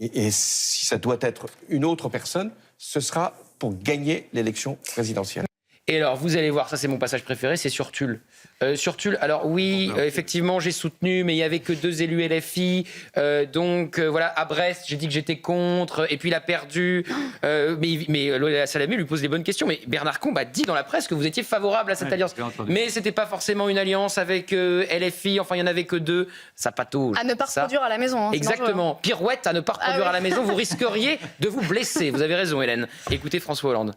Et si ça doit être une autre personne, ce sera pour gagner l'élection présidentielle. Et alors, vous allez voir, ça c'est mon passage préféré, c'est sur Tulle. Sur Tulle, alors oui, effectivement, j'ai soutenu, mais il n'y avait que 2 élus LFI. Donc voilà, à Brest, j'ai dit que j'étais contre, et puis il a perdu. Mais Lola Salamé lui pose des bonnes questions. Mais Bernard Combe a dit dans la presse que vous étiez favorable à cette alliance. Mais ce n'était pas forcément une alliance avec LFI, enfin il n'y en avait que 2. Ça patauge. À ne pas reproduire à la maison. Hein, exactement. Pirouette à ne pas reproduire à la maison. Vous risqueriez de vous blesser. Vous avez raison, Hélène. Écoutez François Hollande.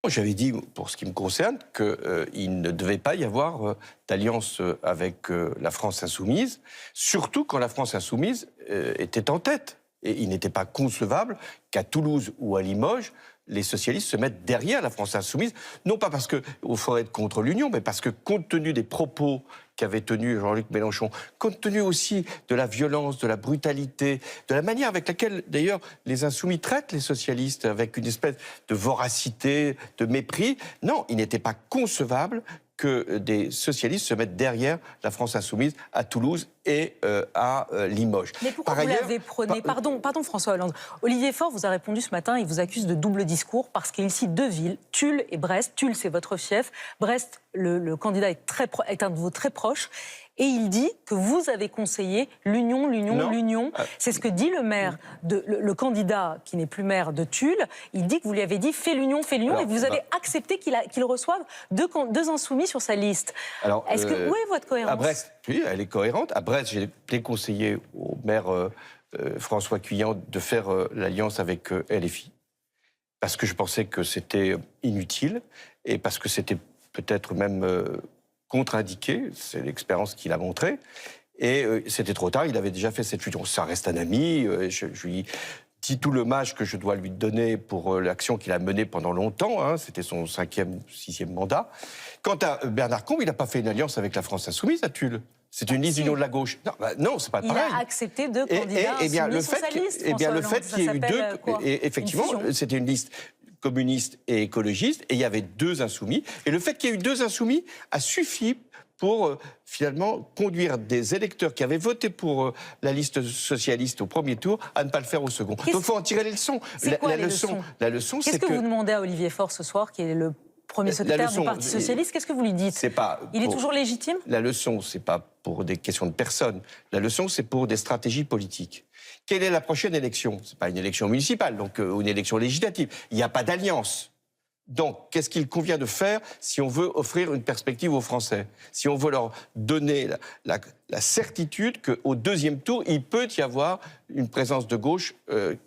J'avais dit, pour ce qui me concerne, qu'il ne devait pas y avoir d'alliance avec la France insoumise, surtout quand la France insoumise était en tête. Et il n'était pas concevable qu'à Toulouse ou à Limoges, les socialistes se mettent derrière la France insoumise, non pas parce qu'il faudrait être contre l'Union, mais parce que compte tenu des propos qu'avait tenus Jean-Luc Mélenchon, compte tenu aussi de la violence, de la brutalité, de la manière avec laquelle, d'ailleurs, les insoumis traitent les socialistes, avec une espèce de voracité, de mépris, non, il n'était pas concevable que des socialistes se mettent derrière la France insoumise à Toulouse et à Limoges. Mais pourquoi vous l'avez prôné? Pardon François Hollande. Olivier Faure vous a répondu ce matin, il vous accuse de double discours parce qu'il cite 2 villes, Tulle et Brest. Tulle, c'est votre fief. Brest, le candidat est un de vos très proches. Et il dit que vous avez conseillé l'union. C'est ce que dit le maire, le candidat qui n'est plus maire de Tulle. Il dit que vous lui avez dit fais l'union, et vous avez accepté qu'il reçoive 2 insoumis sur sa liste. Alors, où est votre cohérence? À Brest, oui, elle est cohérente. À Brest, j'ai déconseillé au maire François Cuillant de faire l'alliance avec LFI. Parce que je pensais que c'était inutile et parce que c'était peut-être même contre-indiqué, c'est l'expérience qu'il a montrée, et c'était trop tard, il avait déjà fait cette fusion. Ça reste un ami, je lui dis tout l'hommage que je dois lui donner pour l'action qu'il a menée pendant longtemps, hein, c'était son 5e, 6e mandat. Quant à Bernard Combe, il n'a pas fait une alliance avec la France insoumise à Tulle. C'est une liste d'union de la gauche. Non, c'est pas pareil. Il a accepté 2 candidats insoumis socialistes. Le fait qu'il y ait eu 2... Effectivement, c'était une liste communistes et écologistes, et il y avait 2 insoumis. Et le fait qu'il y ait eu 2 insoumis a suffi pour finalement conduire des électeurs qui avaient voté pour la liste socialiste au premier tour à ne pas le faire au second. Donc il faut en tirer les leçons. La leçon, c'est que... Qu'est-ce que vous demandez à Olivier Faure ce soir, qui est le premier secrétaire du Parti socialiste? Qu'est-ce que vous lui dites? Il est toujours légitime? La leçon, c'est pas pour des questions de personnes. La leçon, c'est pour des stratégies politiques. Quelle est la prochaine élection? Ce n'est pas une élection municipale, donc une élection législative. Il n'y a pas d'alliance. Donc, qu'est-ce qu'il convient de faire si on veut offrir une perspective aux Français? Si on veut leur donner la certitude qu'au 2e tour, il peut y avoir une présence de gauche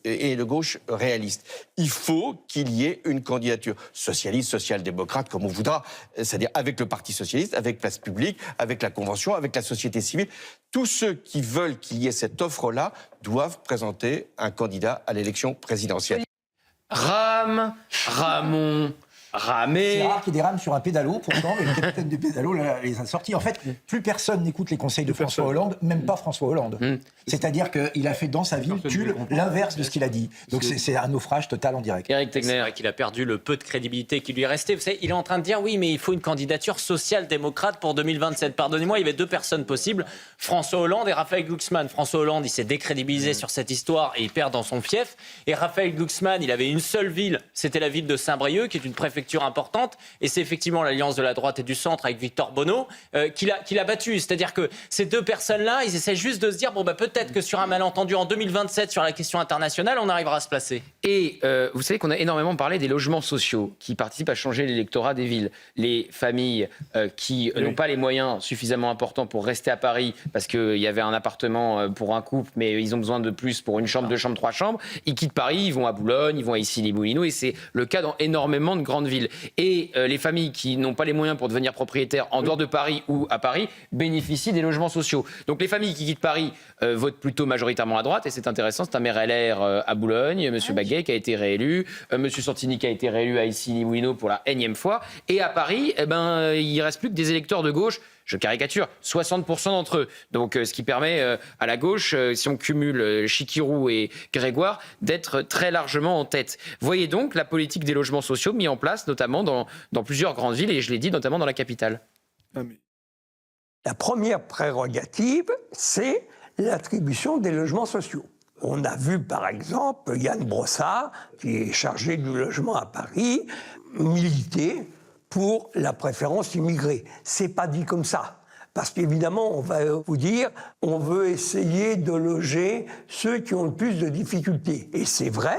et de gauche réaliste. Il faut qu'il y ait une candidature socialiste, social-démocrate, comme on voudra, c'est-à-dire avec le Parti socialiste, avec Place publique, avec la Convention, avec la société civile. Tous ceux qui veulent qu'il y ait cette offre-là doivent présenter un candidat à l'élection présidentielle. Ramon, ramer. C'est rare qu'il y ait des rames sur un pédalo, pourtant, mais le capitaine du pédalo les a sortis. En fait, plus personne n'écoute les conseils de François Hollande, même pas François Hollande. C'est-à-dire qu'il a fait dans sa ville Tulle l'inverse de ce qu'il a dit. Donc c'est un naufrage total en direct. Éric Tegner. C'est vrai qu'il a perdu le peu de crédibilité qui lui restait. Vous savez, il est en train de dire oui, mais il faut une candidature social-démocrate pour 2027. Pardonnez-moi, il y avait 2 personnes possibles, François Hollande et Raphaël Glucksmann. François Hollande, il s'est décrédibilisé sur cette histoire et il perd dans son fief. Et Raphaël Glucksmann, il avait une seule ville, c'était la ville de Saint-Brieuc, qui est une préfecture importante. Et c'est effectivement l'alliance de la droite et du centre avec Victor Bonneau qui l'a battu. C'est-à-dire que ces 2 personnes-là, ils essaient juste de se dire bon, bah, peut-être que sur un malentendu en 2027 sur la question internationale, on arrivera à se placer. Et vous savez qu'on a énormément parlé des logements sociaux qui participent à changer l'électorat des villes. Les familles qui n'ont pas les moyens suffisamment importants pour rester à Paris parce qu'il y avait un appartement pour un couple, mais ils ont besoin de plus pour une chambre, 2 chambres, 3 chambres. Ils quittent Paris, ils vont à Boulogne, ils vont à Issy-les-Moulineaux, et c'est le cas dans énormément de grandes villes. Et les familles qui n'ont pas les moyens pour devenir propriétaires en dehors de Paris ou à Paris bénéficient des logements sociaux. Donc les familles qui quittent Paris votent plutôt majoritairement à droite, et c'est intéressant, c'est un maire LR à Boulogne, M. Baguet qui a été réélu, M. Santini qui a été réélu à Issy-les-Moulineaux pour la énième fois, et à Paris, il ne reste plus que des électeurs de gauche. Je caricature, 60% d'entre eux. Donc, ce qui permet à la gauche, si on cumule Chikirou et Grégoire, d'être très largement en tête. Voyez donc la politique des logements sociaux mis en place, notamment dans plusieurs grandes villes, et je l'ai dit, notamment dans la capitale. La première prérogative, c'est l'attribution des logements sociaux. On a vu, par exemple, Yann Brossard, qui est chargé du logement à Paris, militer pour la préférence immigrée. C'est pas dit comme ça. Parce qu'évidemment, on va vous dire, on veut essayer de loger ceux qui ont le plus de difficultés. Et c'est vrai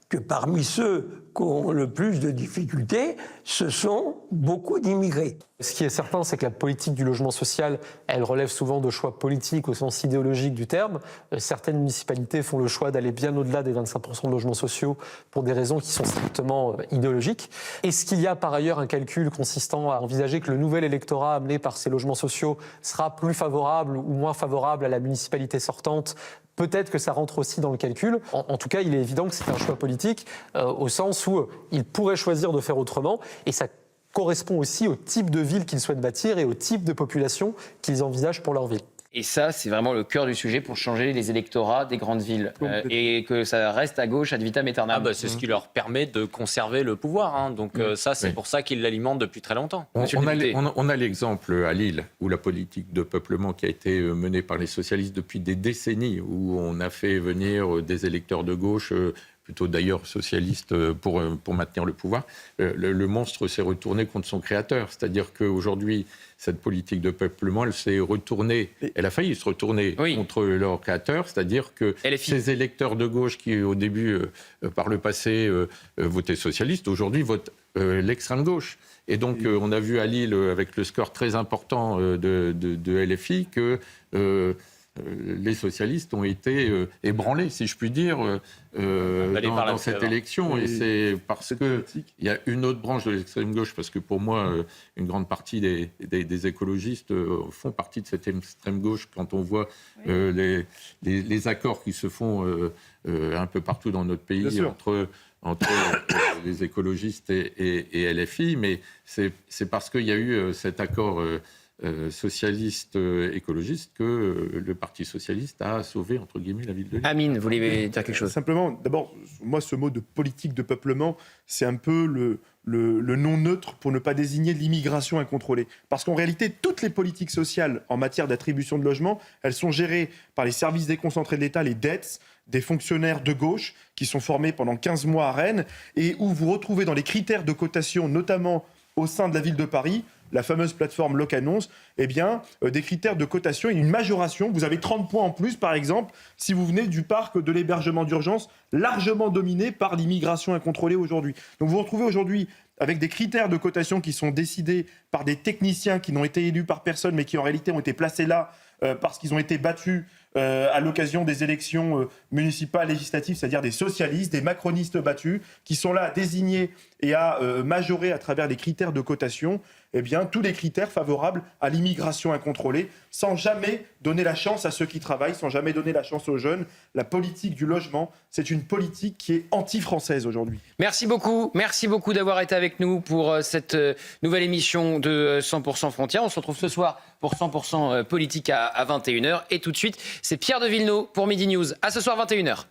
que parmi ceux qui ont le plus de difficultés, ce sont beaucoup d'immigrés. Ce qui est certain, c'est que la politique du logement social, elle relève souvent de choix politiques au sens idéologique du terme. Certaines municipalités font le choix d'aller bien au-delà des 25% de logements sociaux pour des raisons qui sont strictement idéologiques. Est-ce qu'il y a par ailleurs un calcul consistant à envisager que le nouvel électorat amené par ces logements sociaux sera plus favorable ou moins favorable à la municipalité sortante ? Peut-être que ça rentre aussi dans le calcul. En tout cas, il est évident que c'est un choix politique au sens où ils pourraient choisir de faire autrement, et ça correspond aussi au type de ville qu'ils souhaitent bâtir et au type de population qu'ils envisagent pour leur ville. Et ça, c'est vraiment le cœur du sujet pour changer les électorats des grandes villes. Et que ça reste à gauche ad vitam aeternam. C'est ce qui leur permet de conserver le pouvoir. Donc ça, c'est pour ça qu'ils l'alimentent depuis très longtemps. On a l'exemple à Lille, où la politique de peuplement qui a été menée par les socialistes depuis des décennies, où on a fait venir des électeurs de gauche, plutôt d'ailleurs socialistes, pour maintenir le pouvoir. Le monstre s'est retourné contre son créateur. C'est-à-dire qu'aujourd'hui, cette politique de peuplement, elle s'est retournée, elle a failli se retourner contre leur créateur, c'est-à-dire que ces électeurs de gauche qui, au début, par le passé, votaient socialiste, aujourd'hui votent l'extrême gauche. Et donc, on a vu à Lille, avec le score très important de LFI, que les socialistes ont été ébranlés, si je puis dire, dans cette élection. Et c'est parce qu'il y a une autre branche de l'extrême gauche, parce que pour moi, une grande partie des écologistes font partie de cette extrême gauche quand on voit les accords qui se font un peu partout dans notre pays entre les écologistes et LFI. Mais c'est parce qu'il y a eu cet accord socialiste écologiste que le Parti socialiste a sauvé, entre guillemets, la ville de Lille. Amine, vous voulez dire quelque chose ? Simplement, d'abord, moi, ce mot de politique de peuplement, c'est un peu le nom neutre pour ne pas désigner l'immigration incontrôlée. Parce qu'en réalité, toutes les politiques sociales en matière d'attribution de logement, elles sont gérées par les services déconcentrés de l'État, les DETS, des fonctionnaires de gauche qui sont formés pendant 15 mois à Rennes, et où vous retrouvez dans les critères de cotation, notamment au sein de la ville de Paris, la fameuse plateforme Locannonce, des critères de cotation et une majoration. Vous avez 30 points en plus, par exemple, si vous venez du parc de l'hébergement d'urgence, largement dominé par l'immigration incontrôlée aujourd'hui. Donc vous vous retrouvez aujourd'hui avec des critères de cotation qui sont décidés par des techniciens qui n'ont été élus par personne, mais qui en réalité ont été placés là parce qu'ils ont été battus à l'occasion des élections municipales, législatives, c'est-à-dire des socialistes, des macronistes battus, qui sont là à désigner et à majorer à travers les critères de cotation, eh bien, tous les critères favorables à l'immigration incontrôlée, sans jamais donner la chance à ceux qui travaillent, sans jamais donner la chance aux jeunes. La politique du logement, c'est une politique qui est anti-française aujourd'hui. Merci beaucoup d'avoir été avec nous pour cette nouvelle émission de 100% Frontières. On se retrouve ce soir pour 100% politique à 21h. Et tout de suite, c'est Pierre de Villeneuve pour Midi News. À ce soir 21h.